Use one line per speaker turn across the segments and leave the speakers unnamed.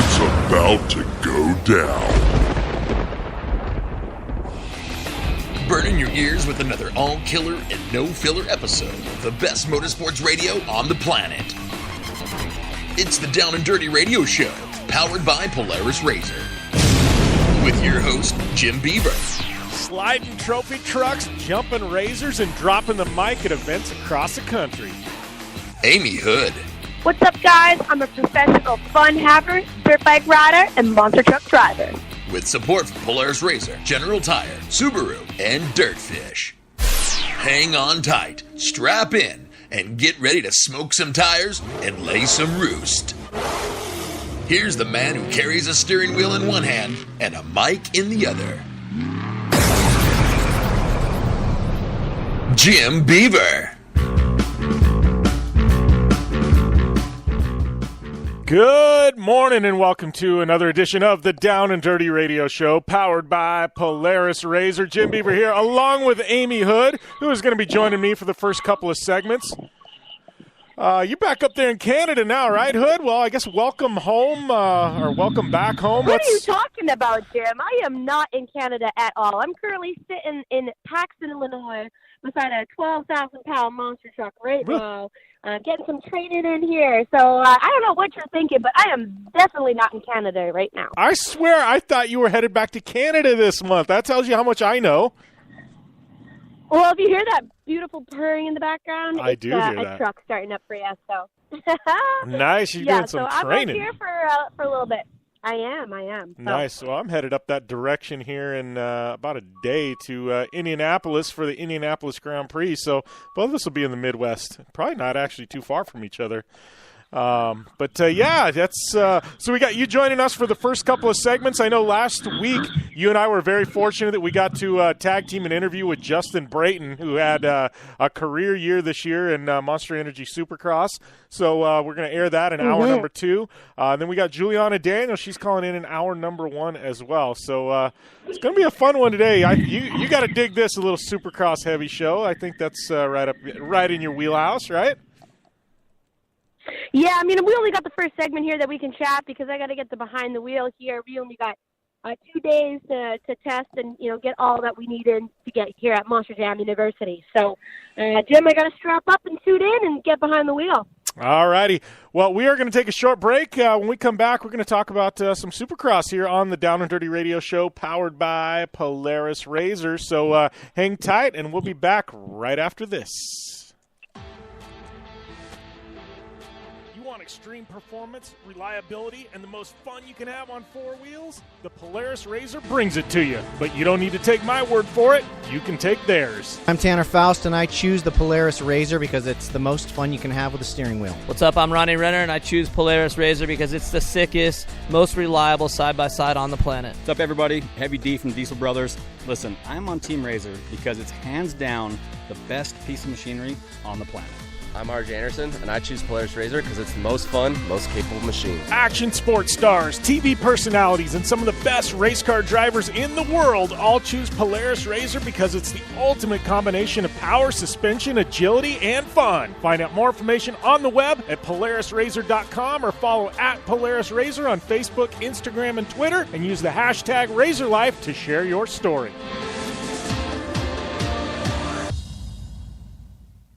It's about to go down.
Burning your ears with another all-killer and no-filler episode of the best motorsports radio on the planet. It's the Down and Dirty Radio Show, powered by Polaris Razor. With your host, Jim Beaver.
Sliding trophy trucks, jumping razors, and dropping the mic at events across the country.
Amy Hood.
What's up, guys? I'm a professional fun haver, dirt bike rider, and monster truck driver.
With support from Polaris Razor, General Tire, Subaru, and Dirtfish. Hang on tight, strap in, and get ready to smoke some tires and lay some roost. Here's the man who carries a steering wheel in one hand and a mic in the other. Jim Beaver.
Good morning and welcome to another edition of the Down and Dirty Radio Show, powered by Polaris Razor. Jim Beaver here, along with Amy Hood, who is going to be joining me for the first couple of segments. You're back up there in Canada now, right, Hood? Well, I guess welcome home, or welcome back home.
What are you talking about, Jim? I am not in Canada at all. I'm currently sitting in Paxton, Illinois, beside a 12,000-pound monster truck right now. Getting some training in here. So I don't know what you're thinking, but I am definitely not in Canada right now.
I swear I thought you were headed back to Canada this month. That tells you how much I know.
Well, if you hear that beautiful purring in the background,
I do hear
a
that.
truck starting up for you. So
Nice. You're doing some training.
I'm up here for a little bit. I am. So.
Nice. Well, I'm headed up that direction here in about a day to Indianapolis for the Indianapolis Grand Prix. So both of us will be in the Midwest. Probably not actually too far from each other. Yeah, that's so we got you joining us for the first couple of segments. I know last week you and I were very fortunate that we got to tag team an interview with Justin Brayton, who had a career year this year in Monster Energy Supercross. So we're going to air that in hour number 2. Then we got Juliana Daniell. She's calling in hour number 1 as well. So it's going to be a fun one today. You got to dig this, a little Supercross heavy show. I think that's right in your wheelhouse, right?
Yeah, I mean, we only got the first segment here that we can chat because I got to get the behind the wheel here. We only got 2 days to test and, get all that we needed to get here at Monster Jam University. So, Jim, I got to strap up and tune in and get behind the wheel.
All righty. Well, we are going to take a short break. When we come back, we're going to talk about some Supercross here on the Down and Dirty Radio Show, powered by Polaris Razor. So hang tight, and we'll be back right after this. Want extreme performance, reliability, and the most fun you can have on 4 wheels? The Polaris Razor brings it to you. But you don't need to take my word for it. You can take theirs.
I'm Tanner Faust, and I choose the Polaris Razor because it's the most fun you can have with a steering wheel.
What's up? I'm Ronnie Renner, and I choose Polaris Razor because it's the sickest, most reliable side-by-side on the planet.
What's up, everybody? Heavy D from Diesel Brothers. Listen, I'm on Team Razor because it's hands down the best piece of machinery on the planet.
I'm RJ Anderson, and I choose Polaris Razor because it's the most fun, most capable machine.
Action sports stars, TV personalities, and some of the best race car drivers in the world all choose Polaris Razor because it's the ultimate combination of power, suspension, agility, and fun. Find out more information on the web at PolarisRazor.com or follow at Polaris Razor on Facebook, Instagram, and Twitter, and use the hashtag RazorLife to share your story.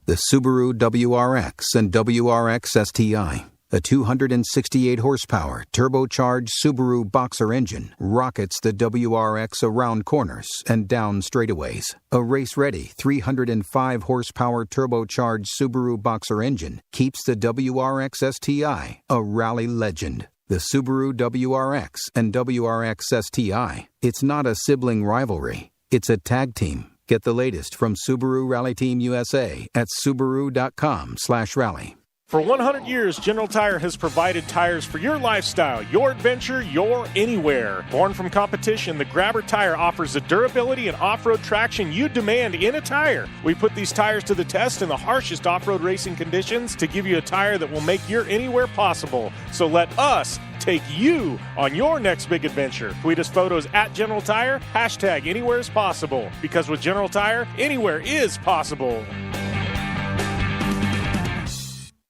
The Subaru WRX and WRX STI, a 268 horsepower turbocharged Subaru Boxer engine, rockets the WRX around corners and down straightaways. A race-ready 305 horsepower turbocharged Subaru Boxer engine keeps the WRX STI a rally legend. The Subaru WRX and WRX STI, it's not a sibling rivalry, it's a tag team. Get the latest from Subaru Rally Team USA at Subaru.com/rally.
For 100 years, General Tire has provided tires for your lifestyle, your adventure, your anywhere. Born from competition, the Grabber tire offers the durability and off-road traction you demand in a tire. We put these tires to the test in the harshest off-road racing conditions to give you a tire that will make your anywhere possible. So let us take you on your next big adventure. Tweet us photos at General Tire, hashtag anywhere is possible. Because with General Tire, anywhere is possible.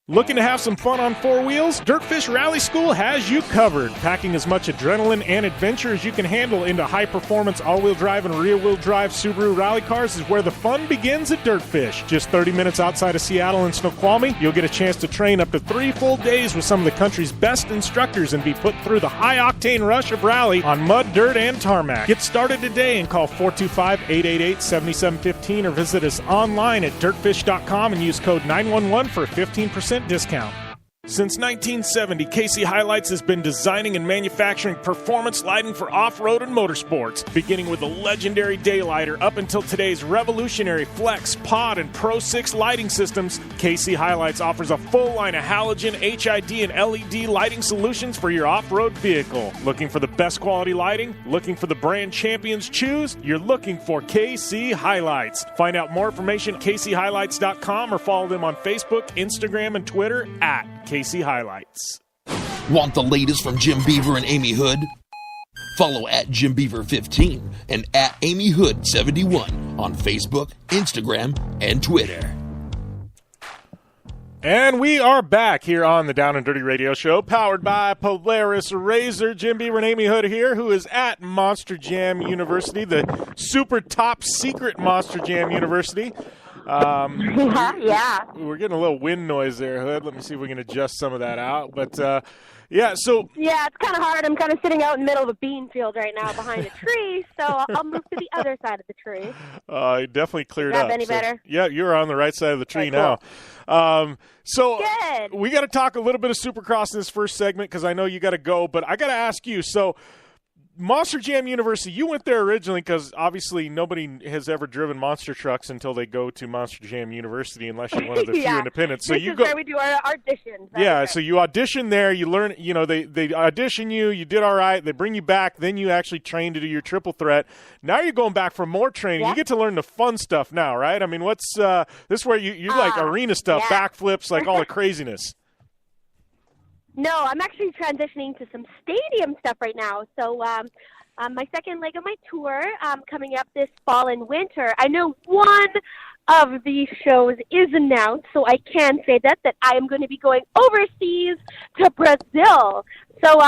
Looking to have some fun on four wheels? Dirtfish Rally School has you covered. Packing as much adrenaline and adventure as you can handle into high-performance all-wheel drive and rear-wheel drive Subaru rally cars is where the fun begins at Dirtfish. Just 30 minutes outside of Seattle in Snoqualmie, you'll get a chance to train up to 3 full days with some of the country's best instructors and be put through the high-octane rush of rally on mud, dirt, and tarmac. Get started today and call 425-888-7715 or visit us online at dirtfish.com and use code 911 for a 15% discount. Since 1970, KC Highlights has been designing and manufacturing performance lighting for off-road and motorsports. Beginning with the legendary Daylighter up until today's revolutionary Flex, Pod, and Pro 6 lighting systems, KC Highlights offers a full line of halogen, HID, and LED lighting solutions for your off-road vehicle. Looking for the best quality lighting? Looking for the brand champions choose? You're looking for KC Highlights. Find out more information at kchighlights.com or follow them on Facebook, Instagram, and Twitter at KC Highlights.
Want the latest from Jim Beaver and Amy Hood? Follow at Jim Beaver15 and at Amy Hood 71 on Facebook, Instagram, and Twitter.
And we are back here on the Down and Dirty Radio Show, powered by Polaris Razor. Jim Beaver and Amy Hood here, who is at Monster Jam University, the super top secret Monster Jam University.
Yeah.
We're getting a little wind noise there, Hood. Let me see if we can adjust some of that out. But, yeah, so...
Yeah, it's kind of hard. I'm kind of sitting out in the middle of a bean field right now behind a tree, so I'll move to the other side of the tree.
It definitely cleared
Is that
up.
any better?
Yeah, you're on the right side of the tree
Okay, cool.
now. So
Good.
we got to talk a little bit of Supercross in this first segment because I know you got to go, but I got to ask you, so... Monster Jam University, you went there originally because obviously nobody has ever driven monster trucks until they go to Monster Jam University unless you're one of the few independents. So
this is where we do our auditions.
Yeah, so you audition there, you learn, they audition you did all right, they bring you back, then you actually train to do your triple threat. Now you're going back for more training.
Yeah.
You get to learn the fun stuff now, right? I mean, what's this is where you like arena stuff,
yeah.
backflips, like all the craziness.
No, I'm actually transitioning to some stadium stuff right now. So my second leg of my tour coming up this fall and winter. I know one of these shows is announced, so I can say that I am going to be going overseas to Brazil. So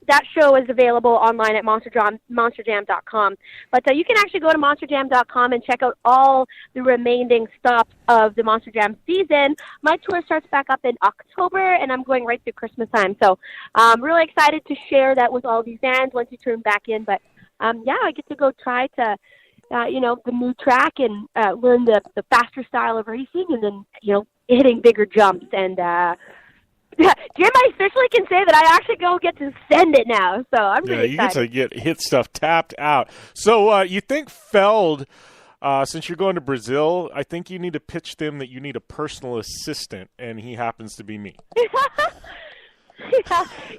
that show is available online at monsterjam.com. But you can actually go to monsterjam.com and check out all the remaining stops of the Monster Jam season. My tour starts back up in October, and I'm going right through Christmas time. So I'm really excited to share that with all these fans once you turn back in. But, yeah, I get to go try to, the new track and learn the faster style of racing and then, hitting bigger jumps and Jim, I officially can say that I actually get to send it now, so I'm really excited.
You get to hit stuff tapped out. So you think Feld, since you're going to Brazil, I think you need to pitch them that you need a personal assistant, and he happens to be me.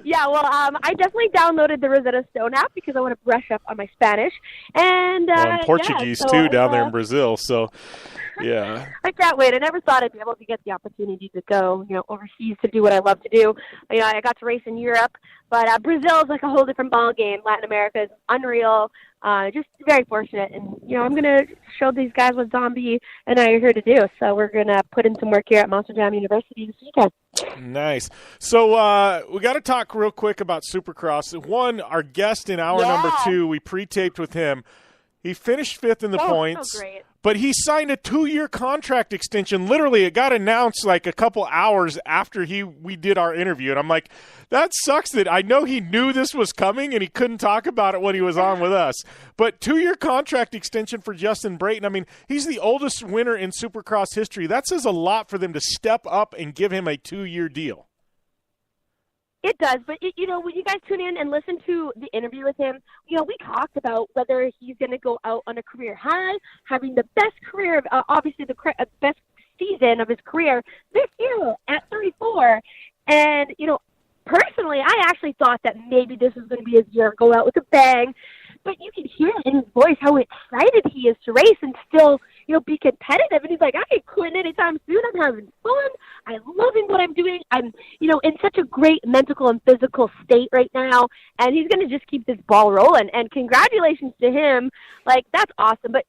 Yeah, well, I definitely downloaded the Rosetta Stone app because I want to brush up on my Spanish. And
Portuguese, too, down there in Brazil, so... Yeah.
I can't wait. I never thought I'd be able to get the opportunity to go, overseas to do what I love to do. I got to race in Europe, but Brazil is like a whole different ball game. Latin America is unreal. Just very fortunate. And, I'm going to show these guys what Zombie and I are here to do. So we're going to put in some work here at Monster Jam University this weekend.
Nice. So we got to talk real quick about Supercross. One, our guest in hour number 2, we pre-taped with him. He finished 5th in the points.
So great.
But he signed a 2-year contract extension. Literally, it got announced like a couple hours after we did our interview. And I'm like, that sucks that I know he knew this was coming and he couldn't talk about it when he was on with us. But 2-year contract extension for Justin Brayton. I mean, he's the oldest winner in Supercross history. That says a lot for them to step up and give him a 2-year deal.
It does, but, when you guys tune in and listen to the interview with him, we talked about whether he's going to go out on a career high, having the best career, obviously the best season of his career this year at 34. And, personally, I actually thought that maybe this was going to be his year, go out with a bang. But you can hear in his voice how excited he is to race and still, be competitive. And he's like, I ain't quitting anytime soon. I'm having fun. I'm loving what I'm doing. I'm, in such a great mental and physical state right now. And he's going to just keep this ball rolling. And congratulations to him. Like, that's awesome. But,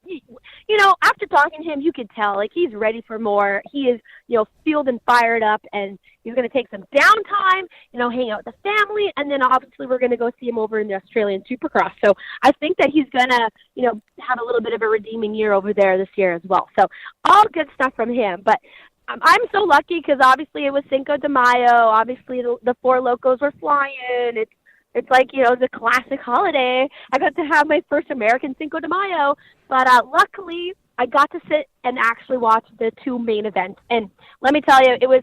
after talking to him, you could tell, like, he's ready for more. He is fueled and fired up, and he's going to take some downtime, hang out with the family, and then obviously we're going to go see him over in the Australian Supercross. So I think that he's going to, have a little bit of a redeeming year over there this year as well. So all good stuff from him. But I'm so lucky because obviously it was Cinco de Mayo. Obviously the Four Locos were flying. It's like, the classic holiday. I got to have my first American Cinco de Mayo, but luckily I got to sit and actually watch the two main events. And let me tell you, it was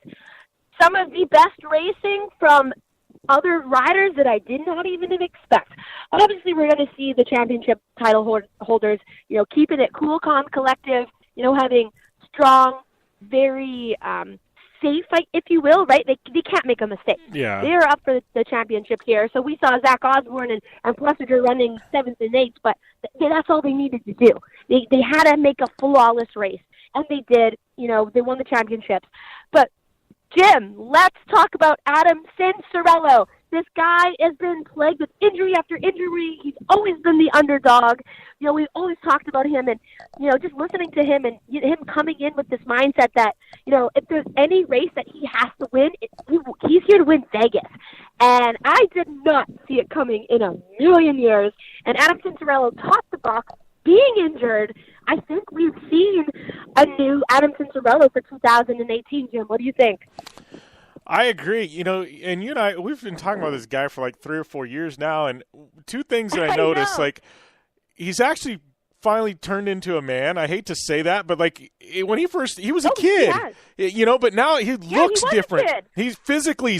some of the best racing from other riders that I did not even expect. Obviously, we're going to see the championship title holders, keeping it cool, calm, collective, having strong, very safe, if you will, right? They can't make a mistake.
Yeah.
They're up for the championship here. So we saw Zach Osborne and Plessinger running 7th and 8th, but that's all they needed to do. They had to make a flawless race, and they did. They won the championships. But Jim, let's talk about Adam Cincerello. This guy has been plagued with injury after injury. He's always been the underdog. We've always talked about him, and, just listening to him and him coming in with this mindset that, if there's any race that he has to win, he's here to win Vegas. And I did not see it coming in a million years. And Adam Cincerello topped the box, being injured. I think we've seen a new Adam Cincerello for 2018, Jim. What do you think?
I agree. And you and I, we've been talking about this guy for like 3 or 4 years now, and two things that I noticed, he's actually finally turned into a man. I hate to say that, but when he was a kid, but now he looks different. He's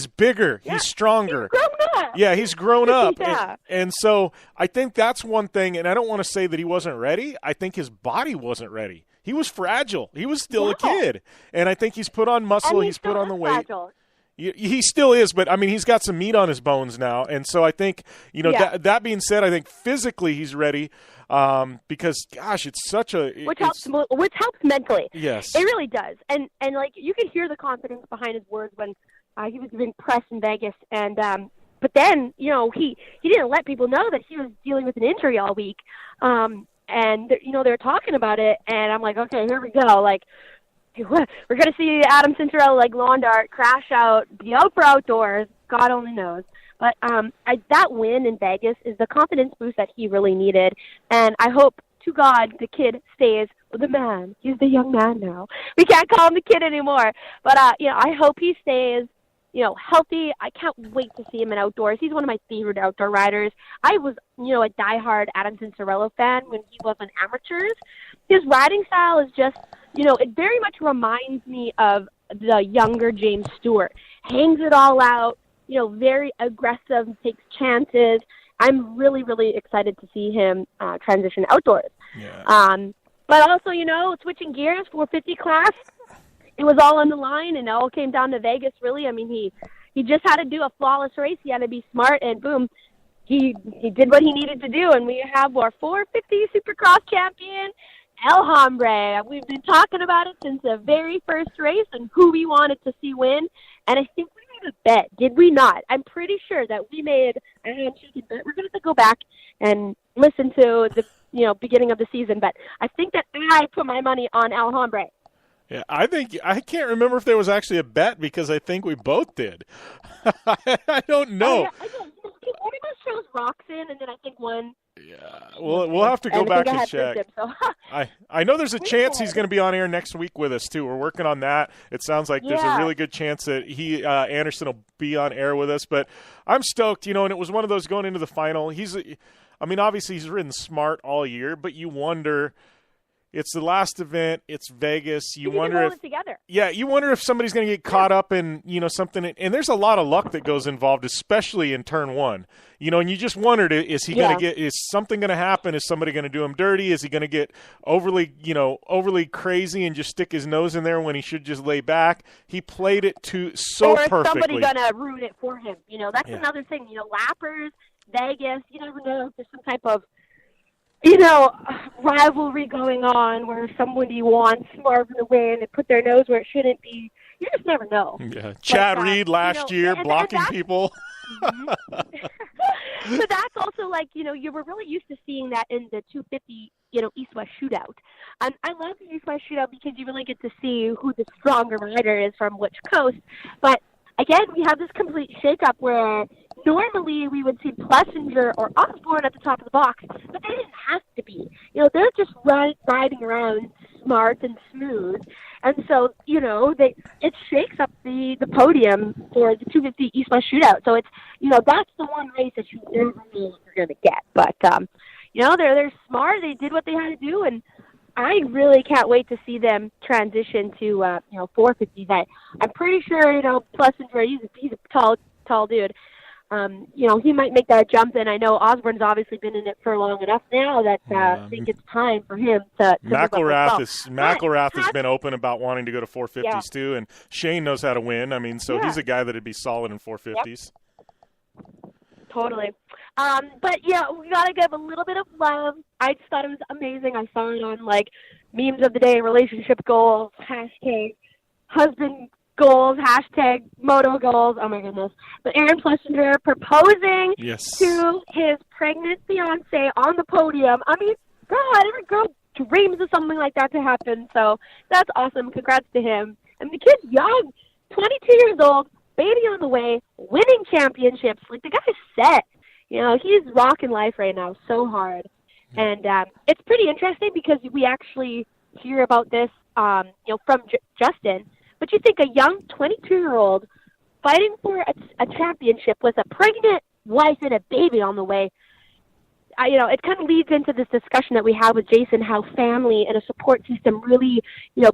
bigger. Yeah. He's stronger.
He's grown up.
Yeah, he's grown up.
Yeah.
And so I think that's one thing, and I don't want to say that he wasn't ready. I think his body wasn't ready. He was fragile. He was still a kid. And I think he's put on muscle. He's put on the weight.
Fragile.
He still is, but, he's got some meat on his bones now. And so I think, that being said, I think physically he's ready because, gosh, it's such a –
Which helps mentally.
Yes.
It really does. And you could hear the confidence behind his words when he was being pressed in Vegas. And but then, he didn't let people know that he was dealing with an injury all week. And, they were talking about it, and I'm like, okay, here we go. We're going to see Adam Cincerello like lawn dart, crash out, be out for outdoors. God only knows. But that win in Vegas is the confidence boost that he really needed. And I hope to God the kid stays the man. He's the young man now. We can't call him the kid anymore. But, I hope he stays, healthy. I can't wait to see him in outdoors. He's one of my favorite outdoor riders. I was, a diehard Adam Cincerello fan when he was on amateurs. His riding style is just, it very much reminds me of the younger James Stewart. Hangs it all out, very aggressive, takes chances. I'm really, really excited to see him transition outdoors.
Yeah.
But also, switching gears, 450 class, it was all on the line, and it all came down to Vegas, really. He just had to do a flawless race. He had to be smart, and boom, he did what he needed to do, and we have our 450 Supercross champion, El Hombre. We've been talking about it since the very first race and who we wanted to see win, and I think we made a bet, did we not? I'm pretty sure that we made a handshake bet. We're going to go back and listen to the beginning of the season, but I think that I put my money on El Hombre.
Yeah, I can't remember if there was actually a bet because I think we both did. I don't know.
I don't know. One of us chose Roxon, and then I think one.
Yeah, we'll have to go back and check.
Him, so.
I know there's a chance he's going to be on air next week with us too. We're working on that. It sounds like there's a really good chance that Anderson will be on air with us. But I'm stoked, and it was one of those going into the final. Obviously he's ridden smart all year, but you wonder. It's the last event. It's Vegas. You wonder if somebody's going to get caught up in something. And there's a lot of luck that goes involved, especially in turn one. And you just wondered, is he going to get? Is something going to happen? Is somebody going to do him dirty? Is he going to get overly crazy and just stick his nose in there when he should just lay back? He played it so perfectly.
Or is somebody going to ruin it for him? That's another thing. Lappers, Vegas. You never know if there's some type of rivalry going on where somebody wants Marvin to win and put their nose where it shouldn't be. You just never know.
Yeah, Chad Reed last year blocking people.
So that's also like, you were really used to seeing that in the 250, East-West shootout. And I love the East-West shootout because you really get to see who the stronger rider is from which coast. But again, we have this complete shakeup where normally we would see Plessinger or Osborne at the top of the box, but they didn't have to be. They're just riding around smart and smooth. And so, it shakes up the podium for the 250 East-West shootout. So it's, that's the one race that you never know what you're going to get. But, they're smart. They did what they had to do. And I really can't wait to see them transition to, 450s. I'm pretty sure, Plessinger, he's a tall dude. He might make that jump, and I know Osborne's obviously been in it for long enough now that I think it's time for him to
McElrath has been open about wanting to go to 450s too, and Shane knows how to win. I mean, he's a guy that'd be solid in 450s.
Yep. Totally. But we gotta give a little bit of love. I just thought it was amazing. I saw it on memes of the day, relationship goals, hashtag husband goals, hashtag moto goals. Oh my goodness. But Aaron Plessinger proposing to his pregnant fiance on the podium. I mean, God, every girl dreams of something like that to happen. So that's awesome. Congrats to him. And the kid's young, 22 years old, baby on the way, winning championships. The guy's set. He's rocking life right now so hard. And it's pretty interesting because we actually hear about this, from Justin. But you think a young 22-year-old fighting for a championship with a pregnant wife and a baby on the way, it kind of leads into this discussion that we have with Jason, how family and a support system really,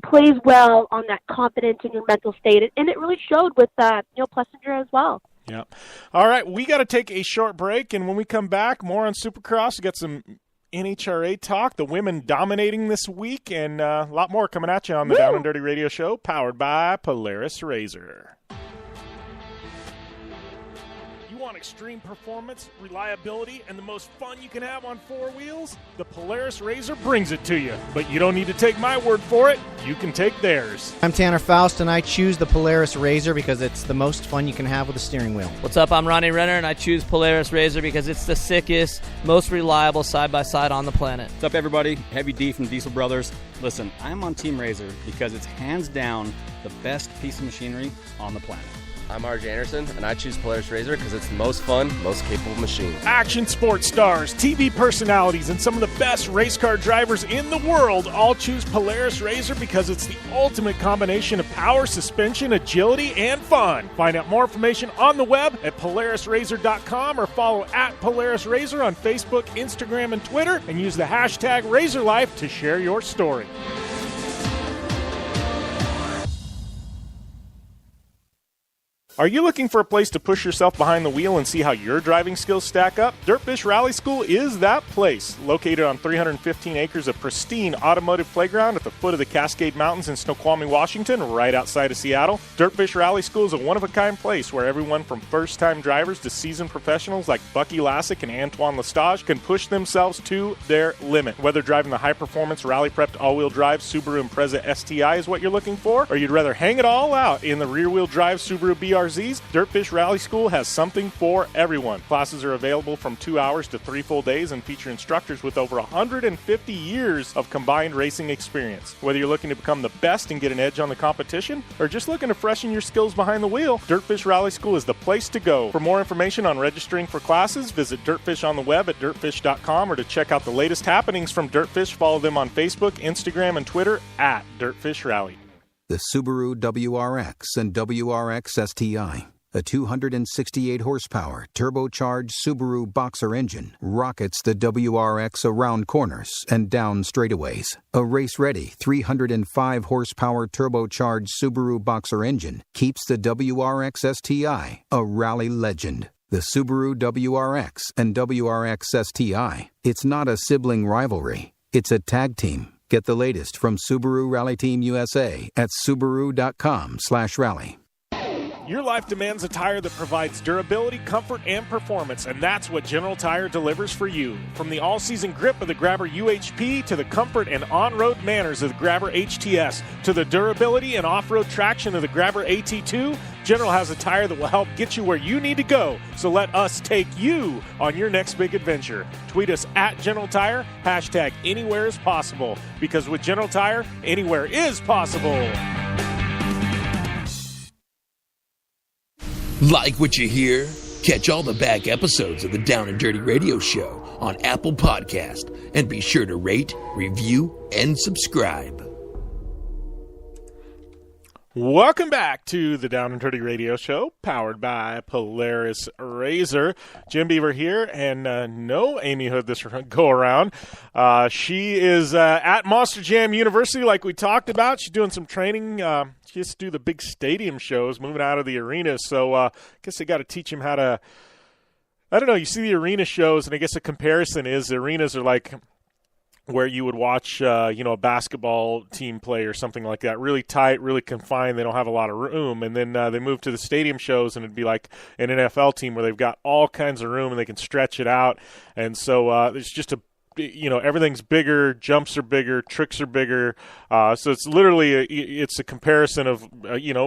plays well on that confidence in your mental state. And it really showed with, Plessinger as well.
Yeah. All right, we got to take a short break, and when we come back, more on Supercross. We got some NHRA talk, the women dominating this week, and a lot more coming at you on the Down and Dirty Radio Show, powered by Polaris Razor. You want extreme performance, reliability, and the most fun you can have on four wheels? The Polaris Razor brings it to you. But you don't need to take my word for it. You can take theirs.
I'm Tanner Faust, and I choose the Polaris Razor because it's the most fun you can have with a steering wheel.
What's up? I'm Ronnie Renner, and I choose Polaris Razor because it's the sickest, most reliable side-by-side on the planet.
What's up, everybody? Heavy D from Diesel Brothers. Listen, I'm on Team Razor because it's hands down the best piece of machinery on the planet.
I'm RJ Anderson, and I choose Polaris Razor because it's the most fun, most capable machine.
Action sports stars, TV personalities, and some of the best race car drivers in the world all choose Polaris Razor because it's the ultimate combination of power, suspension, agility, and fun. Find out more information on the web at PolarisRazor.com or follow at Polaris Razor on Facebook, Instagram, and Twitter, and use the hashtag RazorLife to share your story. Are you looking for a place to push yourself behind the wheel and see how your driving skills stack up? Dirtfish Rally School is that place. Located on 315 acres of pristine automotive playground at the foot of the Cascade Mountains in Snoqualmie, Washington, right outside of Seattle, Dirtfish Rally School is a one-of-a-kind place where everyone from first-time drivers to seasoned professionals like Bucky Lassick and Antoine Lestage can push themselves to their limit. Whether driving the high-performance, rally-prepped all-wheel drive Subaru Impreza STI is what you're looking for, or you'd rather hang it all out in the rear-wheel drive Subaru BRZs, Dirtfish Rally School has something for everyone. Classes are available from 2 hours to 3 full days and feature instructors with over 150 years of combined racing experience. Whether you're looking to become the best and get an edge on the competition, or just looking to freshen your skills behind the wheel, Dirtfish Rally School is the place to go. For more information on registering for classes, visit Dirtfish on the web at dirtfish.com, or to check out the latest happenings from Dirtfish, follow them on Facebook, Instagram, and Twitter at Dirtfish Rally.
The Subaru WRX and WRX STI, a 268 horsepower turbocharged Subaru Boxer engine, rockets the WRX around corners and down straightaways. A race-ready 305 horsepower turbocharged Subaru Boxer engine keeps the WRX STI a rally legend. The Subaru WRX and WRX STI, it's not a sibling rivalry, it's a tag team. Get the latest from Subaru Rally Team USA at Subaru.com/rally.
Your life demands a tire that provides durability, comfort, and performance, and that's what General Tire delivers for you. From the all-season grip of the Grabber UHP to the comfort and on-road manners of the Grabber HTS to the durability and off-road traction of the Grabber AT2, General has a tire that will help get you where you need to go. So let us take you on your next big adventure. Tweet us at General Tire, hashtag anywhere is possible, because with General Tire, anywhere is possible.
Like what you hear? Catch all the back episodes of the Down and Dirty Radio Show on Apple Podcast, and be sure to rate, review, and subscribe.
Welcome back to the Down and Dirty Radio Show, powered by Polaris Razor. Jim Beaver here, and no Amy Hood this go around. She is at Monster Jam University, like we talked about. She's doing some training. She has to do the big stadium shows, moving out of the arena. So I guess they got to teach him how to. I don't know. You see the arena shows, and I guess a comparison is the arenas are like where you would watch, a basketball team play or something like that. Really tight, really confined. They don't have a lot of room. And then they move to the stadium shows, and it'd be like an NFL team where they've got all kinds of room and they can stretch it out. And so there's just everything's bigger, jumps are bigger, tricks are bigger. So it's literally it's a comparison of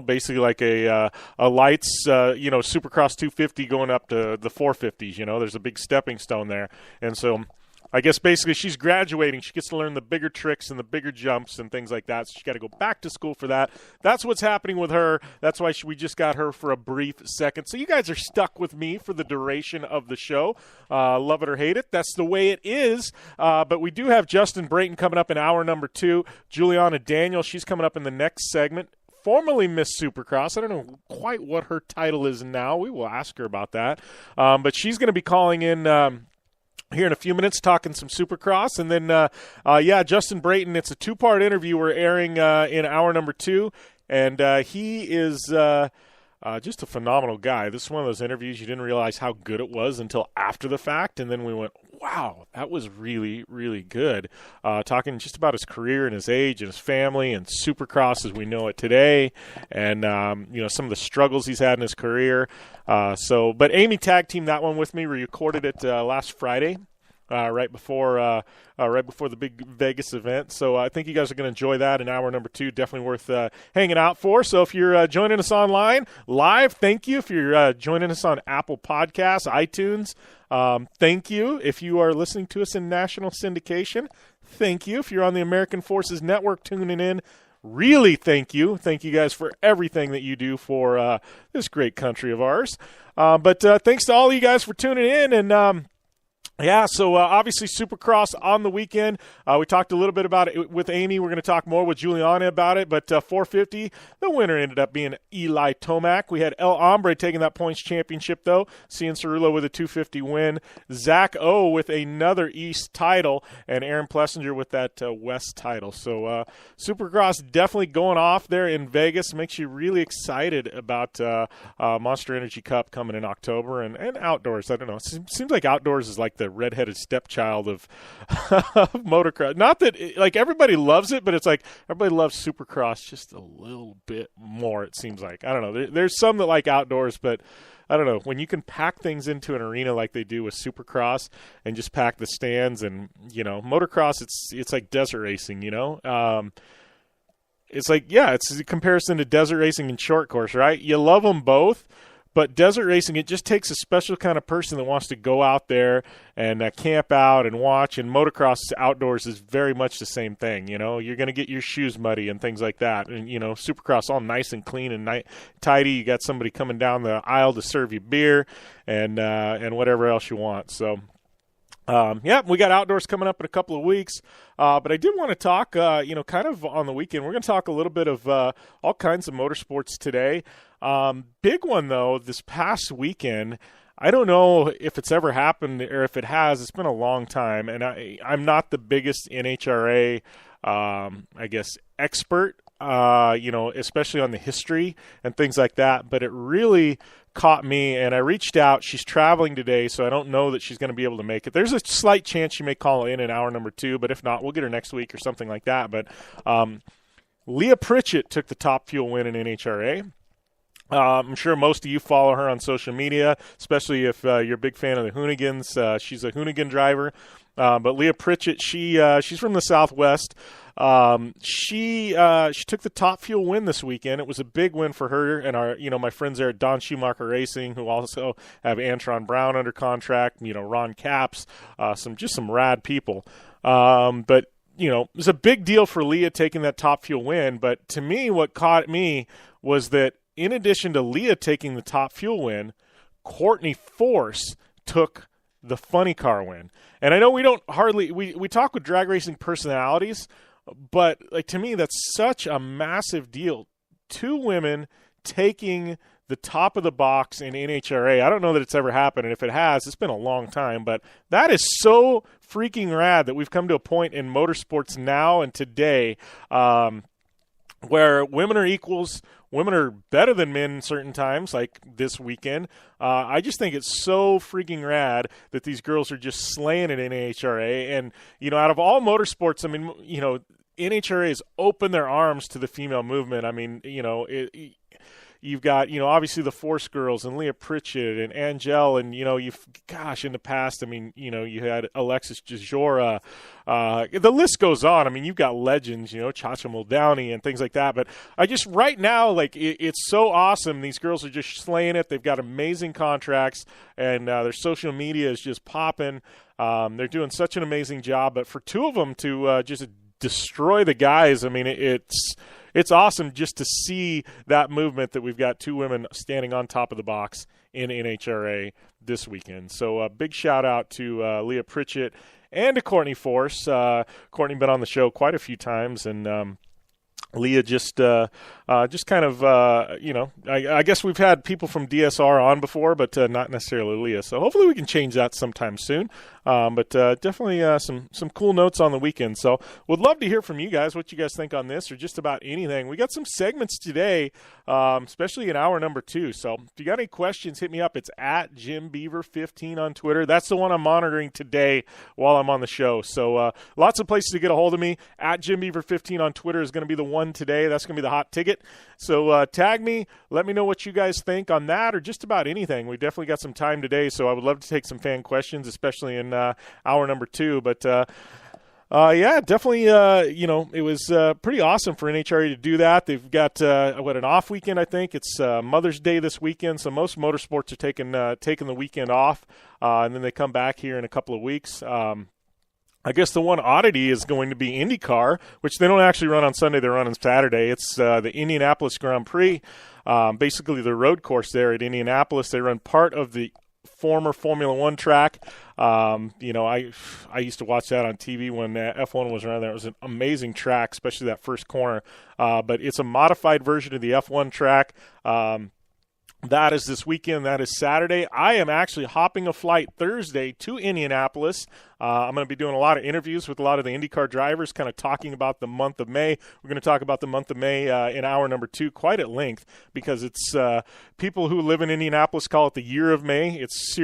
basically like a lights Supercross 250 going up to the 450s. There's a big stepping stone there, and so I guess basically she's graduating. She gets to learn the bigger tricks and the bigger jumps and things like that. So she's got to go back to school for that. That's what's happening with her. That's why we just got her for a brief second. So you guys are stuck with me for the duration of the show. Love it or hate it. That's the way it is. But we do have Justin Brayton coming up in hour number 2. Juliana Daniell, she's coming up in the next segment. Formerly Miss Supercross. I don't know quite what her title is now. We will ask her about that. But she's going to be calling in here in a few minutes, talking some Supercross. And then, Justin Brayton, it's a 2-part interview we're airing in hour number 2. And he is just a phenomenal guy. This is one of those interviews you didn't realize how good it was until after the fact. And then we went, wow, that was really, really good. Talking just about his career and his age and his family and Supercross as we know it today. And, some of the struggles he's had in his career. But Amy tag teamed that one with me. We recorded it last Friday, right before the big Vegas event. So I think you guys are going to enjoy that in hour number 2. Definitely worth hanging out for. So if you're joining us online live, thank you. If you're joining us on Apple Podcasts, iTunes, thank you. If you are listening to us in national syndication, thank you. If you're on the American Forces Network tuning in, really thank you. Thank you guys for everything that you do for this great country of ours. But thanks to all of you guys for tuning in. And so obviously Supercross on the weekend. We talked a little bit about it with Amy. We're going to talk more with Juliana about it. But 450, the winner ended up being Eli Tomac. We had El Hombre taking that points championship, though. Cian Cerullo with a 250 win. Zach O with another East title. And Aaron Plessinger with that West title. So Supercross definitely going off there in Vegas. Makes you really excited about Monster Energy Cup coming in October. And outdoors, I don't know. It seems like outdoors is like the redheaded stepchild of motocross. Not that everybody loves it, but it's like everybody loves Supercross just a little bit more, it seems like. I don't know. There's some that like outdoors, but I don't know. When you can pack things into an arena like they do with Supercross and just pack the stands and, motocross, it's like desert racing, It's like, it's a comparison to desert racing and short course, right? You love them both. But desert racing, it just takes a special kind of person that wants to go out there and camp out and watch. And motocross outdoors is very much the same thing. You're going to get your shoes muddy and things like that. And, Supercross all nice and clean and tidy. You got somebody coming down the aisle to serve you beer and whatever else you want. So, we got outdoors coming up in a couple of weeks. But I did want to talk, kind of on the weekend. We're going to talk a little bit of all kinds of motorsports today. Big one, though, this past weekend, I don't know if it's ever happened or if it has. It's been a long time, and I'm not the biggest NHRA, expert, especially on the history and things like that, but it really caught me, and I reached out. She's traveling today, so I don't know that she's going to be able to make it. There's a slight chance she may call in hour number 2, but if not, we'll get her next week or something like that. But Leah Pritchett took the Top Fuel win in NHRA. I'm sure most of you follow her on social media, especially if you're a big fan of the Hoonigans. She's a Hoonigan driver. But Leah Pritchett, she's from the Southwest. She took the Top Fuel win this weekend. It was a big win for her and my friends there at Don Schumacher Racing, who also have Antron Brown under contract. Ron Capps, some rad people. But it was a big deal for Leah taking that Top Fuel win. But to me, what caught me was that in addition to Leah taking the Top Fuel win, Courtney Force took the funny car win. And I know we don't we talk with drag racing personalities, but to me that's such a massive deal. 2 women taking the top of the box in NHRA. I don't know that it's ever happened, and if it has, it's been a long time, but that is so freaking rad that we've come to a point in motorsports now and today where women are equals. Women are better than men certain times, like this weekend. I just think it's so freaking rad that these girls are just slaying it in NHRA. And, out of all motorsports, NHRA has opened their arms to the female movement. You've got, obviously the Force girls and Leah Pritchett and Angel and, in the past, you had Alexis Jajora. The list goes on. You've got legends, Chacha Muldowney and things like that. But right now, it's so awesome. These girls are just slaying it. They've got amazing contracts and their social media is just popping. They're doing such an amazing job. But for 2 of them to just destroy the guys, it's awesome just to see that movement that we've got 2 women standing on top of the box in NHRA this weekend. So a big shout out to Leah Pritchett and to Courtney Force. Courtney been on the show quite a few times, and Leah just kind of, I guess we've had people from DSR on before, but not necessarily Leah. So hopefully we can change that sometime soon. But definitely some cool notes on the weekend. So would love to hear from you guys, what you guys think on this or just about anything. We got some segments today, especially in hour number 2. So if you got any questions, hit me up. It's at JimBeaver15 on Twitter. That's the one I'm monitoring today while I'm on the show. So lots of places to get a hold of me. At JimBeaver15 on Twitter is going to be the one today. That's going to be the hot ticket. So tag me. Let me know what you guys think on that or just about anything. We definitely got some time today, so I would love to take some fan questions, especially in hour number 2. But definitely, it was pretty awesome for NHRA to do that. They've got an off weekend, I think. It's Mother's Day this weekend, so most motorsports are taking the weekend off, and then they come back here in a couple of weeks. I guess the one oddity is going to be IndyCar, which they don't actually run on Sunday. They run on Saturday. It's the Indianapolis Grand Prix, basically the road course there at Indianapolis. They run part of the former Formula One track. I used to watch that on TV when F1 was around there. It was an amazing track, especially that first corner. But it's a modified version of the F1 track. That is this weekend. That is Saturday. I am actually hopping a flight Thursday to Indianapolis. I'm going to be doing a lot of interviews with a lot of the IndyCar drivers, kind of talking about the month of May. We're going to talk about the month of May in hour number 2 quite at length because it's people who live in Indianapolis call it the year of May. It's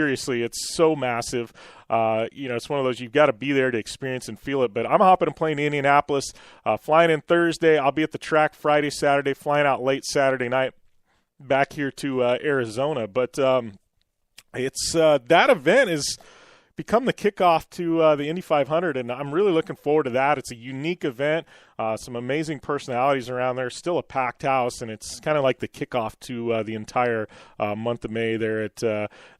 so massive. It's one of those you've got to be there to experience and feel it. But I'm hopping a plane to Indianapolis, flying in Thursday. I'll be at the track Friday, Saturday, flying out late Saturday night back here to Arizona. But it's that event is become the kickoff to the Indy 500, and I'm really looking forward to that. It's a unique event, some amazing personalities around there, still a packed house, and it's kind of like the kickoff to the entire month of May there at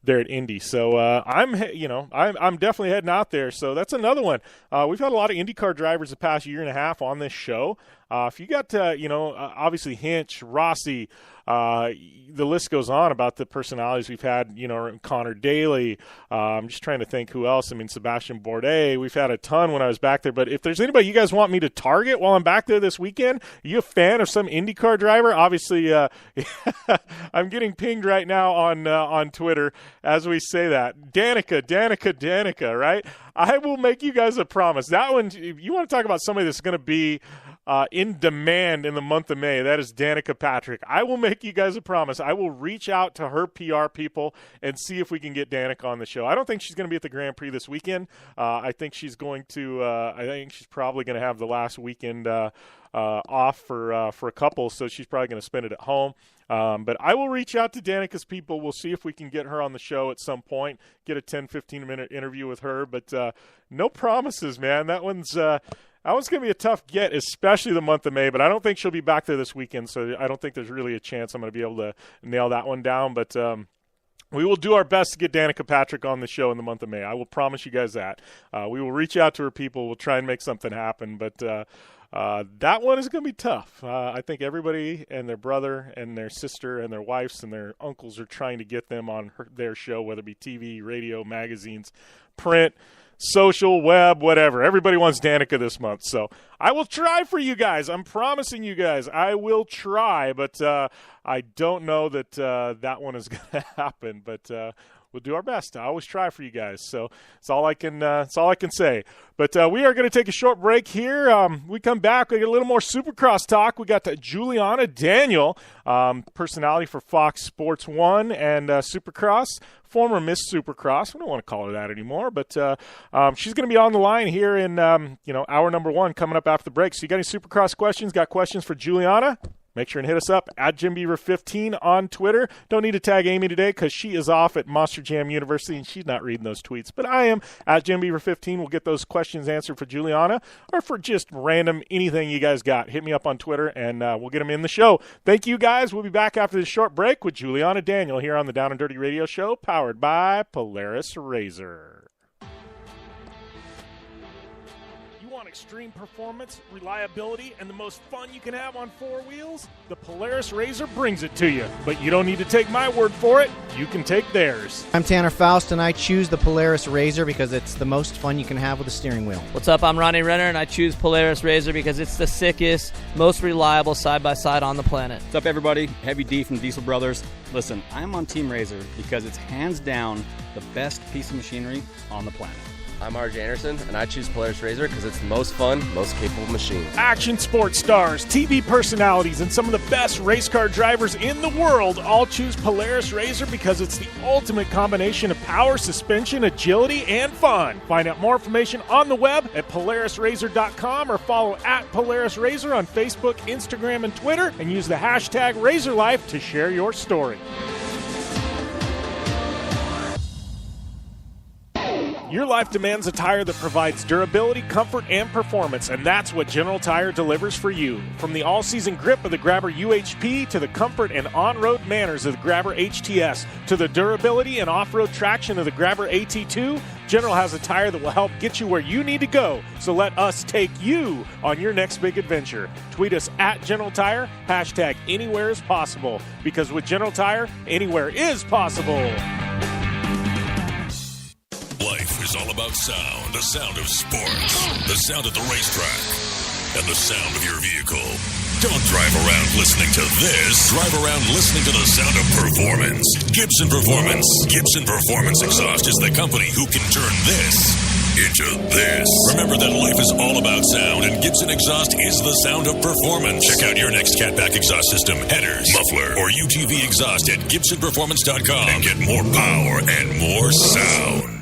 Indy. So I'm definitely heading out there. So that's another one. We've had a lot of IndyCar drivers the past year and a half on this show. If you got, obviously Hinch, Rossi, the list goes on about the personalities we've had, Connor Daly. I'm just trying to think who else. Sebastian Bourdais. We've had a ton when I was back there. But if there's anybody you guys want me to target while I'm back there this weekend, are you a fan of some IndyCar driver? Obviously, I'm getting pinged right now on Twitter as we say that. Danica, right? I will make you guys a promise. That one, if you want to talk about somebody that's going to be in demand in the month of May, that is Danica Patrick. I will make you guys a promise. I will reach out to her PR people and see if we can get Danica on the show. I don't think she's going to be at the Grand Prix this weekend. I think she's going to. I think she's probably going to have the last weekend off for a couple, so she's probably going to spend it at home. But I will reach out to Danica's people. We'll see if we can get her on the show at some point, get a 10, 15-minute interview with her. But no promises, man. That one's going to be a tough get, especially the month of May. But I don't think she'll be back there this weekend, so I don't think there's really a chance I'm going to be able to nail that one down. But we will do our best to get Danica Patrick on the show in the month of May. I will promise you guys that. We will reach out to her people. We'll try and make something happen. But that one is going to be tough. I think everybody and their brother and their sister and their wives and their uncles are trying to get them on their show, whether it be TV, radio, magazines, print, social, web, whatever. Everybody wants Danica this month. So I will try for you guys. I'm promising you guys I will try, but I don't know that that one is going to happen. But we'll do our best. I always try for you guys. So it's all I can say. But we are going to take a short break here. We come back. We get a little more Supercross talk. We got Juliana Daniell, personality for Fox Sports 1 and Supercross, former Miss Supercross. We don't want to call her that anymore, but she's going to be on the line here in hour number 1 coming up after the break. So you got any Supercross questions? Got questions for Juliana? Make sure and hit us up at JimBeaver15 on Twitter. Don't need to tag Amy today because she is off at Monster Jam University and she's not reading those tweets. But I am at JimBeaver15. We'll get those questions answered for Juliana or for just random anything you guys got. Hit me up on Twitter and we'll get them in the show. Thank you guys. We'll be back after this short break with Juliana Daniell here on the Down and Dirty Radio Show, powered by Polaris Razor. Extreme performance, reliability, and the most fun you can have on 4 wheels? The Polaris Razor brings it to you. But you don't need to take my word for it. You can take theirs.
I'm Tanner Faust, and I choose the Polaris Razor because it's the most fun you can have with a steering wheel.
What's up? I'm Ronnie Renner, and I choose Polaris Razor because it's the sickest, most reliable side-by-side on the planet.
What's up, everybody? Heavy D from Diesel Brothers. Listen, I'm on Team Razor because it's hands down the best piece of machinery on the planet.
I'm RJ Anderson, and I choose Polaris Razor because it's the most fun, most capable machine.
Action sports stars, TV personalities, and some of the best race car drivers in the world all choose Polaris Razor because it's the ultimate combination of power, suspension, agility, and fun. Find out more information on the web at PolarisRazor.com or follow at Polaris Razor on Facebook, Instagram, and Twitter, and use the hashtag RazorLife to share your story. Your life demands a tire that provides durability, comfort, and performance, and that's what General Tire delivers for you. From the all-season grip of the Grabber UHP to the comfort and on-road manners of the Grabber HTS to the durability and off-road traction of the Grabber AT2, General has a tire that will help get you where you need to go. So let us take you on your next big adventure. Tweet us at General Tire, hashtag anywhere is possible, because with General Tire, anywhere is possible.
Life is all about sound. The sound of sports. The sound at the racetrack. And the sound of your vehicle. Don't drive around listening to this. Drive around listening to the sound of performance. Gibson Performance. Gibson Performance Exhaust is the company who can turn this into this. Remember that life is all about sound, and Gibson Exhaust is the sound of performance. Check out your next catback exhaust system, headers, muffler, or UTV exhaust at GibsonPerformance.com and get more power and more sound.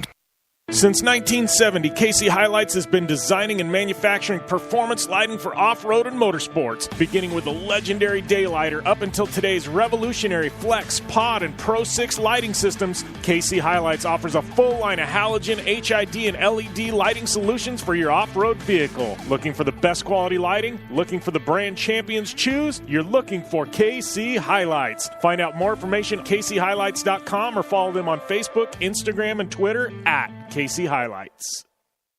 Since 1970, KC Highlights has been designing and manufacturing performance lighting for off-road and motorsports, beginning with the legendary Daylighter up until today's revolutionary Flex, Pod, and Pro 6 lighting systems. KC Highlights offers a full line of halogen, HID, and LED lighting solutions for your off-road vehicle. Looking for the best quality lighting? Looking for the brand champions choose? You're looking for KC Highlights. Find out more information at kchighlights.com or follow them on Facebook, Instagram, and Twitter at KC Highlights.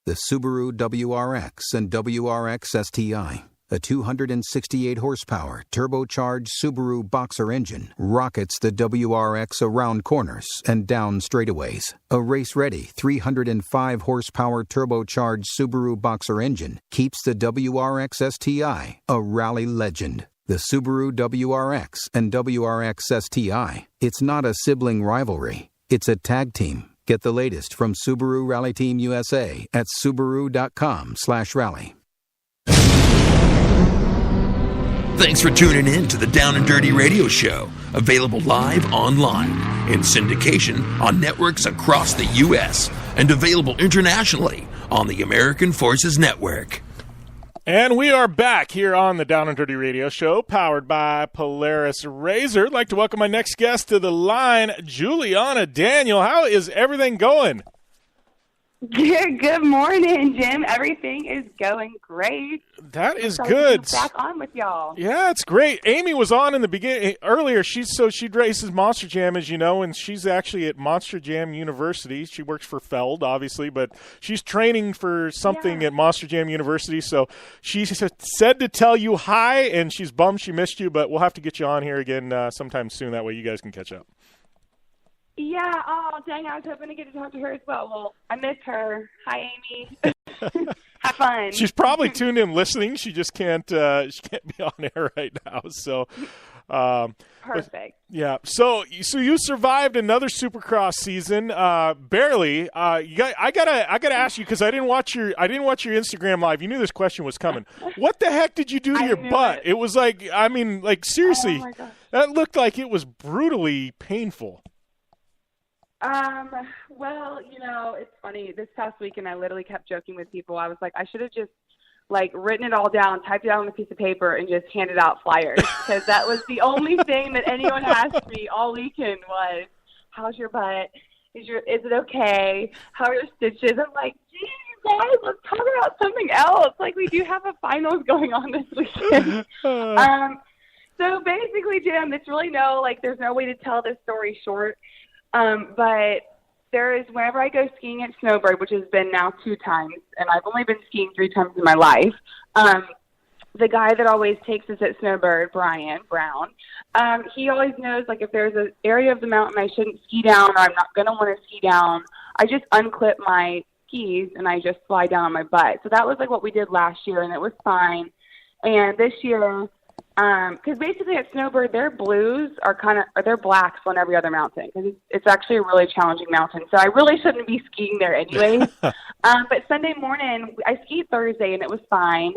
The Subaru WRX and WRX STI, a 268 horsepower turbocharged Subaru Boxer engine, rockets the WRX around corners and down straightaways. A race-ready 305 horsepower turbocharged Subaru Boxer engine keeps the WRX STI a rally legend. The Subaru WRX and WRX STI, it's not a sibling rivalry, it's a tag team. Get the latest from Subaru Rally Team USA at Subaru.com/rally.
Thanks for tuning in to the Down and Dirty Radio Show, available live online, in syndication on networks across the U.S., and available internationally on the American Forces Network.
And we are back here on the Down and Dirty Radio Show, powered by Polaris Razor. I'd like to welcome my next guest to the line, Juliana Daniell. How is everything going?
Good morning, Jim. Everything is going great.
That is good.
Back on with y'all.
Yeah, it's great. Amy was on in the beginning earlier. She races Monster Jam, as you know, and she's actually at Monster Jam University. She works for Feld, obviously, but she's training for something at Monster Jam University. So she said to tell you hi, and she's bummed she missed you, but we'll have to get you on here again sometime soon. That way you guys can catch up.
Yeah, oh, dang, I was hoping to get to talk to her as well. Well, I miss her. Hi, Amy. Have fun.
She's probably tuned in listening. She just can't be on air right now. So,
perfect.
Yeah. So you survived another Supercross season, barely. I gotta ask you, because I didn't watch your Instagram live. You knew this question was coming. What the heck did you do to your butt? It was like, seriously, that looked like it was brutally painful.
Well, it's funny. This past weekend, I literally kept joking with people. I was like, I should have just, written it all down, typed it out on a piece of paper, and just handed out flyers. Because that was the only thing that anyone asked me all weekend was, how's your butt? Is it okay? How are your stitches? I'm like, geez, guys, let's talk about something else. We do have a finals going on this weekend. So basically, Jim, it's really there's no way to tell this story short. But there is, whenever I go skiing at Snowbird, which has been now 2 times, and I've only been skiing 3 times in my life, the guy that always takes us at Snowbird, Brian Brown, he always knows, if there's an area of the mountain I shouldn't ski down or I'm not going to want to ski down, I just unclip my skis and I just slide down on my butt. So that was, what we did last year, and it was fine. And this year, because basically at Snowbird, their blues are they're blacks on every other mountain, because it's actually a really challenging mountain. So I really shouldn't be skiing there anyways. But Sunday morning, I skied Thursday and it was fine.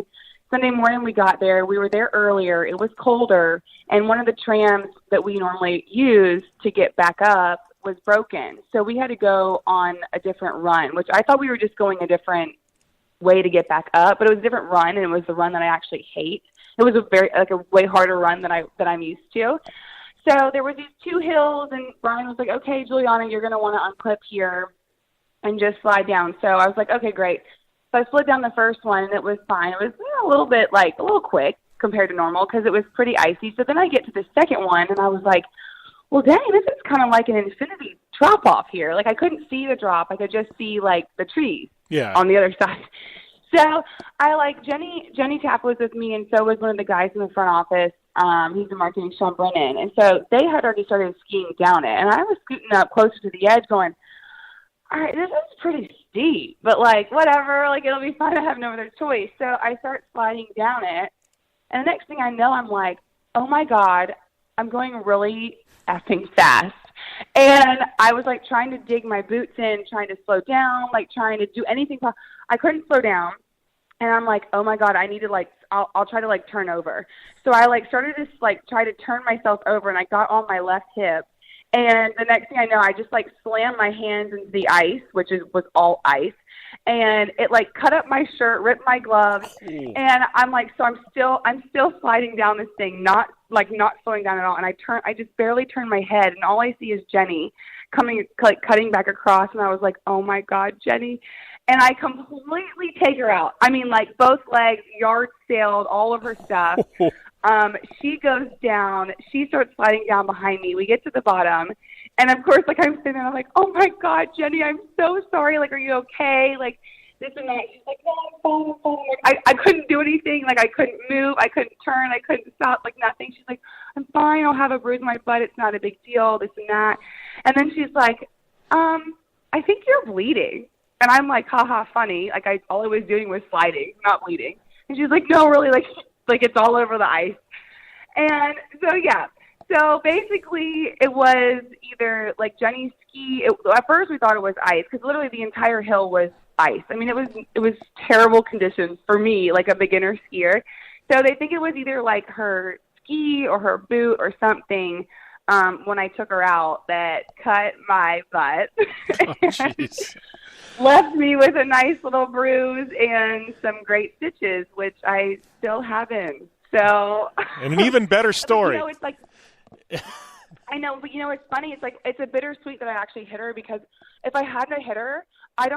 Sunday morning we got there. We were there earlier. It was colder, and one of the trams that we normally use to get back up was broken. So we had to go on a different run, which I thought we were just going a different way to get back up, but it was a different run, and it was the run that I actually hate. It was a way harder run that I'm used to. So there were these 2 hills, and Brian was like, okay, Juliana, you're going to want to unclip here and just slide down. So I was like, okay, great. So I slid down the first one, and it was fine. It was a little bit, a little quick compared to normal, because it was pretty icy. So then I get to the second one, and I was like, well, dang, this is kind of like an infinity drop-off here. I couldn't see the drop. I could just see, the trees on the other side. So I Jenny Tapp was with me, and so was one of the guys in the front office. He's in marketing, Sean Brennan. And so they had already started skiing down it. And I was scooting up closer to the edge going, all right, this is pretty steep, but whatever, it'll be fine. I have no other choice. So I start sliding down it. And the next thing I know, I'm like, oh my God, I'm going really effing fast. And I was trying to dig my boots in, trying to slow down, trying to do anything. I couldn't slow down. And I'm like, oh my God, I need to I'll try to turn over. So I started to try to turn myself over, and I got on my left hip. And the next thing I know, I just slammed my hands into the ice, which was all ice. And it cut up my shirt, ripped my gloves. And I'm so I'm still sliding down this thing, not slowing down at all. And I just barely turn my head, and all I see is Jenny cutting back across. And I was like, oh my God, Jenny. And I completely take her out. I mean, both legs, yard sailed, all of her stuff. She goes down. She starts sliding down behind me. We get to the bottom. And, of course, I'm sitting there, I'm like, oh, my God, Jenny, I'm so sorry. Are you okay? This and that. She's like, no, I'm fine. I couldn't do anything. I couldn't move. I couldn't turn. I couldn't stop, nothing. She's like, I'm fine. I'll have a bruise on my butt. It's not a big deal, this and that. And then she's like, I think you're bleeding. And I'm like, haha, funny. All I was doing was sliding, not bleeding. And she's like, no, really, it's all over the ice. And so, yeah. So basically, it was either Jenny's ski. At first, we thought it was ice, because literally the entire hill was ice. I mean, it was terrible conditions for me, a beginner skier. So they think it was either her ski or her boot or something. When I took her out, that cut my butt.
Oh, jeez.
left me with a nice little bruise and some great stitches, which I still haven't. So,
and an even better story.
You know, it's like, I know, but you know, it's funny. It's like, it's a bittersweet that I actually hit her, because if I hadn't hit her, I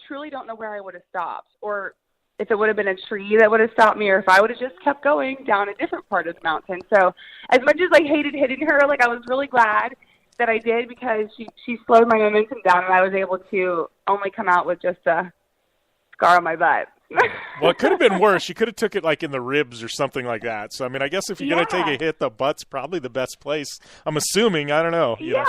truly don't know where I would have stopped, or if it would have been a tree that would have stopped me, or if I would have just kept going down a different part of the mountain. So as much as I hated hitting her, like, I was really glad that I did, because she slowed my momentum down, and I was able to only come out with just a scar on my butt.
Well, it could have been worse. You could have took it like in the ribs or something like that. So, I mean, I guess if you're going to take a hit, the butt's probably the best place. I'm assuming. I don't know. You know.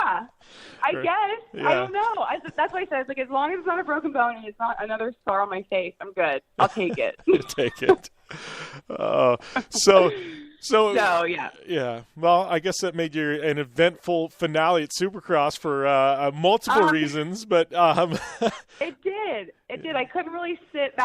I guess. Yeah. I don't know. That's why I said, like, as long as it's not a broken bone and it's not another scar on my face, I'm good. I'll take it.
Take it. So yeah. Yeah. Well, I guess that made you an eventful finale at Supercross for multiple reasons, but
it did. It did. I couldn't really sit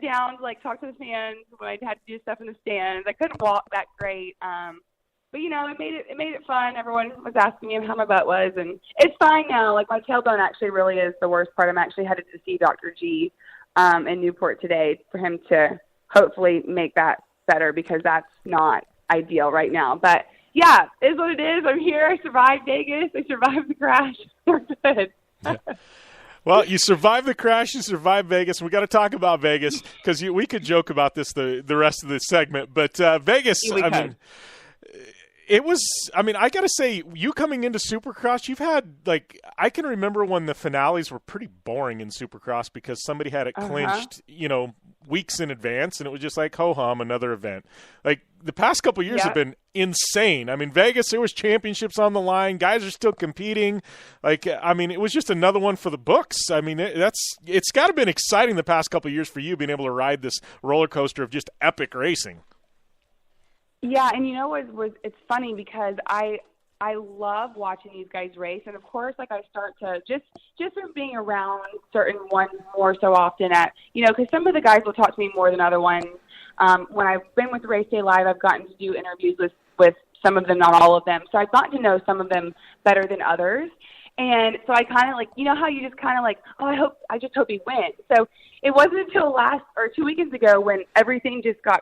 down to, like, talk to the fans when I had to do stuff in the stands. I couldn't walk that great. But you know, it made it fun. Everyone was asking me how my butt was, and it's fine now. Like, my tailbone actually really is the worst part. I'm actually headed to see Dr. G in Newport today for him to hopefully make that better, because that's not ideal right now. But yeah, it is what it is. I'm here. I survived Vegas. I survived the crash. We're good.
Well, you survived the crash, you survived Vegas, and we got to talk about Vegas, because we could joke about this the rest of the segment. But Vegas, I got to say, you coming into Supercross, you've had, like, I can remember when the finales were pretty boring in Supercross, because somebody had it clinched, you know, weeks in advance, and it was just like, ho-hum, another event. Like, the past couple of years have been insane. I mean, Vegas, there was championships on the line. Guys are still competing. Like, I mean, it was just another one for the books. I mean, it's got to been exciting the past couple of years for you, being able to ride this roller coaster of just epic racing.
Yeah, and you know, it's funny, because I love watching these guys race, and of course, like, I start to just from being around certain ones more so often at, you know, because some of the guys will talk to me more than other ones. When I've been with Race Day Live, I've gotten to do interviews with some of them, not all of them. So I've gotten to know some of them better than others. And so I kind of, like, you know how you just kind of like, oh, I just hope he wins. So it wasn't until 2 weekends ago when everything just got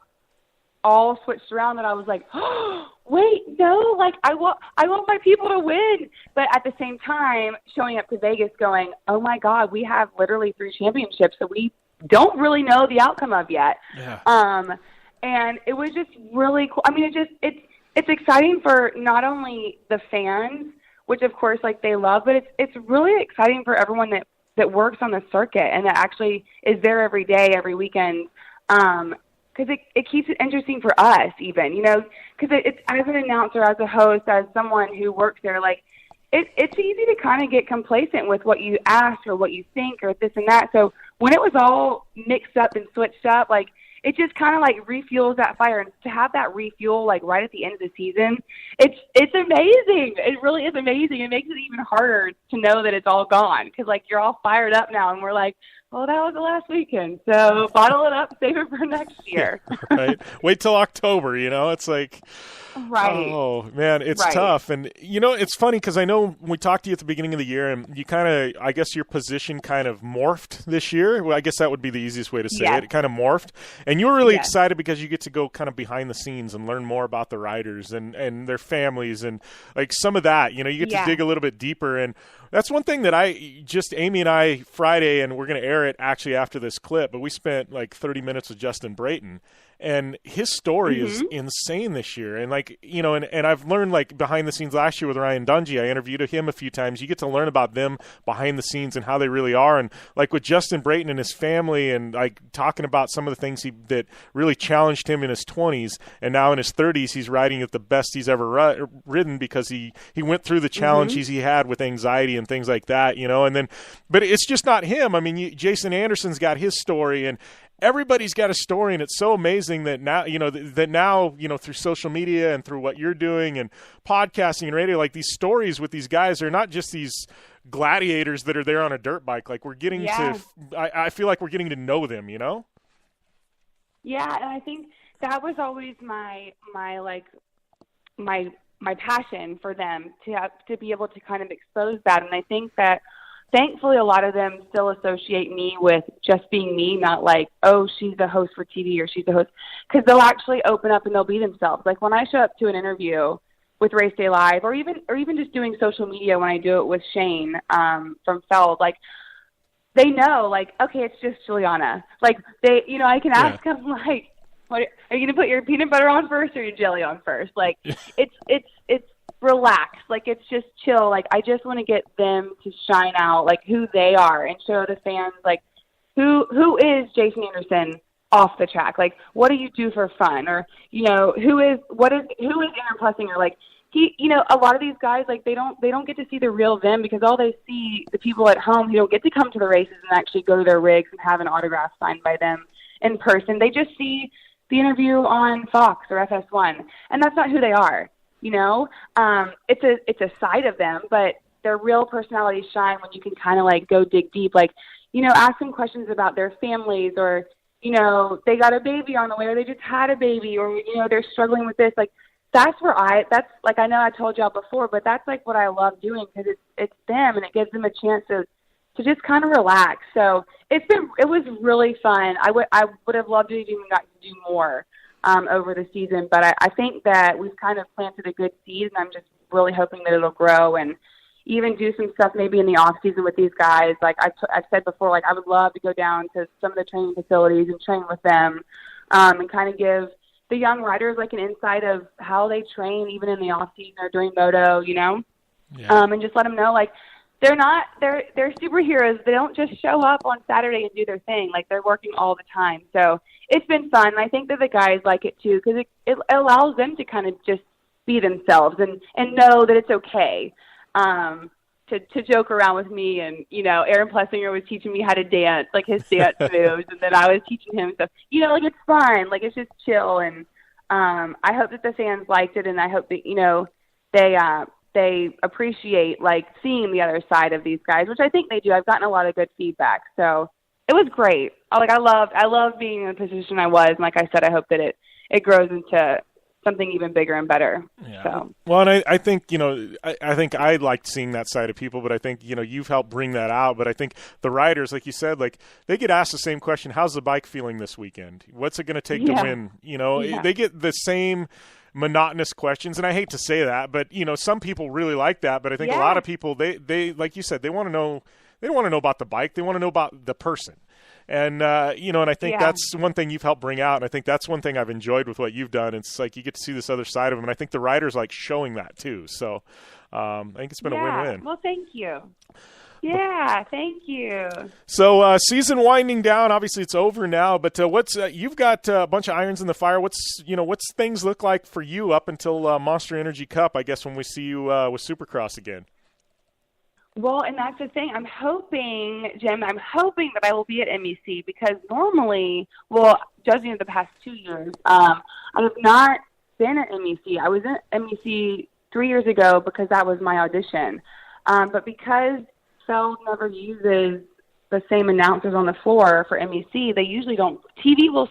all switched around that I was like, oh, wait, no, like, I want my people to win. But at the same time, showing up to Vegas going, oh my God, we have literally 3 championships that we don't really know the outcome of yet. Yeah. And it was just really cool. I mean, it's exciting for not only the fans, which of course, like, they love, but it's really exciting for everyone that works on the circuit and that actually is there every day, every weekend. Because it keeps it interesting for us, even, you know, because it's, as an announcer, as a host, as someone who works there, like, it's easy to kind of get complacent with what you ask or what you think or this and that. So when it was all mixed up and switched up, like, it just kind of, like, refuels that fire. And to have that refuel, like, right at the end of the season, it's amazing. It really is amazing. It makes it even harder to know that it's all gone, because, like, you're all fired up now, and we're like, well, that was the last weekend, so bottle it up, save it for next year.
Right. Wait till October, you know? It's like,
right.
Oh, man, it's tough. And, you know, it's funny, because I know we talked to you at the beginning of the year, and you kind of, I guess your position kind of morphed this year. Well, I guess that would be the easiest way to say it. It kind of morphed. And you were really excited because you get to go kind of behind the scenes and learn more about the riders and their families and, like, some of that. You know, you get to dig a little bit deeper. And that's one thing that Amy and I, Friday, and we're going to air it actually after this clip, but we spent like 30 minutes with Justin Brayton, and his story is insane this year. And, like, you know, and I've learned, like, behind the scenes last year with Ryan Dungey, I interviewed him a few times. You get to learn about them behind the scenes and how they really are. And, like, with Justin Brayton and his family, and, like, talking about some of the things that really challenged him in his 20s, and now in his 30s, he's riding at the best he's ever ridden, because he went through the challenges he had with anxiety and things like that, you know. And then, but it's just not him. I mean, Jason Anderson's got his story, and everybody's got a story, and it's so amazing that now, you know, through social media and through what you're doing and podcasting and radio, like, these stories with these guys are not just these gladiators that are there on a dirt bike. Like, we're getting to, I feel like we're getting to know them, you know?
Yeah, and I think that was always my passion for them, to be able to kind of expose that. And I think that thankfully a lot of them still associate me with just being me, not like, oh, she's the host for TV or she's the host, because they'll actually open up and they'll be themselves. Like when I show up to an interview with Race Day Live, or even just doing social media when I do it with Shane from Feld, like they know, like, okay, it's just Juliana. Like they, I can ask them like, what are you gonna put your peanut butter on first or your jelly on first? Like it's relaxed, like it's just chill. Like I just want to get them to shine out, like who they are, and show the fans like who is Jason Anderson off the track. Like what do you do for fun, or who is Aaron Plessinger? Like he, a lot of these guys, like they don't get to see the real them, because all they see, the people at home who don't get to come to the races and actually go to their rigs and have an autograph signed by them in person, they just see the interview on Fox or FS1, and that's not who they are. It's a side of them, but their real personalities shine when you can kind of like go dig deep, like, ask them questions about their families, or, they got a baby on the way, or they just had a baby, or, they're struggling with this. Like, that's like, I know I told y'all before, but that's like what I love doing, because it's them, and it gives them a chance to just kind of relax. So it was really fun. I would have loved to have even gotten to do more over the season, but I think that we've kind of planted a good seed, and I'm just really hoping that it'll grow and even do some stuff maybe in the off season with these guys. Like I've said before, like I would love to go down to some of the training facilities and train with them, and kind of give the young riders like an insight of how they train even in the off season or during moto, and just let them know, like, they're superheroes. They don't just show up on Saturday and do their thing. Like, they're working all the time. So it's been fun. And I think that the guys like it too, because it allows them to kind of just be themselves and know that it's okay to joke around with me. And, Aaron Plessinger was teaching me how to dance, like his dance moves, and then I was teaching him stuff. Like, it's fun. Like, it's just chill. And I hope that the fans liked it, and I hope that, they appreciate like seeing the other side of these guys, which I think they do. I've gotten a lot of good feedback, so it was great. I love being in the position I was. And like I said, I hope that it grows into something even bigger and better.
Yeah.
So.
Well, and I think, I think I liked seeing that side of people, but I think, you've helped bring that out. But I think the riders, like you said, like they get asked the same question: how's the bike feeling this weekend? What's it going to take to win? They get the same monotonous questions, and I hate to say that, but some people really like that. But I think a lot of people, they like you said, they want to know. They don't want to know about the bike. They want to know about the person. And and I think that's one thing you've helped bring out. And I think that's one thing I've enjoyed with what you've done. It's like you get to see this other side of them, and I think the riders like showing that too. So I think it's been a win-win.
Well, thank you. Yeah, thank you.
So season winding down. Obviously, it's over now. But what's you've got a bunch of irons in the fire. What's things look like for you up until Monster Energy Cup? I guess when we see you with Supercross again.
Well, and that's the thing. I'm hoping, Jim, that I will be at MEC, because normally, judging the past 2 years, I have not been at MEC. I was at MEC 3 years ago because that was my audition. But because Feld never uses the same announcers on the floor for MEC, they usually don't. TV will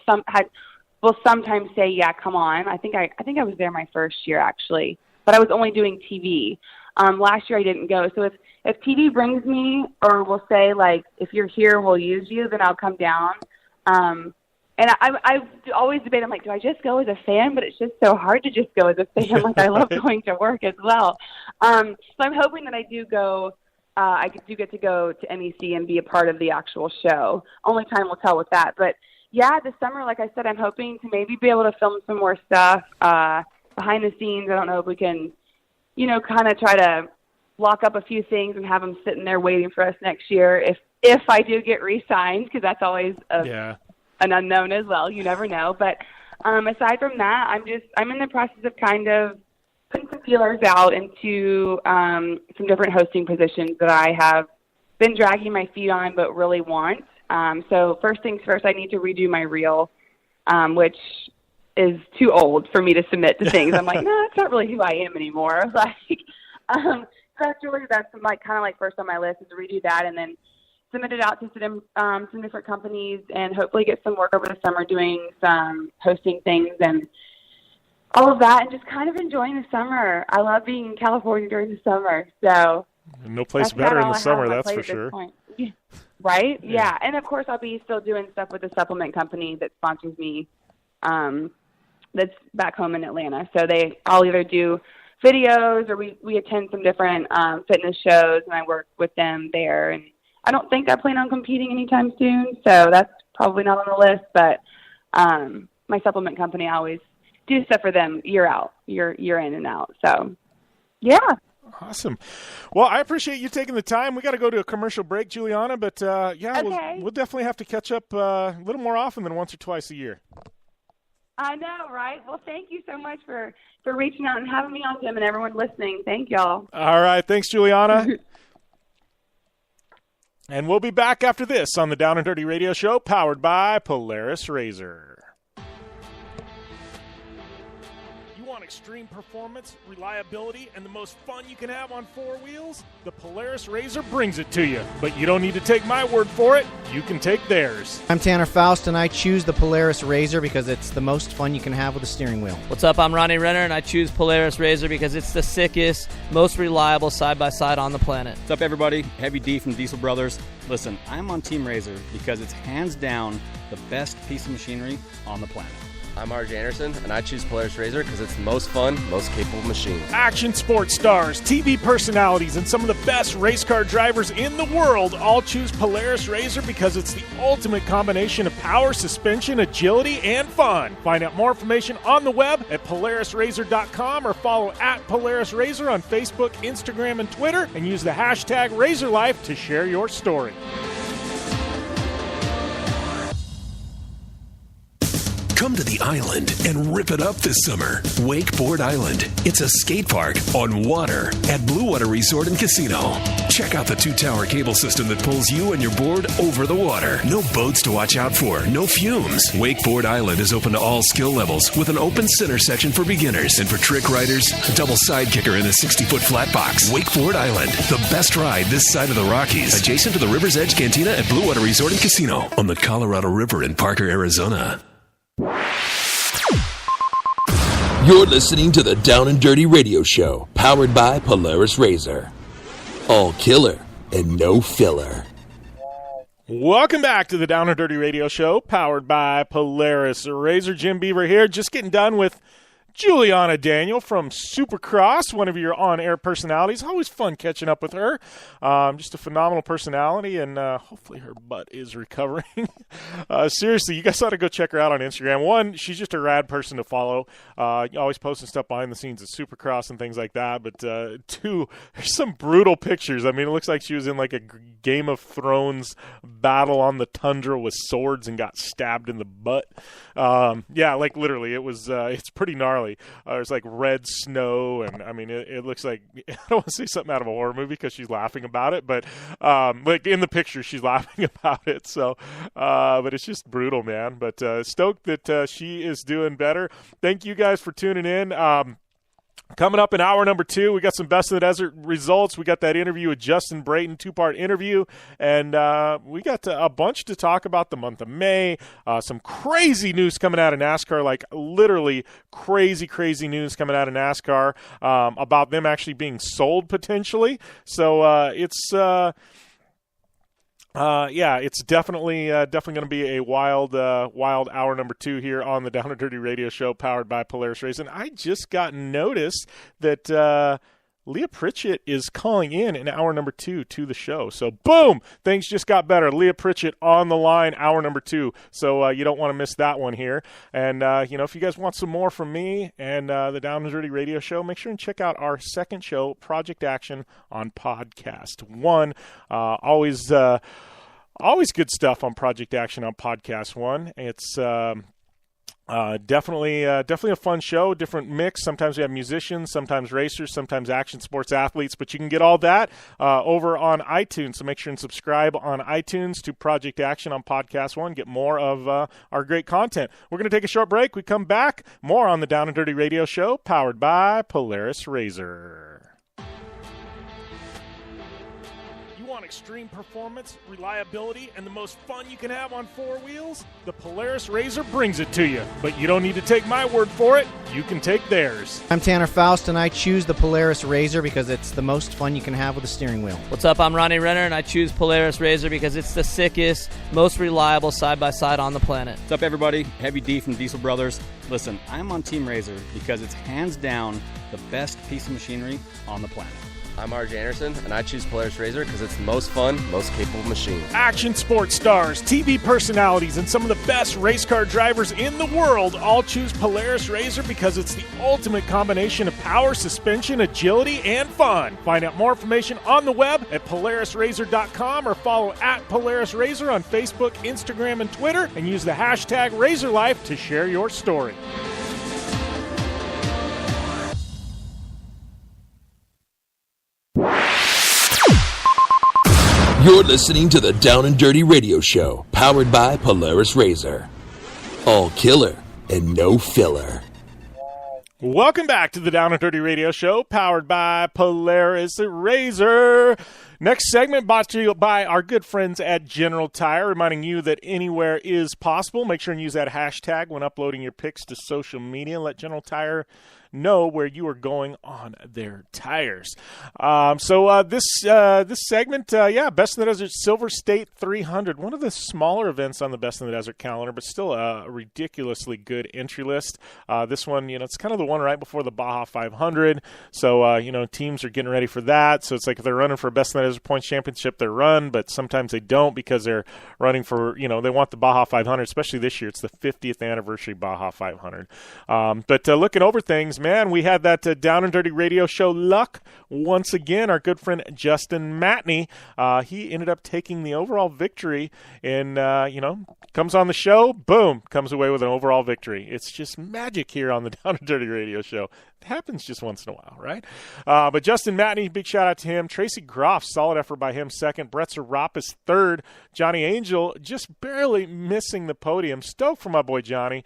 sometimes say, "Yeah, come on." I think I was there my first year actually, but I was only doing TV. Last year I didn't go. So if TV brings me, or will say like, if you're here, we'll use you, then I'll come down. And I always debate. I'm like, do I just go as a fan? But it's just so hard to just go as a fan. Like, I love going to work as well. So I'm hoping that I do go. I do get to go to MEC and be a part of the actual show. Only time will tell with that. But yeah, this summer, like I said, I'm hoping to maybe be able to film some more stuff behind the scenes. I don't know if we can, kind of try to lock up a few things and have them sitting there waiting for us next year. If I do get re-signed, because that's always an unknown as well. You never know. But aside from that, I'm in the process of kind of putting some feelers out into some different hosting positions that I have been dragging my feet on but really want. So first things first, I need to redo my reel, which is too old for me to submit to things. I'm like, no, that's not really who I am anymore. That's like kind of like first on my list, is to redo that and then submit it out to some different companies and hopefully get some work over the summer doing some hosting things and all of that, and just kind of enjoying the summer. I love being in California during the summer. So
No place
That's
better
about
in
all
the
I have
summer,
on my
that's
plate
for
at this
sure.
point. Right?
Yeah.
Yeah. And of course, I'll be still doing stuff with the supplement company that sponsors me. That's back home in Atlanta. So I'll either do videos or we attend some different fitness shows, and I work with them there. And I don't think I plan on competing anytime soon, so that's probably not on the list. But my supplement company, I always do stuff for them year in and out. So, yeah.
Awesome. Well, I appreciate you taking the time. We got to go to a commercial break, Juliana, but
Okay.
we'll definitely have to catch up a little more often than once or twice a year.
I know, right? Well, thank you so much for reaching out and having me on, Jim, and everyone listening. Thank y'all.
All right. Thanks, Juliana. And we'll be back after this on the Down and Dirty Radio Show, powered by Polaris Razor. Extreme performance, reliability, and the most fun you can have on four wheels? The Polaris Razor brings it to you. But you don't need to take my word for it. You can take theirs.
I'm Tanner Faust, and I choose the Polaris Razor because it's the most fun you can have with a steering wheel.
What's up? I'm Ronnie Renner, and I choose Polaris Razor because it's the sickest, most reliable side-by-side on the planet.
What's up, everybody? Heavy D from Diesel Brothers. Listen, I'm on Team Razor because it's hands down the best piece of machinery on the planet.
I'm RJ Anderson, and I choose Polaris Razor because it's the most fun, most capable machine.
Action sports stars, TV personalities, and some of the best race car drivers in the world all choose Polaris Razor because it's the ultimate combination of power, suspension, agility, and fun. Find out more information on the web at PolarisRazor.com or follow at Polaris Razor on Facebook, Instagram, and Twitter, and use the hashtag RazorLife to share your story.
Come to the island and rip it up this summer. Wakeboard Island. It's a skate park on water at Blue Water Resort and Casino. Check out the 2-tower cable system that pulls you and your board over the water. No boats to watch out for, no fumes. Wakeboard Island is open to all skill levels with an open center section for beginners. And for trick riders, a double side kicker in a 60-foot flat box. Wakeboard Island, the best ride this side of the Rockies. Adjacent to the River's Edge Cantina at Blue Water Resort and Casino on the Colorado River in Parker, Arizona.
You're listening to the Down and Dirty Radio Show, powered by Polaris Razor. All killer and no filler.
Welcome back to the Down and Dirty Radio Show, powered by Polaris Razor. Jim Beaver here, just getting done with Juliana Daniell from Supercross, one of your on-air personalities. Always fun catching up with her. Just a phenomenal personality, and hopefully her butt is recovering. Seriously, you guys ought to go check her out on Instagram. One, she's just a rad person to follow. Always posting stuff behind the scenes at Supercross and things like that. But two, there's some brutal pictures. I mean, it looks like she was in like a Game of Thrones battle on the tundra with swords and got stabbed in the butt. Yeah, like literally, it's pretty gnarly. There's like red snow, and I mean, it looks like, I don't want to say something out of a horror movie because she's laughing about it, but like in the picture, she's laughing about it. So, but it's just brutal, man. But stoked that she is doing better. Thank you guys for tuning in. Coming up in hour number 2, we got some Best of the Desert results. We got that interview with Justin Brayton, 2-part interview, and we got a bunch to talk about the month of May. Some crazy news coming out of NASCAR, like literally crazy news coming out of NASCAR about them actually being sold potentially. So it's definitely going to be a wild hour number 2 here on the Down and Dirty Radio Show, powered by Polaris Razor. And I just got notice that Leah Pritchett is calling in hour number 2 to the show. So boom, things just got better. Leah Pritchett on the line, hour number 2. So you don't want to miss that one here. And if you guys want some more from me and the Down and Dirty Radio Show, make sure and check out our second show, Project Action, on Podcast One. Always good stuff on Project Action on Podcast One. It's definitely a fun show, different mix. Sometimes we have musicians, sometimes racers, sometimes action sports athletes, but you can get all that over on iTunes. So make sure and subscribe on iTunes to Project Action on Podcast One. Get more of our great content. We're going to take a short break. We come back, more on the Down and Dirty Radio Show, powered by Polaris Razor. want extreme performance, reliability, and the most fun you can have on four wheels? The Polaris RZR brings it to you. But you don't need to take my word for it. You can take theirs.
I'm Tanner Faust, and I choose the Polaris RZR because it's the most fun you can have with a steering wheel.
What's up? I'm Ronnie Renner, and I choose Polaris RZR because it's the sickest, most reliable side-by-side on the planet.
What's up, everybody? Heavy D from Diesel Brothers. Listen, I'm on Team RZR because it's hands down the best piece of machinery on the planet.
I'm RJ Anderson, and I choose Polaris RZR because it's the most fun, most capable machine.
Action sports stars, TV personalities, and some of the best race car drivers in the world all choose Polaris RZR because it's the ultimate combination of power, suspension, agility, and fun. Find out more information on the web at PolarisRZR.com or follow at Polaris RZR on Facebook, Instagram, and Twitter, and use the hashtag RazorLife to share your story.
You're listening to the Down and Dirty Radio Show, powered by Polaris RZR. All killer and no filler.
Welcome back to the Down and Dirty Radio Show, powered by Polaris RZR. Next segment brought to you by our good friends at General Tire, reminding you that anywhere is possible. Make sure and use that hashtag when uploading your pics to social media. Let General Tire know where you are going on their tires. This segment, Best in the Desert Silver State 300, one of the smaller events on the Best in the Desert calendar, but still a ridiculously good entry list. This one, it's kind of the one right before the Baja 500, so teams are getting ready for that. So it's like if they're running for Best in the Desert Points Championship, they run, but sometimes they don't because they're running for, they want the Baja 500, especially this year. It's the 50th anniversary Baja 500. But looking over things, man, we had that Down and Dirty Radio Show luck once again. Our good friend Justin Matney, he ended up taking the overall victory and, comes on the show, boom, comes away with an overall victory. It's just magic here on the Down and Dirty Radio Show. It happens just once in a while, right? But Justin Matney, big shout out to him. Tracy Groff, solid effort by him, second. Brett Serapis, third. Johnny Angel just barely missing the podium. Stoked for my boy Johnny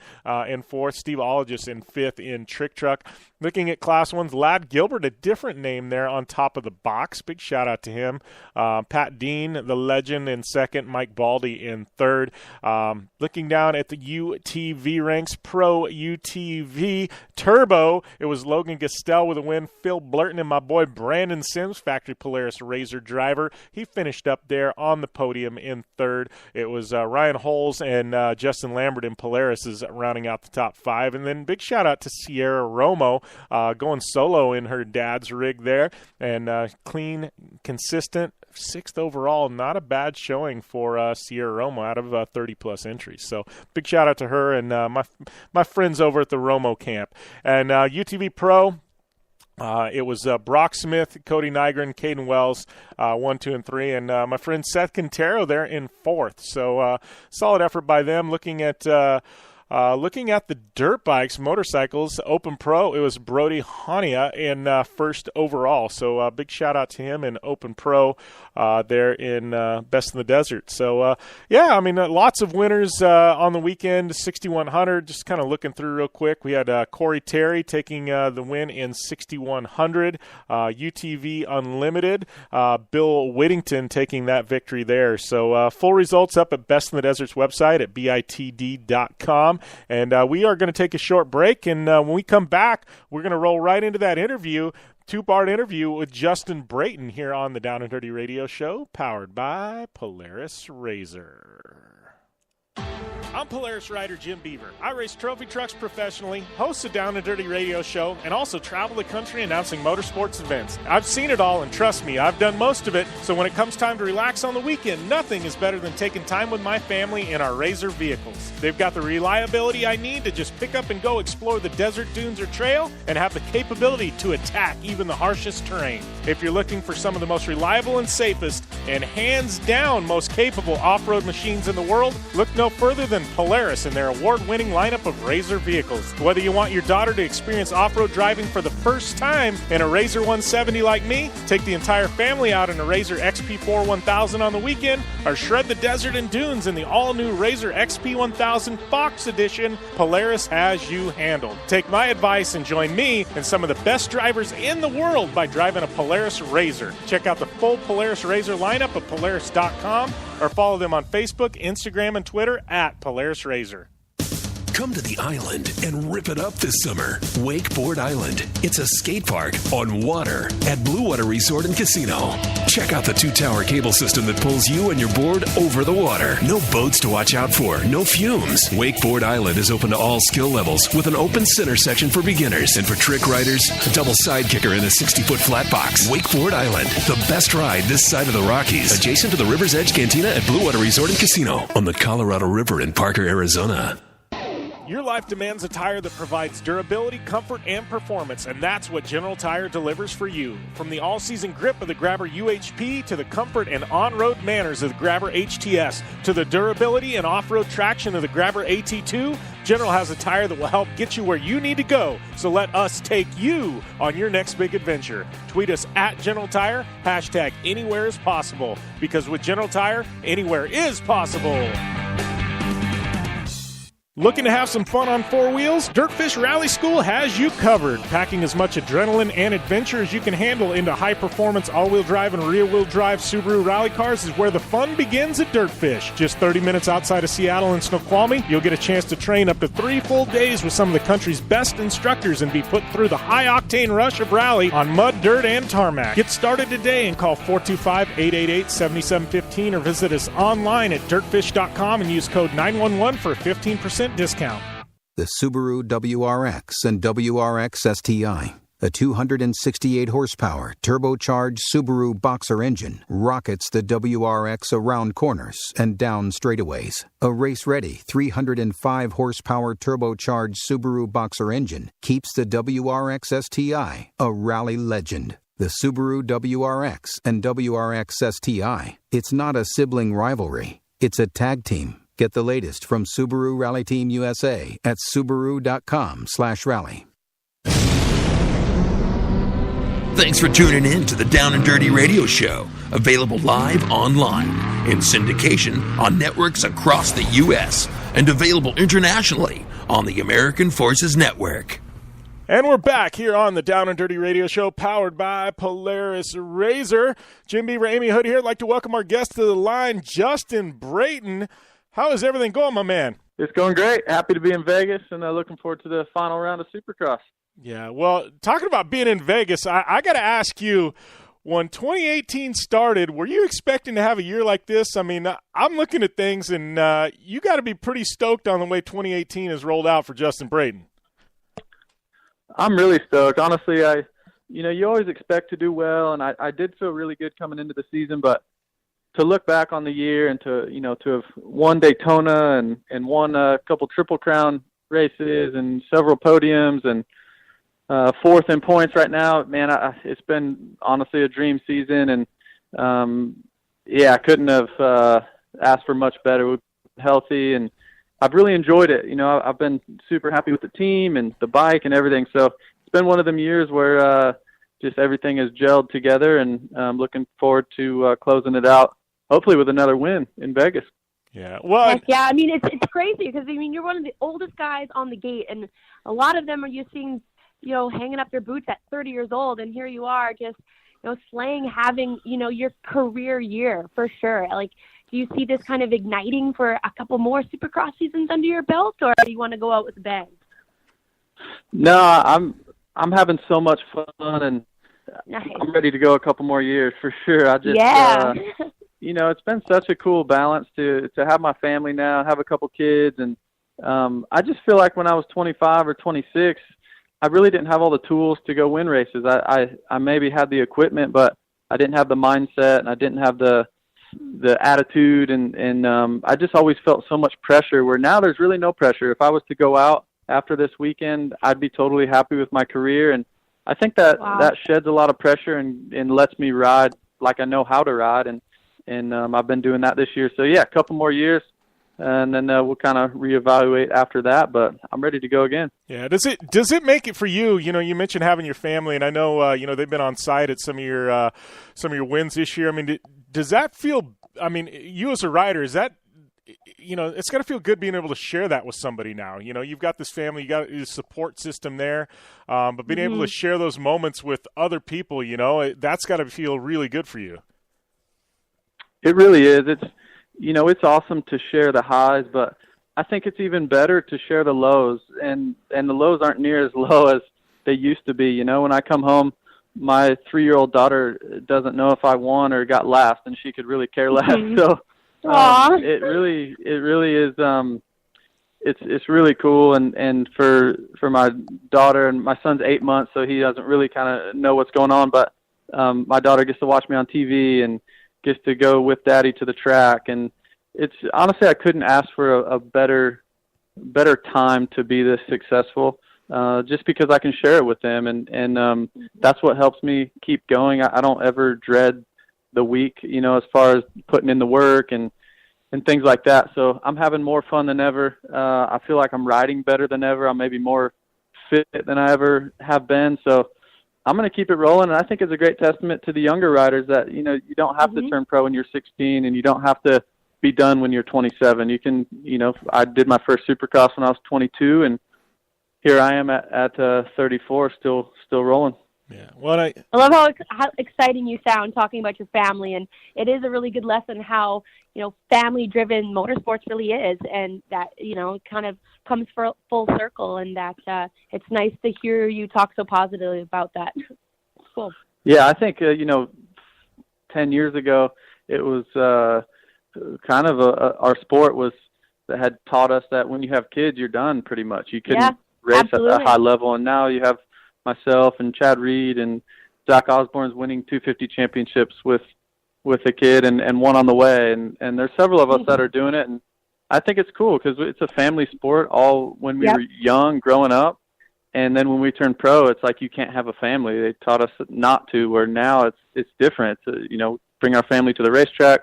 in fourth. Steve Ologis in fifth in Trick Truck. Looking at Class 1's Lad Gilbert, a different name there on top of the box. Big shout out to him. Pat Dean, the legend, in second. Mike Baldy in third. Looking down at the UTV ranks, Pro UTV Turbo, it was Logan Gastel with a win. Phil Blurton and my boy Brandon Sims, factory Polaris RZR driver. He finished up there on the podium in third. It was Ryan Holes and Justin Lambert in Polaris rounding out the top five. And then big shout out to Sierra Romo going solo in her dad's rig there. And clean, consistent, sixth overall. Not a bad showing for Sierra Romo out of 30-plus entries. So big shout out to her and my friends over at the Romo camp. And UTV Pro, it was Brock Smith, Cody Nygren, Caden Wells, 1, 2, and 3, and my friend Seth Quintero there in fourth. So solid effort by them. Looking at the dirt bikes, motorcycles, Open Pro, it was Brody Hania in first overall. So big shout out to him in Open Pro there in Best in the Desert. So, lots of winners on the weekend, 6,100. Just kind of looking through real quick. We had Corey Terry taking the win in 6,100. UTV Unlimited, Bill Whittington taking that victory there. So full results up at Best in the Desert's website at bitd.com. And we are going to take a short break, and when we come back, we're going to roll right into that interview, two-part interview with Justin Brayton here on the Down and Dirty Radio Show, powered by Polaris RZR. I'm Polaris rider Jim Beaver. I race trophy trucks professionally, host a Down and Dirty Radio Show, and also travel the country announcing motorsports events. I've seen it all, and trust me, I've done most of it. So when it comes time to relax on the weekend, nothing is better than taking time with my family in our RZR vehicles. They've got the reliability I need to just pick up and go explore the desert, dunes, or trail, and have the capability to attack even the harshest terrain. If you're looking for some of the most reliable and safest, and hands down most capable off-road machines in the world, look no further than join Polaris in their award-winning lineup of RZR vehicles. Whether you want your daughter to experience off-road driving for the first time in a RZR 170 like me, take the entire family out in a RZR XP4 1000 on the weekend, or shred the desert and dunes in the all-new RZR XP 1000 Fox Edition, Polaris has you handled. Take my advice and join me and some of the best drivers in the world by driving a Polaris RZR. Check out the full Polaris RZR lineup at Polaris.com or follow them on Facebook, Instagram, and Twitter at Polaris RZR.
Come to the island and rip it up this summer. Wakeboard Island. It's a skate park on water at Blue Water Resort and Casino. Check out the two-tower cable system that pulls you and your board over the water. No boats to watch out for, no fumes. Wakeboard Island is open to all skill levels with an open center section for beginners. And for trick riders, a double side kicker in a 60-foot flat box. Wakeboard Island, the best ride this side of the Rockies. Adjacent to the River's Edge Cantina at Blue Water Resort and Casino on the Colorado River in Parker, Arizona.
Your life demands a tire that provides durability, comfort, and performance, and that's what General Tire delivers for you. From the all-season grip of the Grabber UHP to the comfort and on-road manners of the Grabber HTS to the durability and off-road traction of the Grabber AT2, General has a tire that will help get you where you need to go. So let us take you on your next big adventure. Tweet us at General Tire, hashtag anywhere is possible, because with General Tire, anywhere is possible. Looking to have some fun on four wheels? Dirtfish Rally School has you covered. Packing as much adrenaline and adventure as you can handle into high-performance all-wheel drive and rear-wheel drive Subaru rally cars is where the fun begins at Dirtfish. Just 30 minutes outside of Seattle in Snoqualmie, you'll get a chance to train up to 3 full days with some of the country's best instructors and be put through the high-octane rush of rally on mud, dirt, and tarmac. Get started today and call 425-888-7715 or visit us online at dirtfish.com and use code 911 for a 15% discount.
The Subaru WRX and WRX STI, a 268 horsepower turbocharged Subaru Boxer engine, rockets the WRX around corners and down straightaways. A race-ready 305 horsepower turbocharged Subaru Boxer engine keeps the WRX STI a rally legend. The Subaru WRX and WRX STI, it's not a sibling rivalry, it's a tag team. Get the latest from Subaru Rally Team USA at Subaru.com/rally.
Thanks for tuning in to the Down and Dirty Radio Show, available live online, in syndication on networks across the U.S., and available internationally on the American Forces Network.
And we're back here on the Down and Dirty Radio Show, powered by Polaris RZR. Jim Beaver, Amy Hood here. I'd like to welcome our guest to the line, Justin Brayton. How is everything going, my man?
It's going great. Happy to be in Vegas, and looking forward to the final round of Supercross.
Yeah, well, talking about being in Vegas, I got to ask you, when 2018 started, were you expecting to have a year like this? I mean, I'm looking at things, and you got to be pretty stoked on the way 2018 has rolled out for Justin Brayton.
I'm really stoked. Honestly, you always expect to do well, and I did feel really good coming into the season, but to look back on the year and to have won Daytona and won a couple Triple Crown races and several podiums and fourth in points right now, man, it's been honestly a dream season. And I couldn't have asked for much better. We're healthy, and I've really enjoyed it. I've been super happy with the team and the bike and everything. So it's been one of them years where just everything has gelled together, and I'm looking forward to closing it out, hopefully with another win in Vegas.
Yeah, well,
I mean, it's crazy because you're one of the oldest guys on the gate, and a lot of them are you seeing, hanging up their boots at 30 years old, and here you are just, slaying, having, your career year for sure. Like, do you see this kind of igniting for a couple more Supercross seasons under your belt, or do you want to go out with a bang?
No, I'm having so much fun, and nice. I'm ready to go a couple more years for sure. It's been such a cool balance to have my family now, have a couple kids. And I just feel like when I was 25 or 26, I really didn't have all the tools to go win races. I maybe had the equipment, but I didn't have the mindset, and I didn't have the attitude. And I just always felt so much pressure, where now there's really no pressure. If I was to go out after this weekend, I'd be totally happy with my career. And I think that sheds a lot of pressure and lets me ride like I know how to ride. And I've been doing that this year. So, yeah, a couple more years, and then we'll kind of reevaluate after that. But I'm ready to go again.
Yeah. Does it make it for you? You know, you mentioned having your family, and I know they've been on site at some of your wins this year. I mean, does that feel? I mean, you as a rider, is that? You know, it's got to feel good being able to share that with somebody now. You know, you've got this family, you got a support system there, but being able to share those moments with other people, you know, that's got to feel really good for you.
It really is. It's awesome to share the highs, but I think it's even better to share the lows, and the lows aren't near as low as they used to be. You know, when I come home, my 3-year-old daughter doesn't know if I won or got last, and she could really care less. So. It really is. It's really cool, and for my daughter, and my son's 8 months, so he doesn't really kind of know what's going on. But my daughter gets to watch me on TV and gets to go with Daddy to the track, and it's honestly I couldn't ask for a better time to be this successful. Just because I can share it with them, and that's what helps me keep going. I don't ever dread the week, you know, as far as putting in the work and things like that. So I'm having more fun than ever. I feel like I'm riding better than ever. I'm maybe more fit than I ever have been. So I'm going to keep it rolling. And I think it's a great testament to the younger riders that, you know, you don't have to turn pro when you're 16, and you don't have to be done when you're 27. You can, you know, I did my first Supercross when I was 22, and here I am at 34, still rolling.
Yeah. Well, I
love how exciting you sound talking about your family, and it is a really good lesson how, you know, family-driven motorsports really is, and that, you know, it kind of comes full circle, and that it's nice to hear you talk so positively about that. Cool.
Yeah, I think, 10 years ago, it was kind of our sport that had taught us that when you have kids, you're done pretty much. You couldn't race
absolutely.
At a high level, and now you have myself and Chad Reed and Zach Osborne's winning 250 championships with a kid and one on the way, and there's several of us that are doing it, and I think it's cool because it's a family sport all when we were young growing up, and then when we turned pro, it's like you can't have a family. They taught us not to, where now it's different. It's, you know, bring our family to the racetrack,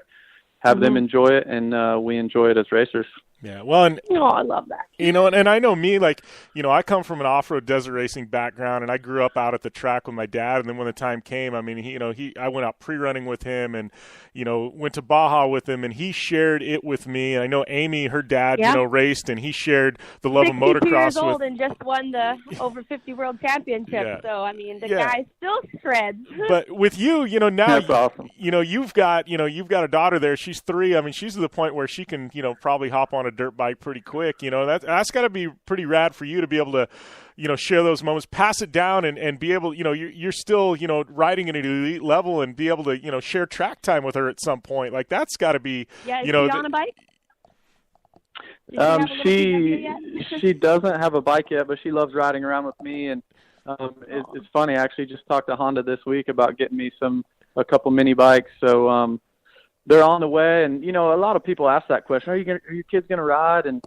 have them enjoy it, and we enjoy it as racers.
Yeah, well, and
I love that.
You know, and I know me, like, you know, I come from an off-road desert racing background, and I grew up out at the track with my dad. And then when the time came, I mean, I went out pre-running with him, and you know, went to Baja with him, and he shared it with me. And I know Amy, her dad, you know, raced, and he shared the love of motocross.
62 years old and just won the over 50 World Championship. Yeah. So I mean, the guy still shreds.
But with you, you know, now
awesome.
You know, you've got a daughter there. She's 3. I mean, she's to the point where she can, you know, probably hop on a dirt bike pretty quick. You know, that's got to be pretty rad for you to be able to, you know, share those moments, pass it down, and be able, you know, you're still, you know, riding at an elite level, and be able to, you know, share track time with her at some point. Like, that's got to be, you know.
Is she on a bike?
She doesn't have a bike yet, but she loves riding around with me, and it's funny. I actually just talked to Honda this week about getting me a couple mini bikes. So they're on the way, and you know, a lot of people ask that question: Are your kids gonna ride? And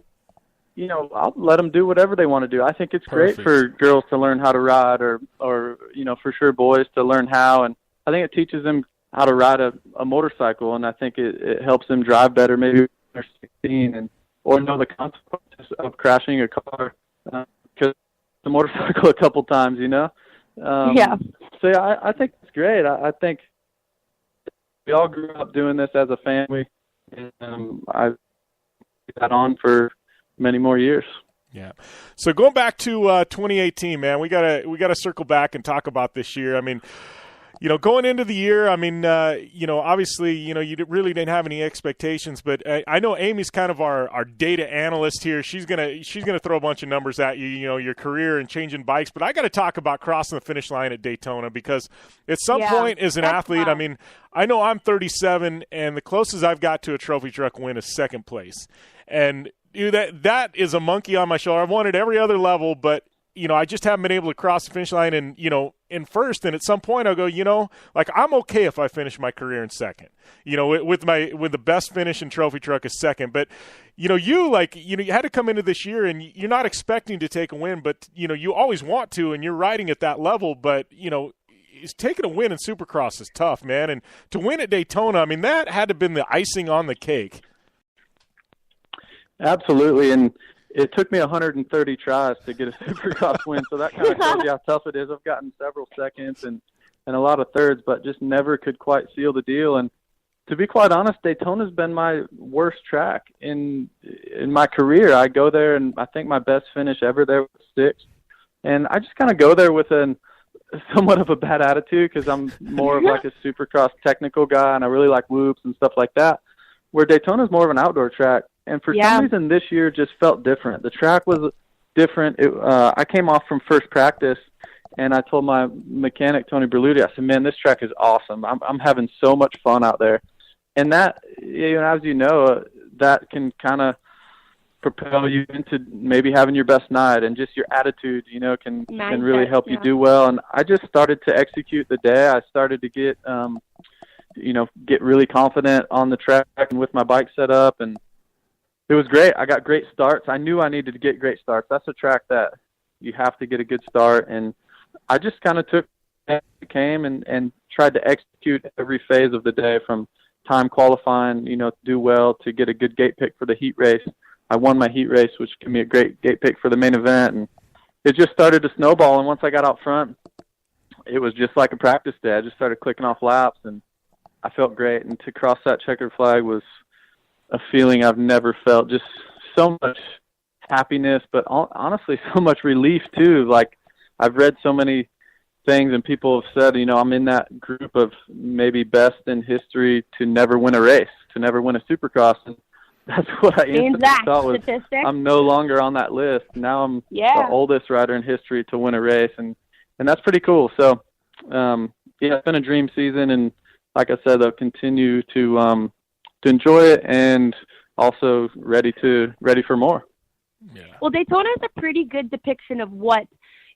you know, I'll let them do whatever they want to do. I think it's great for girls to learn how to ride, or you know, for sure boys to learn how, and I think it teaches them how to ride a motorcycle, and I think it helps them drive better maybe when they're 16 or know the consequences of crashing a car because the motorcycle a couple times, you know. So yeah, I think it's great. I think we all grew up doing this as a family, and I've got on for many more years.
Yeah. So going back to 2018, man, we gotta circle back and talk about this year. I mean, you know, going into the year, I mean, you know, obviously, you know, you really didn't have any expectations, but I know Amy's kind of our data analyst here. She's gonna throw a bunch of numbers at you, you know, your career and changing bikes. But I got to talk about crossing the finish line at Daytona, because at some point as an athlete, I mean, I know I'm 37, and the closest I've got to a trophy truck win is second place, and that is a monkey on my shoulder. I've won at every other level, but you know, I just haven't been able to cross the finish line and, you know, in first. And at some point I'll go, you know, like, I'm okay if I finish my career in second, you know, with the best finish in trophy truck is second. But, you know, you had to come into this year and you're not expecting to take a win, but, you know, you always want to, and you're riding at that level. But, you know, taking a win in Supercross is tough, man. And to win at Daytona, I mean, that had to have been the icing on the cake.
Absolutely, and it took me 130 tries to get a Supercross win, so that kind of tells you how tough it is. I've gotten several seconds and a lot of thirds, but just never could quite seal the deal. And to be quite honest, Daytona's been my worst track in my career. I go there, and I think my best finish ever there was 6th. And I just kind of go there with somewhat of a bad attitude because I'm more of like a Supercross technical guy, and I really like whoops and stuff like that, where Daytona's more of an outdoor track. And for some reason this year just felt different. The track was different. I came off from first practice, and I told my mechanic, Tony Berluti, I said, man, this track is awesome. I'm having so much fun out there. And that, as you know, that can kind of propel you into maybe having your best night, and just your attitude, can really help you do well. And I just started to execute the day. I started to get, get really confident on the track and with my bike set up, and it was great. I got great starts. I knew I needed to get great starts. That's a track that you have to get a good start. And I just kind of took it came and tried to execute every phase of the day, from time qualifying, to do well, to get a good gate pick for the heat race. I won my heat race, which gave me a great gate pick for the main event. And it just started to snowball. And once I got out front, it was just like a practice day. I just started clicking off laps, and I felt great. And to cross that checkered flag was a feeling I've never felt. Just so much happiness, but honestly, so much relief too. Like, I've read so many things, and people have said, I'm in that group of maybe best in history to never win a race, to never win a Supercross. And that's what I instantly thought was, I'm no longer on that list. Now I'm the oldest rider in history to win a race, and that's pretty cool. So, it's been a dream season, and like I said, I'll continue to enjoy it, and also ready for more.
Yeah. Well, Daytona is a pretty good depiction of what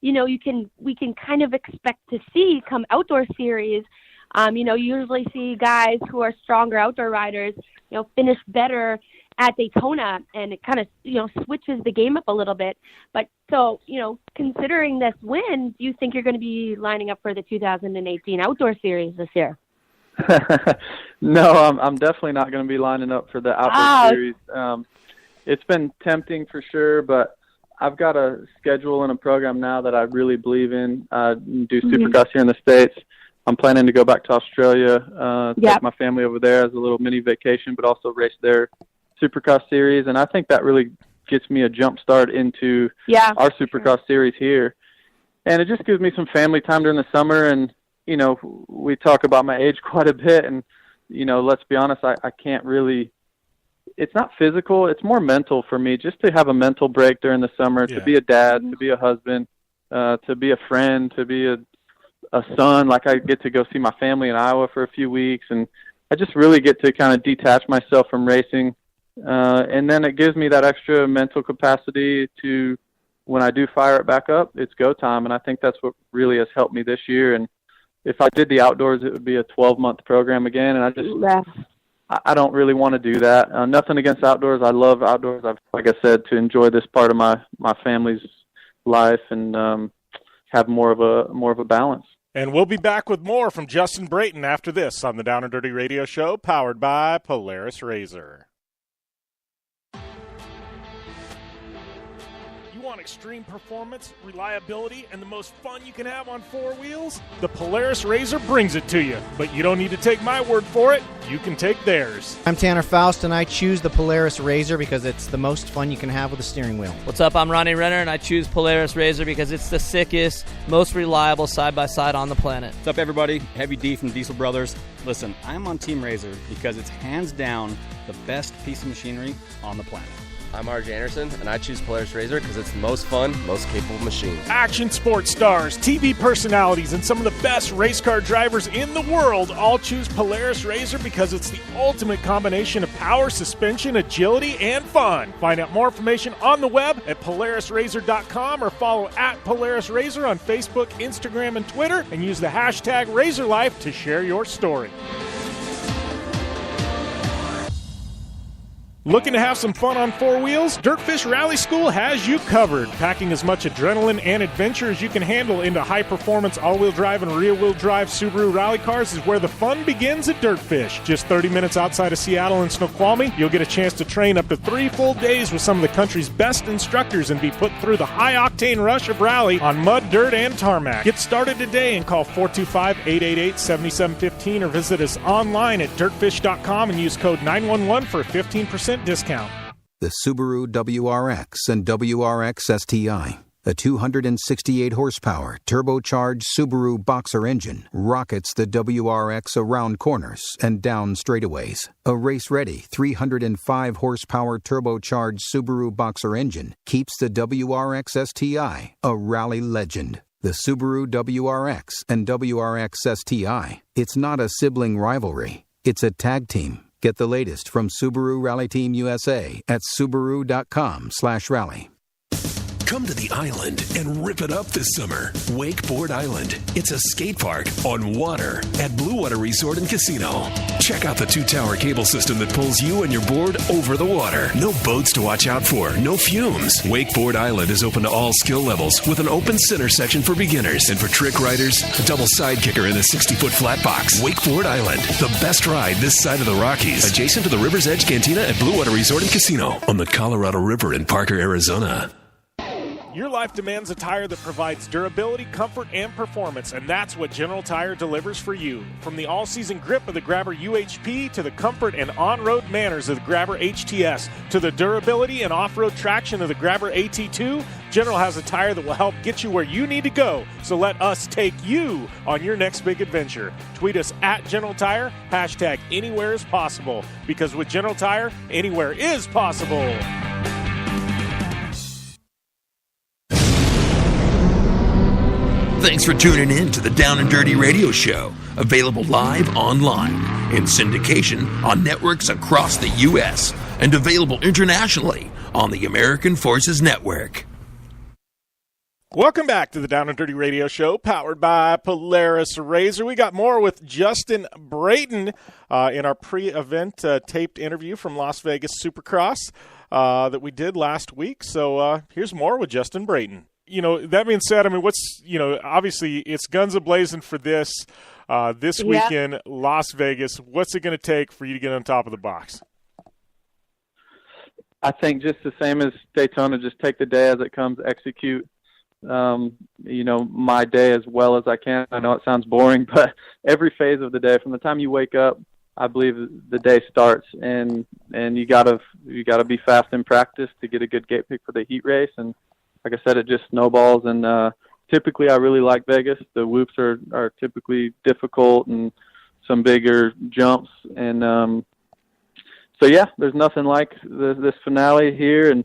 we can kind of expect to see come outdoor series. You usually see guys who are stronger outdoor riders, finish better at Daytona, and it kind of switches the game up a little bit. But so considering this win, do you think you're going to be lining up for the 2018 outdoor series this year?
No, I'm definitely not going to be lining up for the outdoor series. It's been tempting for sure, but I've got a schedule and a program now that I really believe in. Do Supercross here in the States. I'm planning to go back to Australia, take my family over there as a little mini vacation, but also race their Supercross series. And I think that really gets me a jump start into our Supercross series here. And it just gives me some family time during the summer. And we talk about my age quite a bit, and, let's be honest, I can't really, it's not physical, it's more mental for me, just to have a mental break during the summer, to be a dad, to be a husband, to be a friend, to be a son. Like, I get to go see my family in Iowa for a few weeks, and I just really get to kind of detach myself from racing. And then it gives me that extra mental capacity to, when I do fire it back up, it's go time. And I think that's what really has helped me this year. And if I did the outdoors, it would be a 12-month program again, and I don't really want to do that. Nothing against outdoors. I love outdoors. Like I said, to enjoy this part of my family's life and have more of a balance.
And we'll be back with more from Justin Brayton after this on the Down and Dirty Radio Show, powered by Polaris Razor. You want extreme performance, reliability, and the most fun you can have on four wheels? The Polaris Razor brings it to you. But you don't need to take my word for it. You can take theirs.
I'm Tanner Faust, and I choose the Polaris Razor because it's the most fun you can have with a steering wheel.
What's up? I'm Ronnie Renner, and I choose Polaris Razor because it's the sickest, most reliable side-by-side on the planet.
What's up, everybody? Heavy D from Diesel Brothers. Listen, I'm on Team Razor because it's hands down the best piece of machinery on the planet.
I'm RJ Anderson, and I choose Polaris Razor because it's the most fun, most capable machine.
Action sports stars, TV personalities, and some of the best race car drivers in the world all choose Polaris Razor because it's the ultimate combination of power, suspension, agility, and fun. Find out more information on the web at PolarisRazor.com or follow at Polaris Razor on Facebook, Instagram, and Twitter, and use the hashtag RazorLife to share your story. Looking to have some fun on four wheels? Dirtfish Rally School has you covered. Packing as much adrenaline and adventure as you can handle into high-performance all-wheel drive and rear-wheel drive Subaru rally cars is where the fun begins at Dirtfish. Just 30 minutes outside of Seattle and Snoqualmie, you'll get a chance to train up to 3 full days with some of the country's best instructors and be put through the high-octane rush of rally on mud, dirt, and tarmac. Get started today and call 425-888-7715 or visit us online at dirtfish.com and use code 911 for a 15% discount.
The Subaru WRX and WRX STI. A 268 horsepower turbocharged Subaru Boxer engine rockets the WRX around corners and down straightaways. A race-ready 305 horsepower turbocharged Subaru Boxer engine keeps the WRX STI a rally legend. The Subaru WRX and WRX STI. It's not a sibling rivalry. It's a tag team. Get the latest from Subaru Rally Team USA at Subaru.com/rally.
Come to the island and rip it up this summer. Wakeboard Island. It's a skate park on water at Blue Water Resort and Casino. Check out the 2-tower cable system that pulls you and your board over the water. No boats to watch out for, no fumes. Wakeboard Island is open to all skill levels with an open center section for beginners. And for trick riders, a double side kicker in a 60-foot flat box. Wakeboard Island, the best ride this side of the Rockies. Adjacent to the River's Edge Cantina at Blue Water Resort and Casino on the Colorado River in Parker, Arizona.
Your life demands a tire that provides durability, comfort, and performance, and that's what General Tire delivers for you. From the all-season grip of the Grabber UHP to the comfort and on-road manners of the Grabber HTS to the durability and off-road traction of the Grabber AT2, General has a tire that will help get you where you need to go. So let us take you on your next big adventure. Tweet us at General Tire, hashtag anywhere is possible, because with General Tire, anywhere is possible.
Thanks for tuning in to the Down and Dirty Radio Show, available live online, in syndication on networks across the U.S., and available internationally on the American Forces Network.
Welcome back to the Down and Dirty Radio Show, powered by Polaris Razor. We got more with Justin Brayton in our pre-event taped interview from Las Vegas Supercross that we did last week. So here's more with Justin Brayton. You know, that being said, I mean, obviously it's guns a-blazing for this weekend, Las Vegas. What's it going to take for you to get on top of the box?
I think just the same as Daytona, just take the day as it comes, execute, my day as well as I can. I know it sounds boring, but every phase of the day, from the time you wake up, I believe the day starts, and you gotta be fast in practice to get a good gate pick for the heat race. And like I said, it just snowballs, and typically I really like Vegas. The whoops are typically difficult and some bigger jumps. And there's nothing like this finale here. And,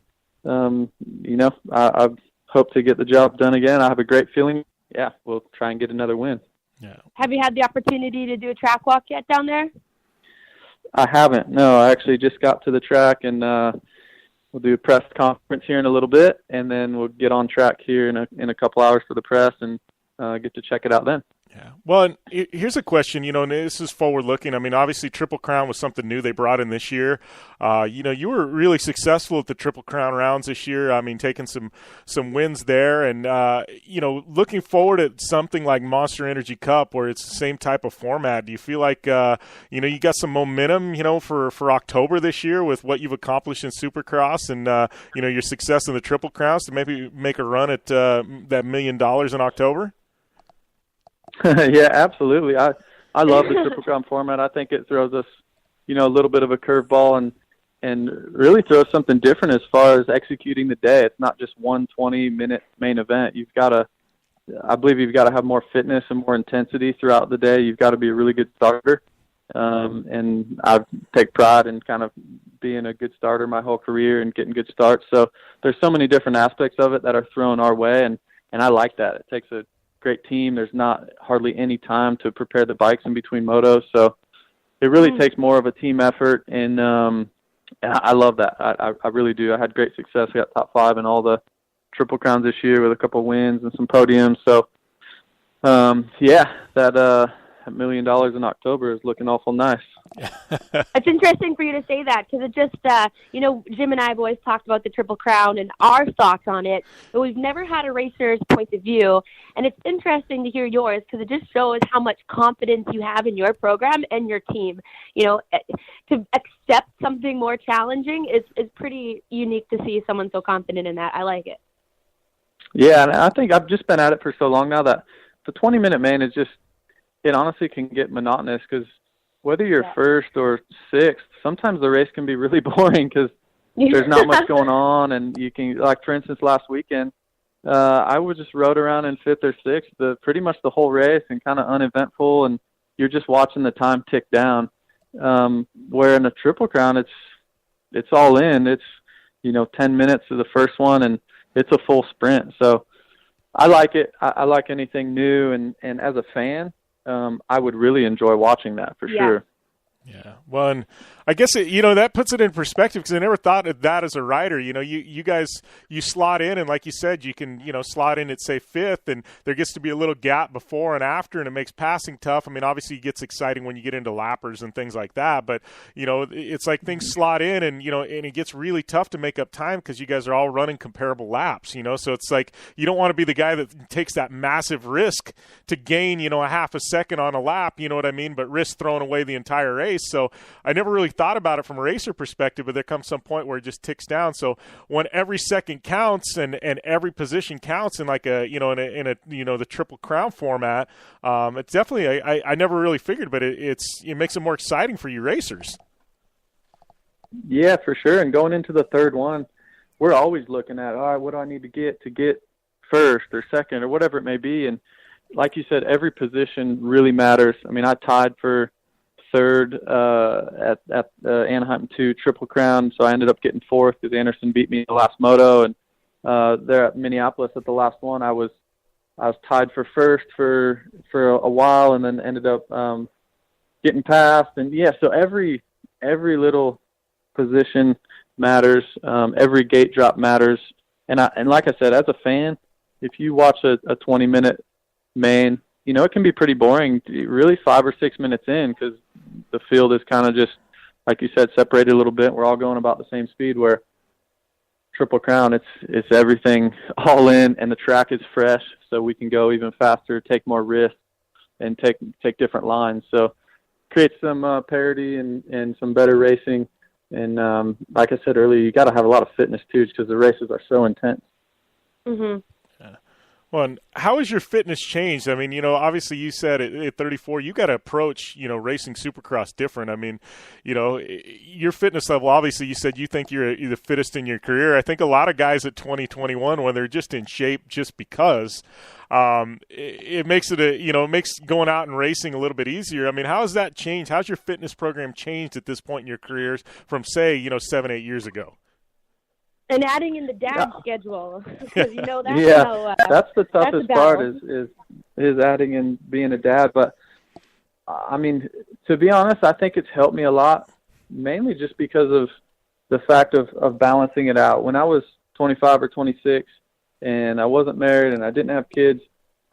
I hope to get the job done again. I have a great feeling. Yeah, we'll try and get another win.
Yeah.
Have you had the opportunity to do a track walk yet down there?
I haven't. No, I actually just got to the track, and we'll do a press conference here in a little bit, and then we'll get on track here in a couple hours for the press and get to check it out then.
Yeah. Well, and here's a question, and this is forward-looking. I mean, obviously, Triple Crown was something new they brought in this year. You were really successful at the Triple Crown rounds this year. I mean, taking some wins there. And, looking forward at something like Monster Energy Cup where it's the same type of format, do you feel like, you got some momentum, for October this year with what you've accomplished in Supercross and, your success in the Triple Crowns to maybe make a run at that $1 million in October?
Yeah, absolutely. I love the Triple Crown format. I think it throws us, a little bit of a curveball and really throws something different as far as executing the day. It's not just one 20-minute main event. I believe you've got to have more fitness and more intensity throughout the day. You've got to be a really good starter. And I take pride in kind of being a good starter my whole career and getting good starts. So there's so many different aspects of it that are thrown our way, and I like that. It takes a great team. There's not hardly any time to prepare the bikes in between motos, so it really takes more of a team effort, and I love that. I really do. I had great success. I got top 5 in all the Triple Crowns this year with a couple wins and some podiums. So that $1 million in October is looking awful nice.
It's interesting for you to say that because it just, Jim and I have always talked about the Triple Crown and our thoughts on it, but we've never had a racer's point of view. And it's interesting to hear yours because it just shows how much confidence you have in your program and your team. To accept something more challenging is pretty unique to see someone so confident in that. I like it.
Yeah, and I think I've just been at it for so long now that the 20-minute main is just, it honestly can get monotonous because whether you're first or sixth, sometimes the race can be really boring because there's not much going on. And you can, like, for instance, last weekend, I would just rode around in fifth or sixth pretty much the whole race and kind of uneventful, and you're just watching the time tick down. Where in a Triple Crown, it's all in. It's, 10 minutes to the first one, and it's a full sprint. So I like it. I like anything new, and as a fan, I would really enjoy watching that for sure.
Yeah. Well, and I guess, that puts it in perspective because I never thought of that as a rider. You guys, you slot in, and like you said, you can, slot in at, say, fifth, and there gets to be a little gap before and after, and it makes passing tough. I mean, obviously it gets exciting when you get into lappers and things like that, but, it's like things slot in, and, and it gets really tough to make up time because you guys are all running comparable laps, so it's like you don't want to be the guy that takes that massive risk to gain, a half a second on a lap, you know what I mean, but risk throwing away the entire race. So I never really thought about it from a racer perspective, but there comes some point where it just ticks down. So when every second counts and every position counts in like a, in a the Triple Crown format, it's definitely, I never really figured, but it makes it more exciting for you racers.
Yeah, for sure. And going into the third one, we're always looking at, all right, what do I need to get first or second or whatever it may be. And like you said, every position really matters. I mean, I tied for third at Anaheim 2 Triple Crown, so I ended up getting fourth because Anderson beat me in the last moto. And there at Minneapolis at the last one, I was tied for first for a while, and then ended up getting past. And yeah, so every little position matters. Every gate drop matters. And like I said, as a fan, if you watch a 20-minute main, it can be pretty boring, really 5 or 6 minutes in, because the field is kind of just, like you said, separated a little bit. We're all going about the same speed, where Triple Crown, it's everything all in, and the track is fresh, so we can go even faster, take more risks, and take different lines. So create some parity and some better racing. And like I said earlier, you got to have a lot of fitness too, because the races are so intense.
Mm-hmm.
Well, and how has your fitness changed? I mean, obviously you said at 34, you got to approach, racing Supercross different. I mean, your fitness level, obviously you said you think you're the fittest in your career. I think a lot of guys at 2021, when they're just in shape just because, it makes it it makes going out and racing a little bit easier. I mean, how has that changed? How's your fitness program changed at this point in your careers from, say, 7-8 years ago?
And adding in the dad schedule, because
that's the toughest part is adding in being a dad. But I mean, to be honest, I think it's helped me a lot, mainly just because of the fact of balancing it out. When I was 25 or 26 and I wasn't married and I didn't have kids,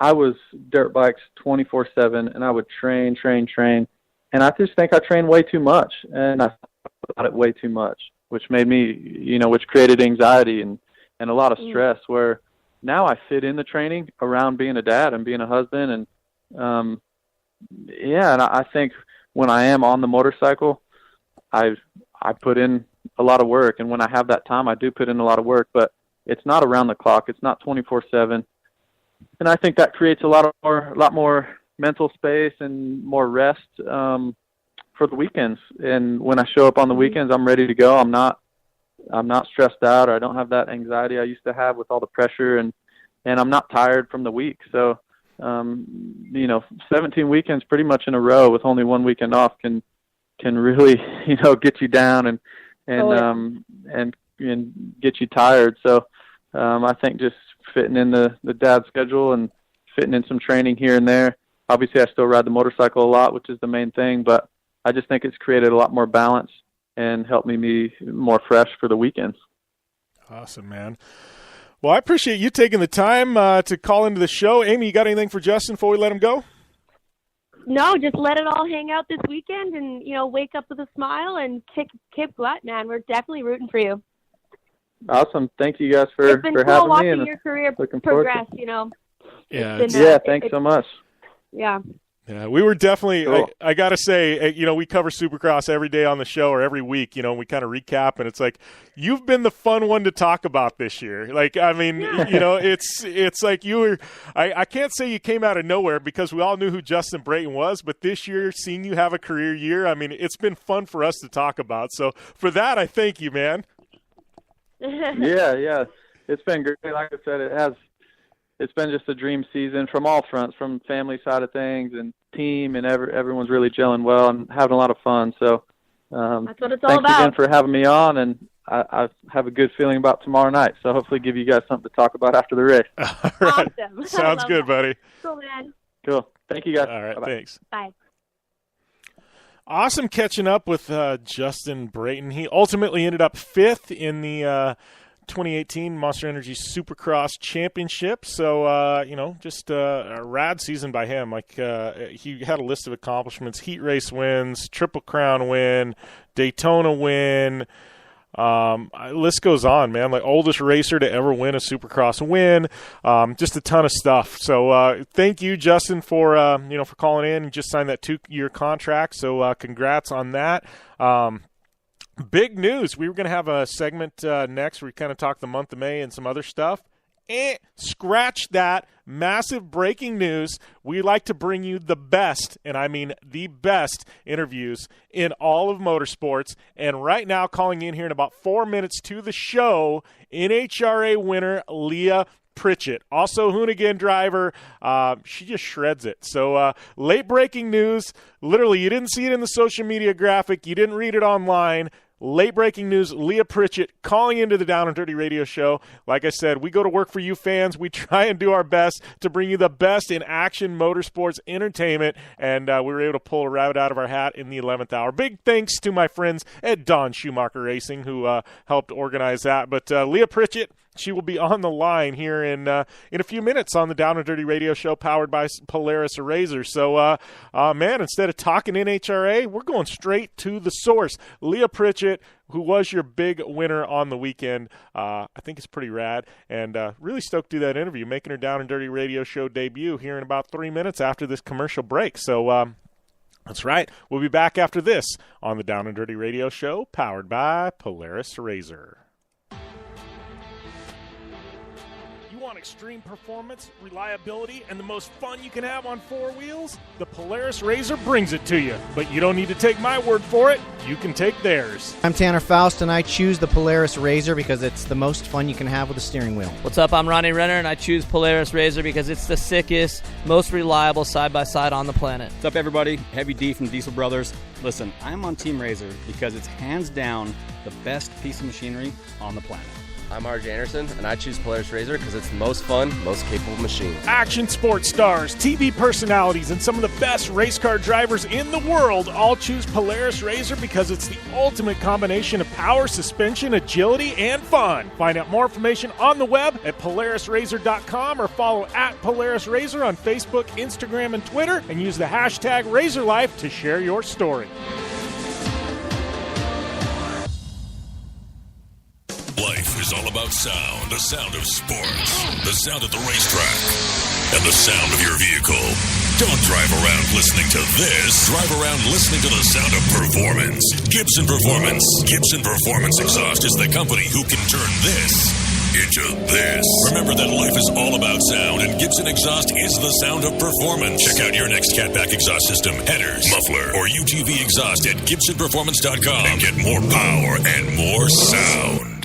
I was dirt bikes 24/7, and I would train. And I just think I trained way too much, and I thought about it way too much, which made me, which created anxiety and a lot of stress, where now I fit in the training around being a dad and being a husband. And, and I think when I am on the motorcycle, I put in a lot of work. And when I have that time, I do put in a lot of work, but it's not around the clock. It's not 24/7. And I think that creates a lot more mental space and more rest, for the weekends. And when I show up on the weekends, I'm ready to go. I'm not stressed out, or I don't have that anxiety I used to have with all the pressure, and I'm not tired from the week. So, 17 weekends pretty much in a row with only one weekend off can really, get you down and get you tired. So, I think just fitting in the dad schedule and fitting in some training here and there. Obviously I still ride the motorcycle a lot, which is the main thing, but I just think it's created a lot more balance and helped me be more fresh for the weekends.
Awesome, man. Well, I appreciate you taking the time to call into the show. Amy, you got anything for Justin before we let him go?
No, just let it all hang out this weekend and, wake up with a smile and kick butt, man. We're definitely rooting for you.
Awesome. Thank you guys for
It's been cool
having me.
watching
And
your career
looking forward
progress,
Yeah,
thanks so much.
Yeah.
Yeah, we were definitely,
Cool.
I got to say, we cover Supercross every day on the show or every week, and we kind of recap, and it's like, you've been the fun one to talk about this year. Like, I mean, it's like you were, I can't say you came out of nowhere because we all knew who Justin Brayton was, but this year, seeing you have a career year, I mean, it's been fun for us to talk about. So for that, I thank you, man.
Yeah. It's been great. Like I said, it's been just a dream season from all fronts, from family side of things and team, and everyone's really gelling well and having a lot of fun. So
that's what it's all
thanks
about.
again for having me on, and I have a good feeling about tomorrow night. So hopefully give you guys something to talk about after the race.
All right.
Awesome.
Sounds good, buddy.
Cool, man.
Cool. Thank you, guys.
All right,
Bye-bye.
thanks.
Bye.
Awesome catching up with Justin Brayton. He ultimately ended up 5th in the 2018 Monster Energy Supercross Championship. So, just a rad season by him. Like, he had a list of accomplishments: heat race wins, Triple Crown win, Daytona win. List goes on, man. Like, oldest racer to ever win a Supercross win. Just a ton of stuff. So, thank you, Justin, for for calling in. You just signed that 2-year contract. So, congrats on that. Big news. We were going to have a segment next where we kind of talk the month of May and some other stuff. Scratch that. Massive breaking news. We like to bring you the best, and I mean the best, interviews in all of motorsports. And right now, calling in here in about 4 minutes to the show, NHRA winner Leah Pritchett, also Hoonigan driver. She just shreds it. So late breaking news. Literally, you didn't see it in the social media graphic. You didn't read it online. Late breaking news, Leah Pritchett calling into the Down and Dirty Radio Show. Like I said, we go to work for you fans. We try and do our best to bring you the best in action motorsports entertainment, and we were able to pull a rabbit out of our hat in the 11th hour. Big thanks to my friends at Don Schumacher Racing who helped organize that. But Leah Pritchett, she will be on the line here in a few minutes on the Down and Dirty Radio Show powered by Polaris Razor. So, man, instead of talking NHRA, we're going straight to the source. Leah Pritchett, who was your big winner on the weekend, I think it's pretty rad, and really stoked to do that interview, making her Down and Dirty Radio Show debut here in about 3 minutes after this commercial break. So, that's right. We'll be back after this on the Down and Dirty Radio Show powered by Polaris Razor. Want extreme performance, reliability, and the most fun you can have on 4 wheels? The Polaris Razor brings it to you. But you don't need to take my word for it. You can take theirs.
I'm Tanner Faust, and I choose the Polaris Razor because it's the most fun you can have with a steering wheel.
What's up? I'm Ronnie Renner, and I choose Polaris Razor because it's the sickest, most reliable side-by-side on the planet.
What's up, everybody? Heavy D from Diesel Brothers. Listen, I'm on Team Razor because it's hands down the best piece of machinery on the planet.
I'm RJ Anderson, and I choose Polaris Razor because it's the most fun, most capable machine.
Action sports stars, TV personalities, and some of the best race car drivers in the world all choose Polaris Razor because it's the ultimate combination of power, suspension, agility, and fun. Find out more information on the web at PolarisRazor.com or follow at Polaris Razor on Facebook, Instagram, and Twitter, and use the hashtag RazorLife to share your story.
Life is all about sound, the sound of sports, the sound at the racetrack, and the sound of your vehicle. Don't drive around listening to this. Drive around listening to the sound of performance. Gibson Performance. Gibson Performance Exhaust is the company who can turn this into this. Remember that life is all about sound, and Gibson Exhaust is the sound of performance. Check out your next catback exhaust system, headers, muffler, or UTV exhaust at GibsonPerformance.com and get more power and more sound.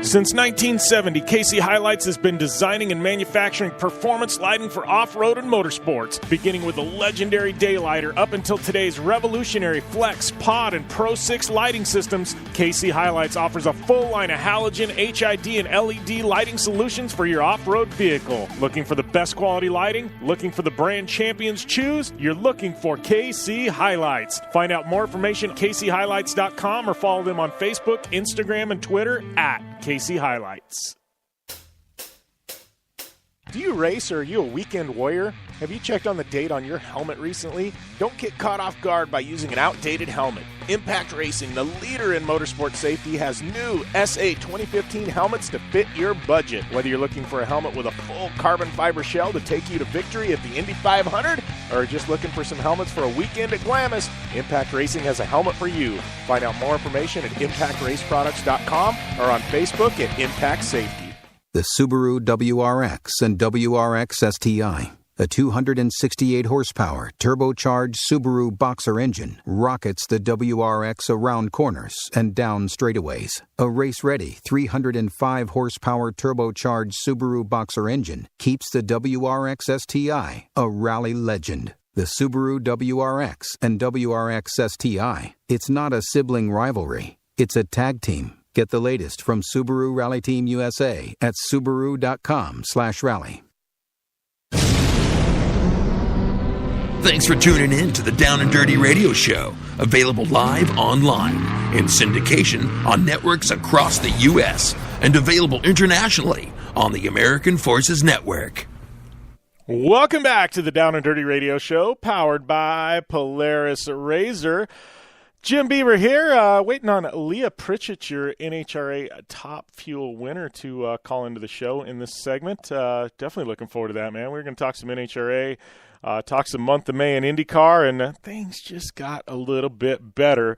Since 1970, KC Highlights has been designing and manufacturing performance lighting for off-road and motorsports, beginning with the legendary Daylighter up until today's revolutionary Flex, Pod, and Pro 6 lighting systems. KC Highlights offers a full line of halogen, HID, and LED lighting solutions for your off-road vehicle. Looking for the best quality lighting? Looking for the brand champions choose? You're looking for KC Highlights. Find out more information at kchighlights.com or follow them on Facebook, Instagram, and Twitter at KC Highlights. Do you race or are you a weekend warrior? Have you checked on the date on your helmet recently? Don't get caught off guard by using an outdated helmet. Impact Racing, the leader in motorsport safety, has new SA 2015 helmets to fit your budget. Whether you're looking for a helmet with a full carbon fiber shell to take you to victory at the Indy 500 or just looking for some helmets for a weekend at Glamis, Impact Racing has a helmet for you. Find out more information at impactraceproducts.com or on Facebook at Impact Safety.
The Subaru WRX and WRX STI. A 268 horsepower turbocharged Subaru Boxer engine rockets the WRX around corners and down straightaways. A race-ready 305 horsepower turbocharged Subaru Boxer engine keeps the WRX STI a rally legend. The Subaru WRX and WRX STI. It's not a sibling rivalry. It's a tag team. Get the latest from Subaru Rally Team USA at Subaru.com/rally.
Thanks for tuning in to the Down and Dirty Radio Show, available live online, in syndication on networks across the U.S., and available internationally on the American Forces Network.
Welcome back to the Down and Dirty Radio Show, powered by Polaris Razor. Jim Beaver here, waiting on Leah Pritchett, your NHRA Top Fuel winner, to call into the show in this segment. Definitely looking forward to that, man. We're going to talk some NHRA, talk some month of May in IndyCar, and things just got a little bit better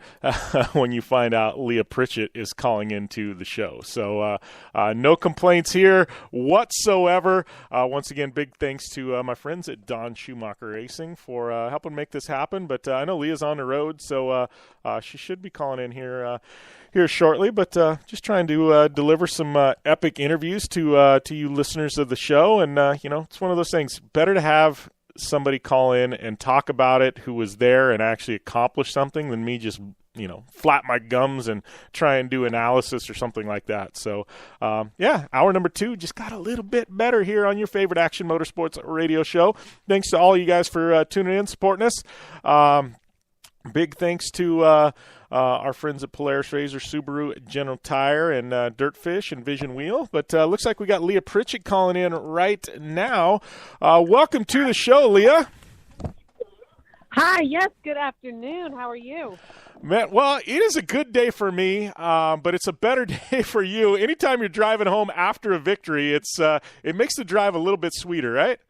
when you find out Leah Pritchett is calling into the show. So no complaints here whatsoever. Once again, big thanks to my friends at Don Schumacher Racing for helping make this happen. But I know Leah's on the road, so she should be calling in here shortly. But just trying to deliver some epic interviews to you listeners of the show. And, it's one of those things. Better to have somebody call in and talk about it who was there and actually accomplish something than me just flap my gums and try and do analysis or something like that. So hour number 2 just got a little bit better here on your favorite Action Motorsports radio show. Thanks to all you guys for tuning in, supporting us. Big thanks to our friends at Polaris Razor, Subaru, General Tire, and Dirtfish and Vision Wheel. But looks like we got Leah Pritchett calling in right now. Welcome to the show, Leah.
Hi, yes, good afternoon. How are you?
Man, well, it is a good day for me, but it's a better day for you. Anytime you're driving home after a victory, it makes the drive a little bit sweeter, right?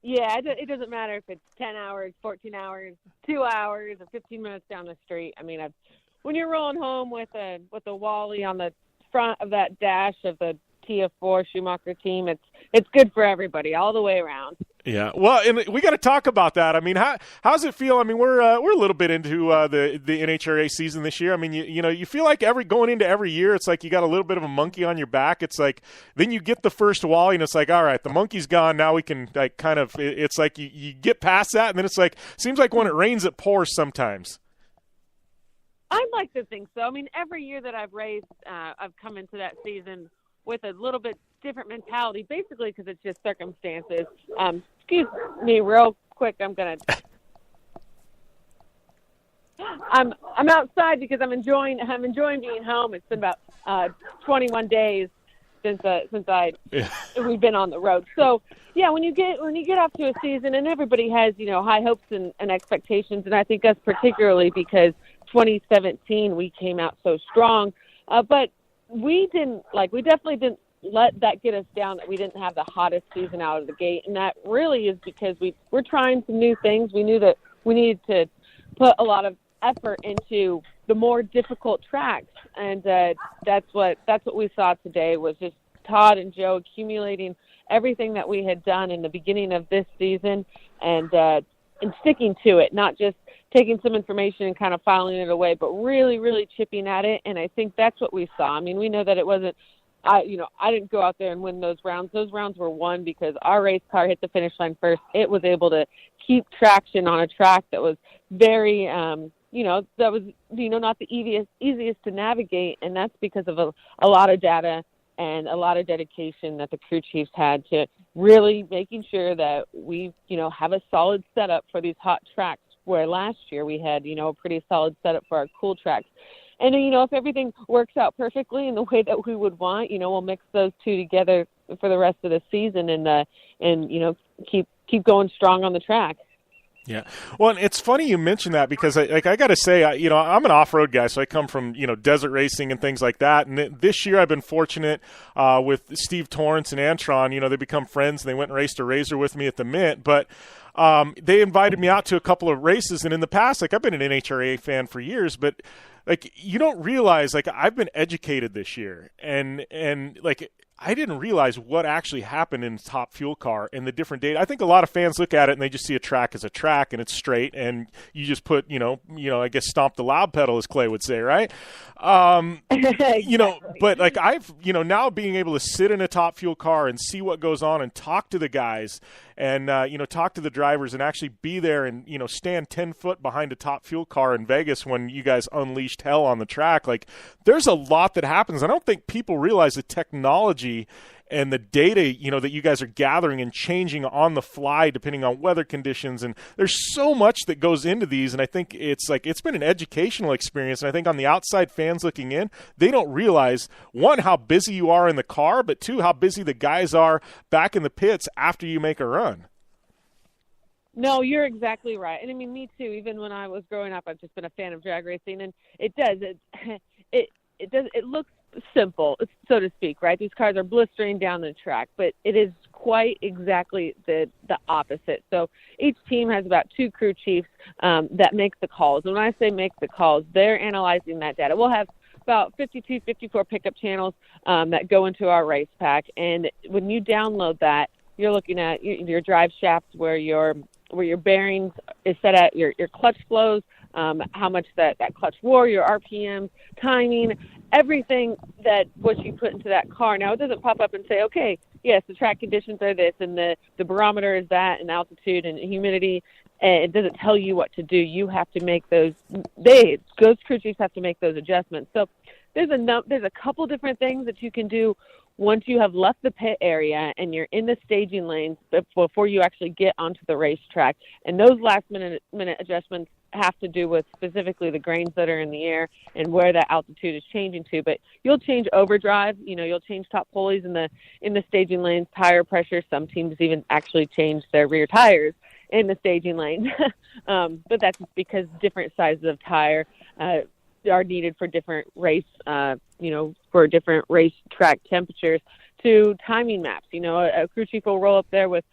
Yeah, it doesn't matter if it's 10 hours, 14 hours, 2 hours, or 15 minutes down the street. I mean, when you're rolling home with a Wally on the front of that dash of the TF4 Schumacher team, it's good for everybody all the way around.
Yeah, well, and we got to talk about that. I mean, how's it feel? I mean, we're a little bit into the NHRA season this year. I mean, you feel like going into every year, it's like you got a little bit of a monkey on your back. It's like then you get the first Wally, and it's like, all right, the monkey's gone. Now we can kind of. It's like you get past that, and then it's like seems like when it rains, it pours sometimes.
I'd like to think so. I mean, every year that I've raced, I've come into that season with a little bit different mentality, basically because it's just circumstances. Excuse me real quick. I'm outside because I'm enjoying being home. It's been about 21 days since we've been on the road. So yeah, when you get off to a season, and everybody has high hopes and expectations, and I think that's particularly because 2017 we came out so strong, but we definitely didn't let that get us down, that we didn't have the hottest season out of the gate. And that really is because we're trying some new things. We knew that we needed to put a lot of effort into the more difficult tracks. And that's what we saw today, was just Todd and Joe accumulating everything that we had done in the beginning of this season and sticking to it, not just taking some information and kind of filing it away, but really, really chipping at it. And I think that's what we saw. I mean, we know that it wasn't, I didn't go out there and win those rounds. Those rounds were won because our race car hit the finish line first. It was able to keep traction on a track that was very, that was, not the easiest to navigate. And that's because of a lot of data and a lot of dedication that the crew chiefs had to really making sure that we, have a solid setup for these hot tracks, where last year we had, a pretty solid setup for our cool tracks. And, if everything works out perfectly in the way that we would want, we'll mix those two together for the rest of the season and keep going strong on the track.
Yeah. Well, and it's funny you mentioned that because I got to say, I'm an off-road guy, so I come from, desert racing and things like that. And this year I've been fortunate with Steve Torrance and Antron. They become friends and they went and raced a Razor with me at the Mint. But they invited me out to a couple of races. And in the past, I've been an NHRA fan for years, but you don't realize, I've been educated this year and I didn't realize what actually happened in the top fuel car and the different data. I think a lot of fans look at it and they just see a track as a track and it's straight and you just put, I guess stomp the loud pedal, as Clay would say, right? But I've, now being able to sit in a top fuel car and see what goes on and talk to the guys and, talk to the drivers and actually be there and, stand 10 foot behind a top fuel car in Vegas when you guys unleashed hell on the track. There's a lot that happens. I don't think people realize the technology and the data, that you guys are gathering and changing on the fly depending on weather conditions. And there's so much that goes into these. And I think it's been an educational experience. And I think on the outside fans looking in, they don't realize, one, how busy you are in the car, but two, how busy the guys are back in the pits after you make a run.
No, you're exactly right. And I mean, me too. Even when I was growing up, I've just been a fan of drag racing, and it looks simple, so to speak, right? These cars are blistering down the track, but it is quite exactly the opposite. So each team has about 2 crew chiefs that make the calls. When I say make the calls, they're analyzing that data. We'll have about 52, 54 pickup channels that go into our race pack, and when you download that, you're looking at your drive shafts, where your bearings is set at, your clutch flows, how much that clutch wore, your RPMs, timing, everything that what you put into that car. Now, it doesn't pop up and say, okay, yes, the track conditions are this, and the barometer is that, and altitude and humidity. And it doesn't tell you what to do. You have to make those crew chiefs have to make those adjustments. So there's a couple different things that you can do once you have left the pit area and you're in the staging lanes before you actually get onto the racetrack. And those last minute adjustments have to do with specifically the grains that are in the air and where that altitude is changing to. But you'll change overdrive, you'll change top pulleys in the staging lanes, tire pressure. Some teams even actually change their rear tires in the staging lanes. But that's because different sizes of tire are needed for different race, for different racetrack temperatures, to timing maps. A crew chief will roll up there with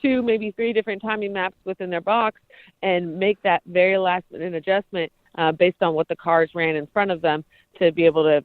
2, maybe 3 different timing maps within their box and make that very last minute adjustment based on what the cars ran in front of them to be able to,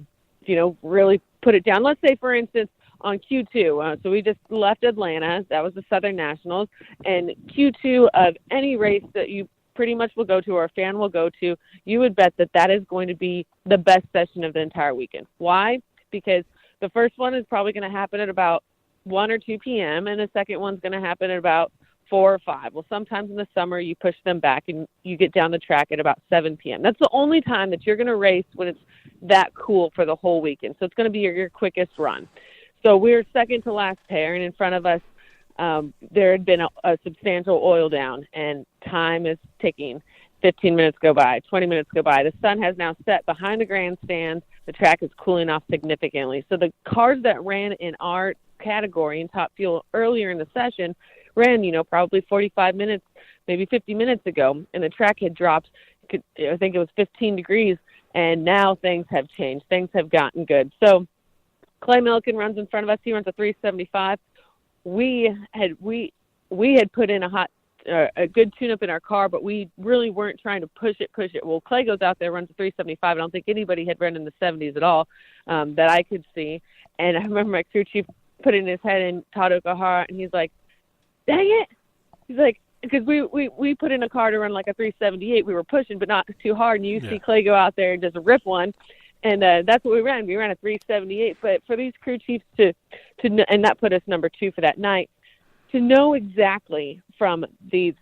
really put it down. Let's say, for instance, on Q2, so we just left Atlanta, that was the Southern Nationals, and Q2 of any race that you pretty much will go to or a fan will go to, you would bet that is going to be the best session of the entire weekend. Why? Because the first one is probably going to happen at about 1 or 2 p.m., and the second one's going to happen at about 4 or 5. Well, sometimes in the summer you push them back and you get down the track at about 7 p.m. That's the only time that you're going to race when it's that cool for the whole weekend. So it's going to be your quickest run. So we're second to last pair, and in front of us there had been a substantial oil down, and time is ticking. 15 minutes go by, 20 minutes go by. The sun has now set behind the grandstands. The track is cooling off significantly. So the cars that ran in our category in top fuel earlier in the session ran, probably 45 minutes, maybe 50 minutes ago, and the track had dropped, I think it was 15 degrees, and now things have changed. Things have gotten good. So Clay Milliken runs in front of us. He runs a 375. We had put in a good tune-up in our car, but we really weren't trying to push it. Well, Clay goes out there, runs a 375. I don't think anybody had run in the 70s at all that I could see. And I remember my crew chief putting his head in Todd Okahara, and he's like, dang it. He's like, because we put in a car to run like a 378. We were pushing, but not too hard. And you see Clay go out there and just rip one. And that's what we ran. We ran a 378. But for these crew chiefs to and that put us number 2 for that night, to know exactly from these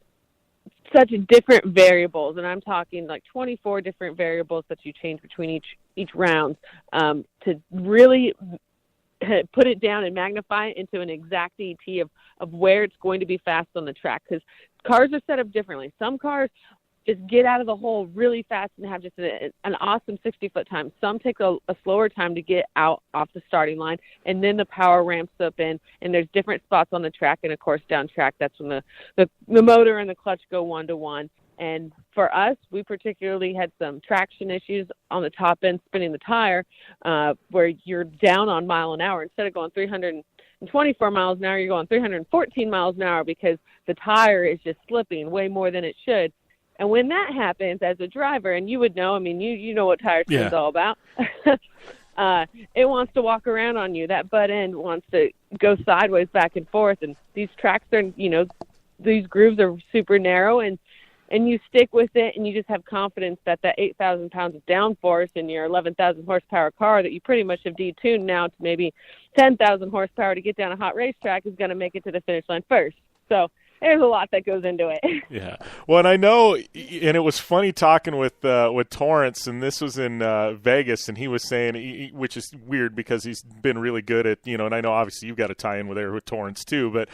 such different variables, and I'm talking like 24 different variables that you change between each round, to really put it down and magnify it into an exact ET of where it's going to be fast on the track, because cars are set up differently. Some cars just get out of the hole really fast and have just an awesome 60-foot time. Some take a slower time to get out off the starting line, and then the power ramps up in, and there's different spots on the track, and of course down track, that's when the motor and the clutch go 1-to-1. And for us, we particularly had some traction issues on the top end, spinning the tire, where you're down on mile an hour. Instead of going 324 miles an hour, you're going 314 miles an hour because the tire is just slipping way more than it should. And when that happens as a driver, and you would know, I mean, you know what tire spin's all about. It wants to walk around on you. That butt end wants to go sideways back and forth. And these tracks are, these grooves are super narrow, and you stick with it, and you just have confidence that 8,000 pounds of downforce in your 11,000 horsepower car that you pretty much have detuned now to maybe 10,000 horsepower to get down a hot racetrack is going to make it to the finish line first. So there's a lot that goes into it.
Yeah. Well, and I know, and it was funny talking with Torrance, and this was in Vegas, and he was saying, which is weird because he's been really good at, and I know obviously you've got a tie-in with there with Torrance too, but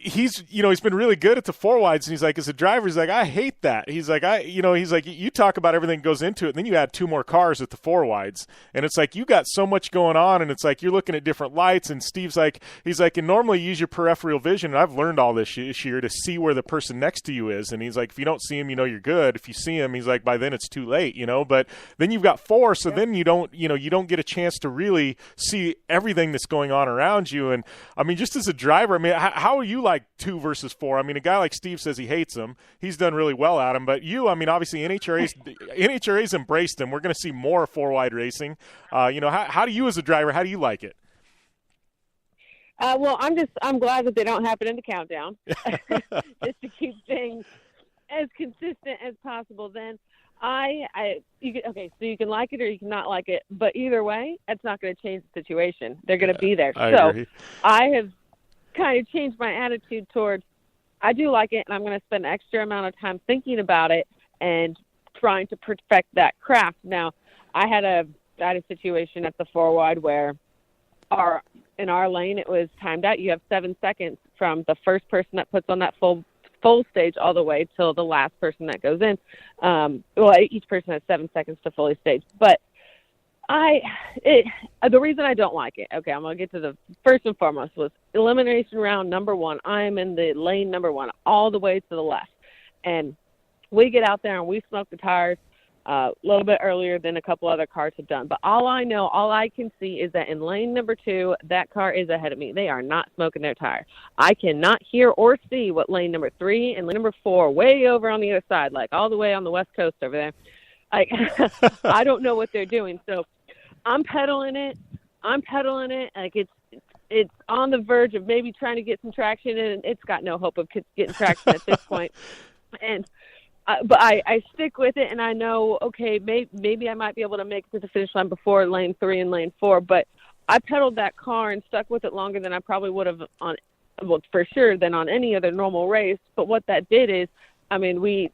he's been really good at the four wides, and he's like, as a driver, he's like, I hate that. He's like, he's like, you talk about everything that goes into it, and then you add two more cars at the four wides, and it's like you got so much going on, and it's like you're looking at different lights, and Steve's like, he's like, and normally you use your peripheral vision, and I've learned all this year to see where the person next to you is, and he's like, if you don't see him, you're good. If you see him, he's like, by then it's too late, but then you've got four, so then you don't get a chance to really see everything that's going on around you. And I mean, just as a driver, I mean, how are you like 2 versus 4? I mean, a guy like Steve says he hates them. He's done really well at them. But you, I mean, obviously NHRA's embraced them. We're going to see more four-wide racing. How do you as a driver, how do you like it?
Well, I'm glad that they don't happen in the countdown, just to keep things as consistent as possible. Then so you can like it or you cannot like it, but either way, it's not going to change the situation. They're going to be there.
I agree.
I have kind of changed my attitude towards, I do like it, and I'm going to spend an extra amount of time thinking about it and trying to perfect that craft. Now, I had a situation at the four wide where in our lane it was timed out. You have 7 seconds from the first person that puts on that full stage all the way till the last person that goes in. Each person has 7 seconds to fully stage, but the reason I don't like it, okay, I'm going to get to the first and foremost, was elimination round number 1. I'm in the lane number 1 all the way to the left. And we get out there and we smoke the tires a little bit earlier than a couple other cars have done. But all I can see is that in lane number 2, that car is ahead of me. They are not smoking their tire. I cannot hear or see what lane number 3 and lane number 4, way over on the other side, like all the way on the West Coast over there. I don't know what they're doing. So I'm pedaling it. Like it's on the verge of maybe trying to get some traction, and it's got no hope of getting traction at this point. And but I stick with it, and I know, okay, maybe I might be able to make it to the finish line before lane 3 and lane 4. But I pedaled that car and stuck with it longer than I probably would have for sure than on any other normal race. But what that did is, I mean,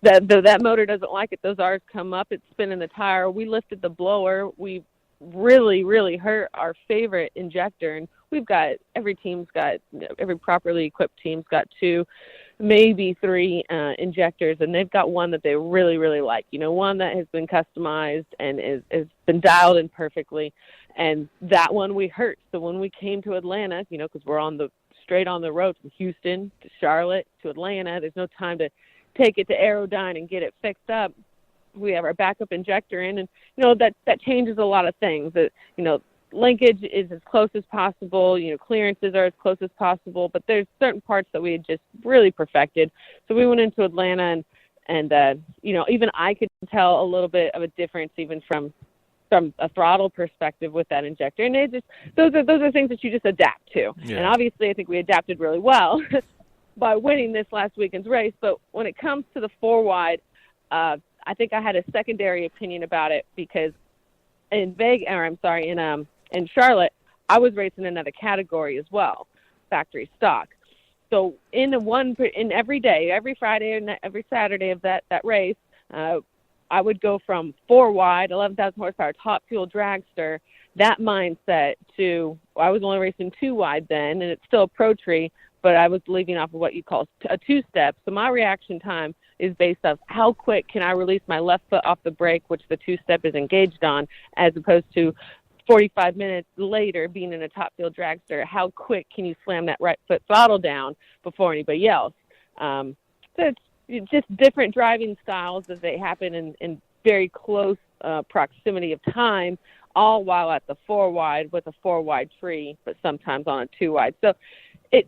that motor doesn't like it. Those R's come up, it's spinning the tire. We lifted the blower. We really, really hurt our favorite injector. And every properly equipped team's got 2, maybe 3 injectors, and they've got one that they really, really like. One that has been customized and has been dialed in perfectly. And that one we hurt. So when we came to Atlanta, because we're straight on the road from Houston to Charlotte to Atlanta, there's no time to take it to Aerodyne and get it fixed up. We have our backup injector in, and that changes a lot of things. Linkage is as close as possible, clearances are as close as possible, but there's certain parts that we had just really perfected. So we went into Atlanta and even I could tell a little bit of a difference even from a throttle perspective with that injector. And those are things that you just adapt to. Yeah. And obviously I think we adapted really well by winning this last weekend's race. But when it comes to the four wide, I think I had a secondary opinion about it because in Charlotte, I was racing another category as well, factory stock. So in every day, every Friday and every Saturday of that race, I would go from 4 wide, 11,000 horsepower, top fuel dragster, that mindset to, I was only racing 2 wide then, and it's still a pro tree, but I was leaving off of what you call a two-step. So my reaction time is based off how quick can I release my left foot off the brake, which the two-step is engaged on, as opposed to 45 minutes later being in a top field dragster, how quick can you slam that right foot throttle down before anybody else? So it's just different driving styles as they happen in very close proximity of time, all while at the 4-wide with a 4-wide tree, but sometimes on a 2-wide. So it's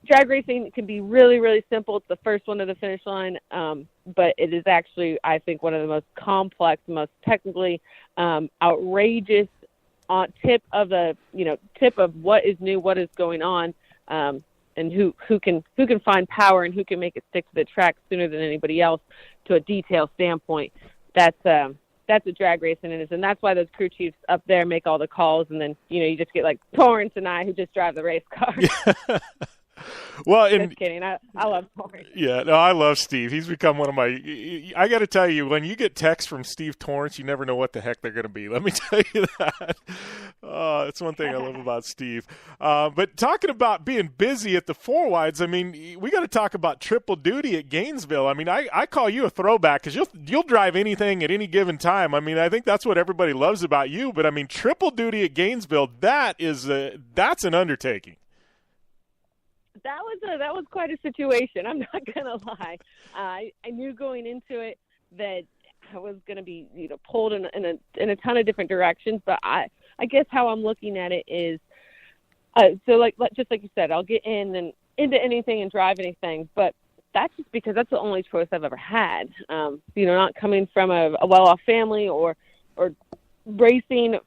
drag racing can be really, really simple. It's the first one to the finish line, but it is actually, I think, one of the most complex, most technically outrageous tip of what is new, what is going on, and who can find power and who can make it stick to the track sooner than anybody else to a detail standpoint. That's what drag racing is, and that's why those crew chiefs up there make all the calls, and then you just get like Torrance and I who just drive the race car.
Well,
just kidding. I love Torrance.
Yeah, no, I love Steve. He's become one of my. I got to tell you, when you get texts from Steve Torrance, you never know what the heck they're going to be. Let me tell you that. It's one thing I love about Steve. But talking about being busy at the 4-wides, I mean, we got to talk about triple duty at Gainesville. I mean, I call you a throwback because you'll drive anything at any given time. I mean, I think that's what everybody loves about you. But I mean, triple duty at Gainesville, that's an undertaking.
That was quite a situation. I'm not gonna lie. I knew going into it that I was gonna be pulled in a ton of different directions. But I guess how I'm looking at it is just like you said, I'll get into anything and drive anything. But that's just because that's the only choice I've ever had. Not coming from a well-off family or racing.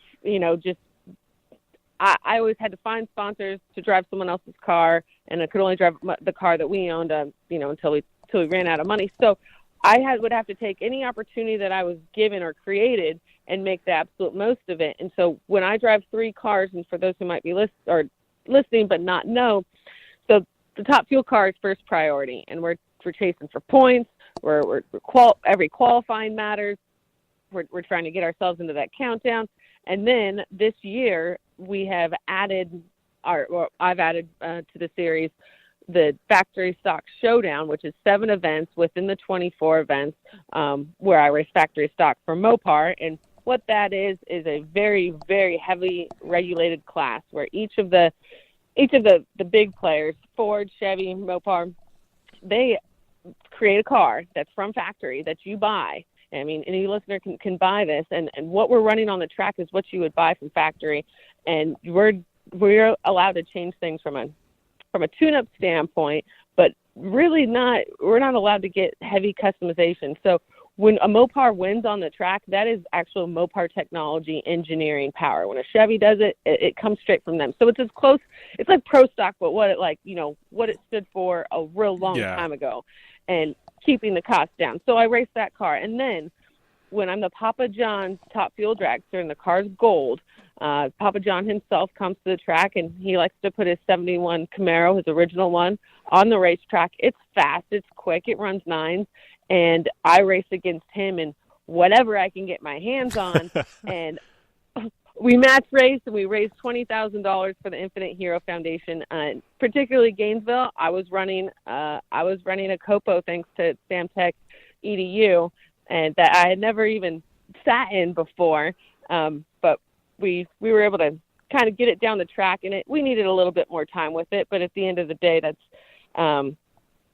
I always had to find sponsors to drive someone else's car, and I could only drive the car that we owned, until we ran out of money. So I would have to take any opportunity that I was given or created and make the absolute most of it. And so when I drive 3 cars, and for those who might be listening but not know, so the top fuel car is first priority, and we're chasing for points. Every qualifying matters. We're trying to get ourselves into that countdown. And then this year we have added I've added to the series the factory stock showdown, which is 7 events within the 24 events where I race factory stock for Mopar. And what that is a very, very heavily regulated class where each of the big players, Ford, Chevy, Mopar, they create a car that's from factory that you buy. I mean, any listener can buy this, and what we're running on the track is what you would buy from factory, and we're allowed to change things from a tune-up standpoint, but really we're not allowed to get heavy customization. So when a Mopar wins on the track, that is actual Mopar technology engineering power. When a Chevy does it, it comes straight from them. So it's as close, it's like pro stock, but what it stood for a real long time ago, and keeping the cost down. So I race that car. And then when I'm the Papa John's top fuel dragster and the car's gold, Papa John himself comes to the track, and he likes to put his 71 Camaro, his original one, on the racetrack. It's fast, it's quick, it runs 9s, and I race against him in whatever I can get my hands on. And we match race, and we raised $20,000 for the Infinite Hero Foundation. Particularly Gainesville, I was running a Copo thanks to Samtech EDU, and that I had never even sat in before. But we were able to kind of get it down the track, and we needed a little bit more time with it. But at the end of the day, that's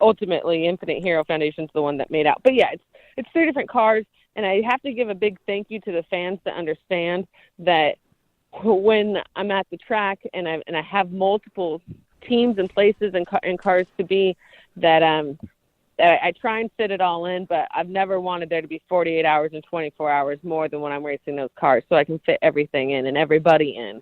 ultimately Infinite Hero Foundation's the one that made out. But yeah, it's 3 different cars. And I have to give a big thank you to the fans to understand that when I'm at the track and I have multiple teams and places and cars to be, that I try and fit it all in, but I've never wanted there to be 48 hours and 24 hours more than when I'm racing those cars, so I can fit everything in and everybody in.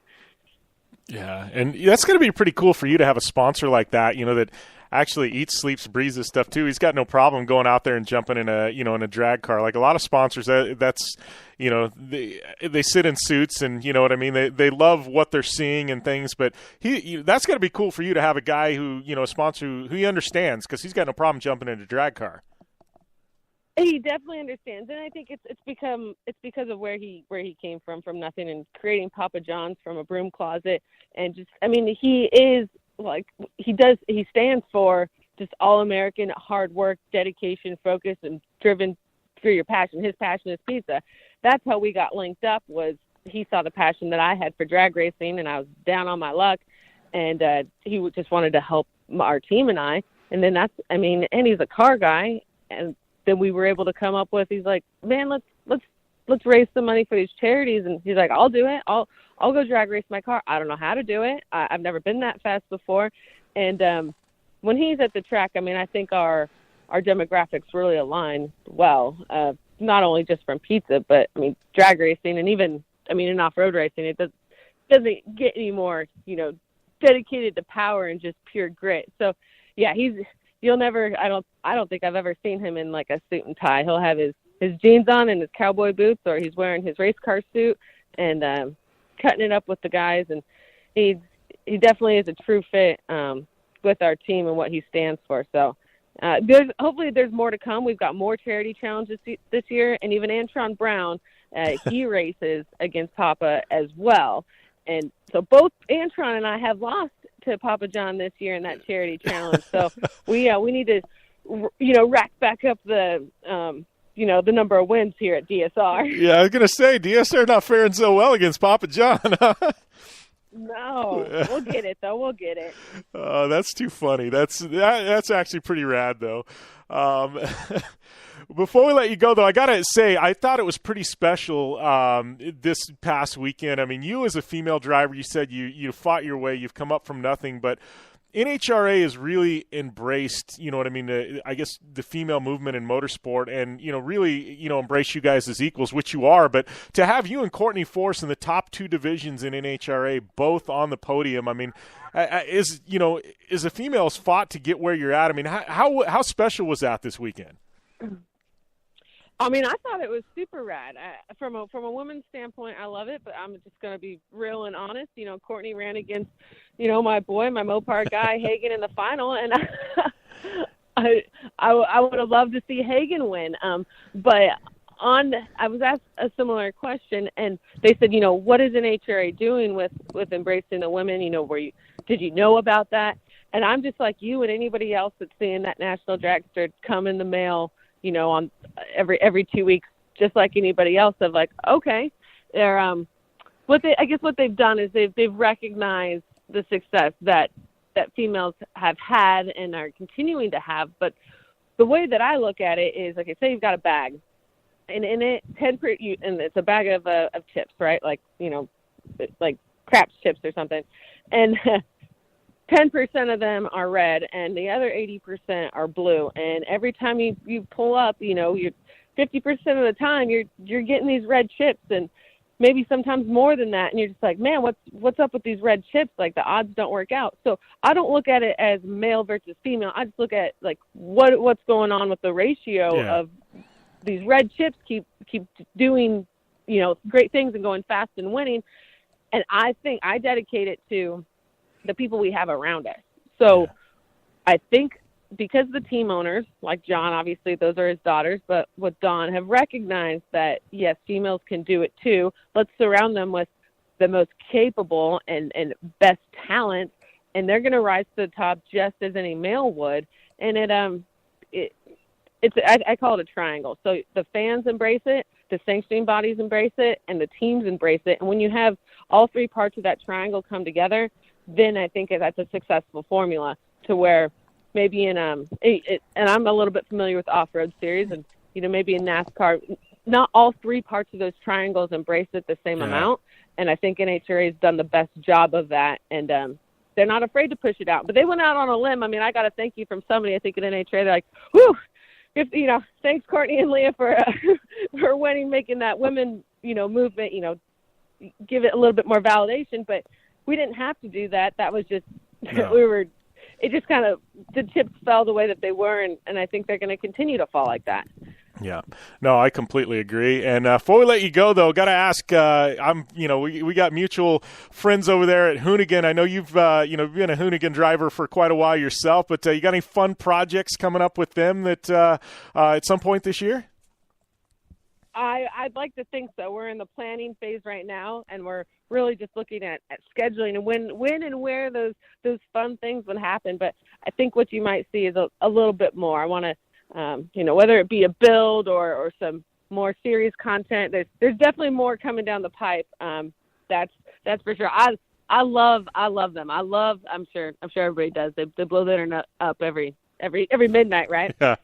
Yeah, and that's going to be pretty cool for you to have a sponsor like that, that actually eats, sleeps, breathes this stuff too. He's got no problem going out there and jumping in a drag car. Like a lot of sponsors, that's they sit in suits, and you know what I mean. They love what they're seeing and things, but that's got to be cool for you to have a guy who a sponsor who he understands, because he's got no problem jumping in a drag car. He definitely understands, and I think it's because of where he came from nothing, and creating Papa John's from a broom closet, and just he is like he stands for just all-American, hard work, dedication, focus, and driven through your passion. His passion is pizza. That's how we got linked up. Was he saw the passion that I had for drag racing, and I was down on my luck, and he just wanted to help our team and I. And then and he's a car guy, and then we were able to come up with. He's like, man, let's raise some money for these charities, and he's like, I'll do it. I'll go drag race my car. I don't know how to do it. I've never been that fast before, and when he's at the track, I think our demographics really align well. Not only just from pizza, but drag racing, and even in off-road racing, it doesn't get any more dedicated to power and just pure grit. So yeah, you'll never. I don't think I've ever seen him in like a suit and tie. He'll have his jeans on and his cowboy boots, or he's wearing his race car suit and cutting it up with the guys. And he definitely is a true fit with our team and what he stands for. So hopefully there's more to come. We've got more charity challenges this year, and even Antron Brown, he races against Papa as well. And so both Antron and I have lost to Papa John this year in that charity challenge. So we need to rack back up the the number of wins here at DSR.
Yeah, I was gonna say DSR not faring so well against Papa John.
No, we'll get it though. We'll get it.
That's too funny. That's actually pretty rad though. Before we let you go, though, I got to say, I thought it was pretty special this past weekend. You as a female driver, you said you fought your way, you've come up from nothing, but NHRA has really embraced, I guess the female movement in motorsport and, really, embrace you guys as equals, which you are. But to have you and Courtney Force in the top two divisions in NHRA, both on the podium, as a female's fought to get where you're at. How special was that this weekend?
I thought it was super rad. From a woman's standpoint, I love it, but I'm just going to be real and honest. Courtney ran against, my boy, my Mopar guy, Hagen, in the final, and I would have loved to see Hagen win. But I was asked a similar question, and they said, what is NHRA doing with embracing the women? Did you know about that? And I'm just like you and anybody else that's seeing that National Dragster come in the mail, on every 2 weeks, just like anybody else. Of like, okay, they're what they've done is they've recognized the success that females have had and are continuing to have. But the way that I look at it is, like, say you've got a bag, and in it and it's a bag of chips, right? Like like Craps chips or something, and 10% of them are red, and the other 80% are blue. And every time you pull up, you're 50% of the time you're getting these red chips, and maybe sometimes more than that. And you're just like, man, what's up with these red chips? Like, the odds don't work out. So I don't look at it as male versus female. I just look at like what's going on with the ratio of these red chips keep doing great things and going fast and winning. And I think I dedicate it to the people we have around us. So I think because the team owners, like John, obviously those are his daughters, but with Dawn, have recognized that, yes, females can do it too. Let's surround them with the most capable and best talent, and they're going to rise to the top just as any male would. And I call it a triangle. So the fans embrace it, the sanctioning bodies embrace it, and the teams embrace it. And when you have all three parts of that triangle come together, then I think that's a successful formula to where maybe in and I'm a little bit familiar with off-road series, and maybe in NASCAR, not all three parts of those triangles embrace it the same amount. And I think NHRA has done the best job of that, and they're not afraid to push it out. But they went out on a limb. I got to thank you from somebody, I think, at NHRA. They're like, whew, thanks Courtney and Leah for winning, making that women movement, give it a little bit more validation. But we didn't have to do that. That was just it just kind of, the chips fell the way that they were, and I think they're going to continue to fall like that.
Yeah, no, I completely agree. And before we let you go, though, got to ask. We got mutual friends over there at Hoonigan. I know you've been a Hoonigan driver for quite a while yourself, but you got any fun projects coming up with them that at some point this year?
I'd like to think so. We're in the planning phase right now, and we're really just looking at scheduling and when and where those fun things would happen. But I think what you might see is a little bit more. I want to, whether it be a build or some more serious content. There's definitely more coming down the pipe. That's for sure. I love them. I'm sure everybody does. They blow the internet up every midnight, right? Yeah.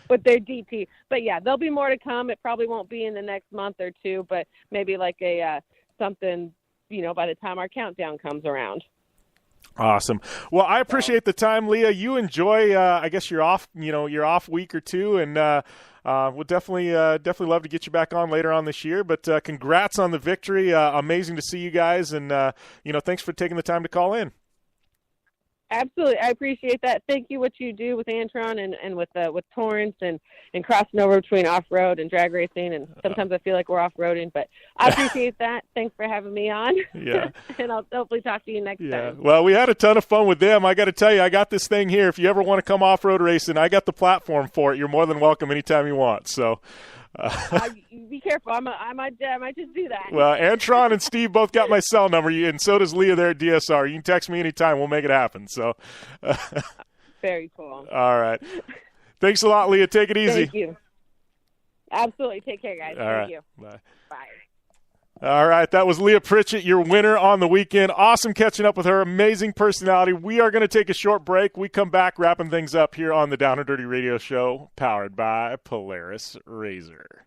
With their DT. But yeah, there'll be more to come. It probably won't be in the next month or two, but maybe like a something, by the time our countdown comes around.
Awesome. Well, I appreciate the time, Leah. You enjoy, I guess you're off, your off week or two, and we'll definitely love to get you back on later on this year. But congrats on the victory. Amazing to see you guys, and thanks for taking the time to call in.
Absolutely. I appreciate that. Thank you what you do with Antron and with Torrance and crossing over between off-road and drag racing. And sometimes I feel like we're off-roading, but I appreciate that. Thanks for having me on. Yeah. And I'll hopefully talk to you next time.
Well, we had a ton of fun with them. I got to tell you, I got this thing here. If you ever want to come off-road racing, I got the platform for it. You're more than welcome anytime you want. So.
Be careful. I might just do that.
Well, Antron and Steve both got my cell number, and so does Leah there at DSR. You can text me anytime. We'll make it happen. So,
very cool.
All right. Thanks a lot, Leah. Take it easy.
Thank you. Absolutely. Take care, guys. Thank you.
Bye.
Bye.
All right, that was Leah Pritchett, your winner on the weekend. Awesome catching up with her. Amazing personality. We are going to take a short break. We come back wrapping things up here on the Down and Dirty Radio Show, powered by Polaris RZR.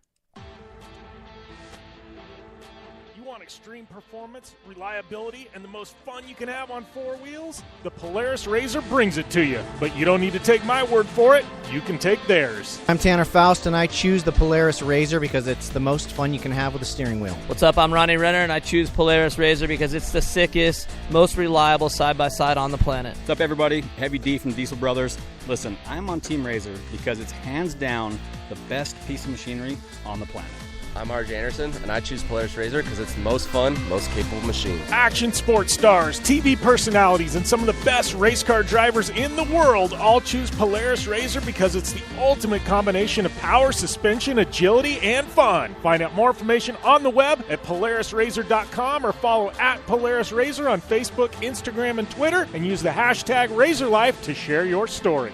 You want extreme performance, reliability, and the most fun you can have on four wheels? The Polaris RZR brings it to you. But you don't need to take my word for it. You can take theirs.
I'm Tanner Faust, and I choose the Polaris RZR because it's the most fun you can have with a steering wheel.
What's up? I'm Ronnie Renner, and I choose Polaris RZR because it's the sickest, most reliable side-by-side on the planet.
What's up, everybody? Heavy D from Diesel Brothers. Listen, I'm on Team RZR because it's hands down the best piece of machinery on the planet.
I'm RJ Anderson, and I choose Polaris RZR because it's the most fun, most capable machine.
Action sports stars, TV personalities, and some of the best race car drivers in the world all choose Polaris RZR because it's the ultimate combination of power, suspension, agility, and fun. Find out more information on the web at PolarisRZR.com or follow at Polaris RZR on Facebook, Instagram, and Twitter, and use the hashtag RZRLife to share your story.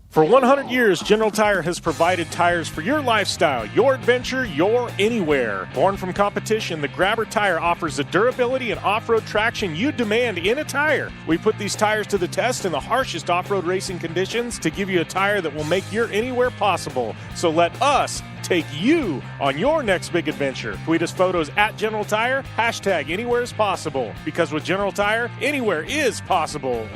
For 100 years, General Tire has provided tires for your lifestyle, your adventure, your anywhere. Born from competition, the Grabber tire offers the durability and off-road traction you demand in a tire. We put these tires to the test in the harshest off-road racing conditions to give you a tire that will make your anywhere possible. So let us take you on your next big adventure. Tweet us photos at General Tire, hashtag anywhere is possible. Because with General Tire, anywhere is possible.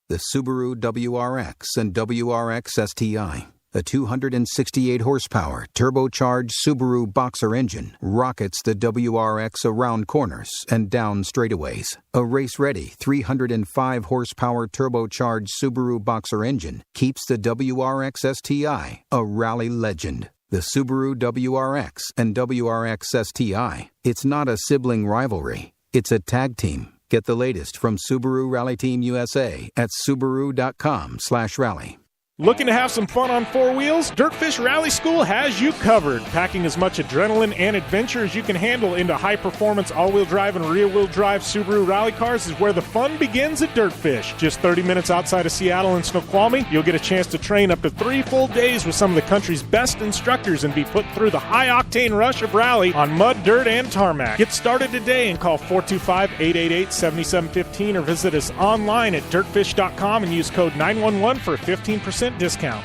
The Subaru WRX and WRX STI, a 268 horsepower turbocharged Subaru Boxer engine, rockets the WRX around corners and down straightaways. A race-ready 305 horsepower turbocharged Subaru Boxer engine keeps the WRX STI a rally legend. The Subaru WRX and WRX STI, it's not a sibling rivalry, it's a tag team. Get the latest from Subaru Rally Team USA at Subaru.com/rally.
Looking to have some fun on four wheels? Dirtfish Rally School has you covered. Packing as much adrenaline and adventure as you can handle into high-performance all-wheel drive and rear-wheel drive Subaru rally cars is where the fun begins at Dirtfish. Just 30 minutes outside of Seattle in Snoqualmie, you'll get a chance to train up to 3 full days with some of the country's best instructors and be put through the high-octane rush of rally on mud, dirt, and tarmac. Get started today and call 425-888-7715 or visit us online at dirtfish.com and use code 911 for a 15% discount.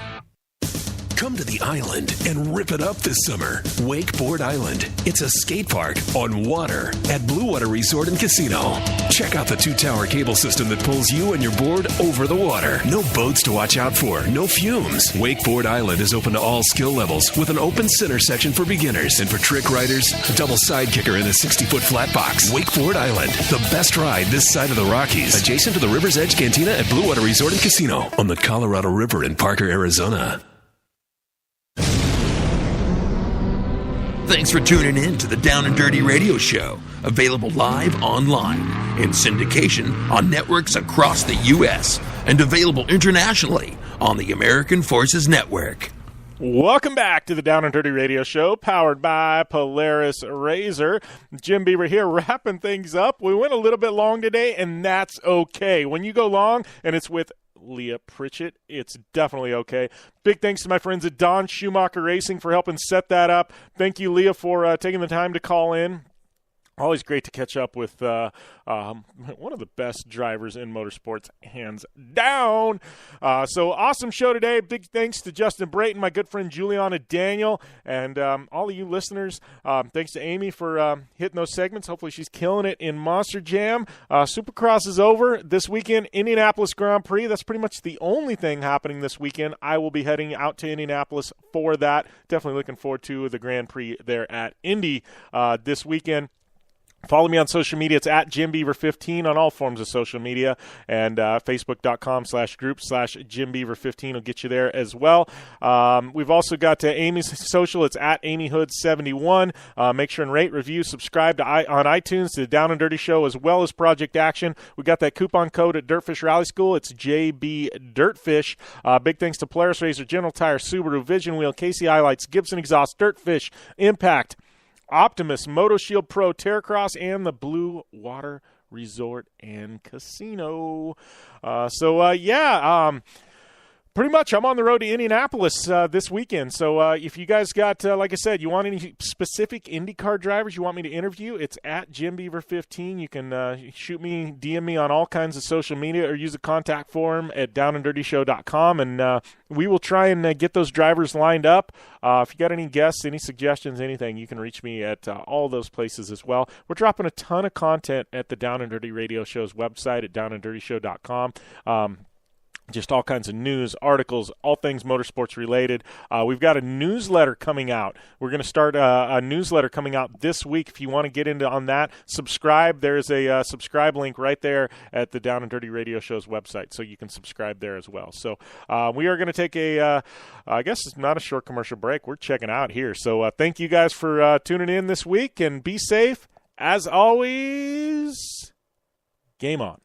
Come to the island and rip it up this summer. Wakeboard Island. It's a skate park on water at Blue Water Resort and Casino. Check out the 2-tower cable system that pulls you and your board over the water. No boats to watch out for, no fumes. Wakeboard Island is open to all skill levels with an open center section for beginners. And for trick riders, a double side kicker in a 60-foot flat box. Wakeboard Island, the best ride this side of the Rockies. Adjacent to the River's Edge Cantina at Blue Water Resort and Casino on the Colorado River in Parker, Arizona.
Thanks for tuning in to the Down and Dirty Radio Show, available live online in syndication on networks across the U.S. and available internationally on the American Forces Network.
Welcome back to the Down and Dirty Radio Show, powered by Polaris Razor. Jim Beaver here, wrapping things up. We went a little bit long today, and that's okay. When you go long and it's with Leah Pritchett, it's definitely okay. Big thanks to my friends at Don Schumacher Racing for helping set that up. Thank you, Leah, for taking the time to call in. Always great to catch up with one of the best drivers in motorsports, hands down. So awesome show today. Big thanks to Justin Brayton, my good friend Juliana, Daniell, and all of you listeners. Thanks to Amy for hitting those segments. Hopefully she's killing it in Monster Jam. Supercross is over this weekend. Indianapolis Grand Prix. That's pretty much the only thing happening this weekend. I will be heading out to Indianapolis for that. Definitely looking forward to the Grand Prix there at Indy this weekend. Follow me on social media. It's at JimBeaver15 on all forms of social media, and Facebook.com/group/JimBeaver15 will get you there as well. We've also got Amy's social. It's at AmyHood71. Make sure and rate, review, subscribe on iTunes to the Down and Dirty Show as well as Project Action. We got that coupon code at Dirtfish Rally School. It's JBDirtfish. Big thanks to Polaris Razor, General Tire, Subaru, Vision Wheel, KCI Lights, Gibson Exhaust, Dirtfish, Impact, Optimus, MotoShield Pro, Terracross, and the Blue Water Resort and Casino. Pretty much I'm on the road to Indianapolis this weekend. So if you guys got, like I said, you want any specific IndyCar drivers you want me to interview, it's at JimBeaver15. You can shoot me, DM me on all kinds of social media, or use a contact form at downanddirtyshow.com, and we will try and get those drivers lined up. If you got any guests, any suggestions, anything, you can reach me at all those places as well. We're dropping a ton of content at the Down and Dirty Radio Show's website at downanddirtyshow.com. Just all kinds of news, articles, all things motorsports related. We've got a newsletter coming out. We're going to start a newsletter coming out this week. If you want to get into on that, subscribe. There's a subscribe link right there at the Down and Dirty Radio Show's website, so you can subscribe there as well. So we are going to take I guess it's not a short commercial break. We're checking out here. So thank you guys for tuning in this week, and be safe. As always, game on.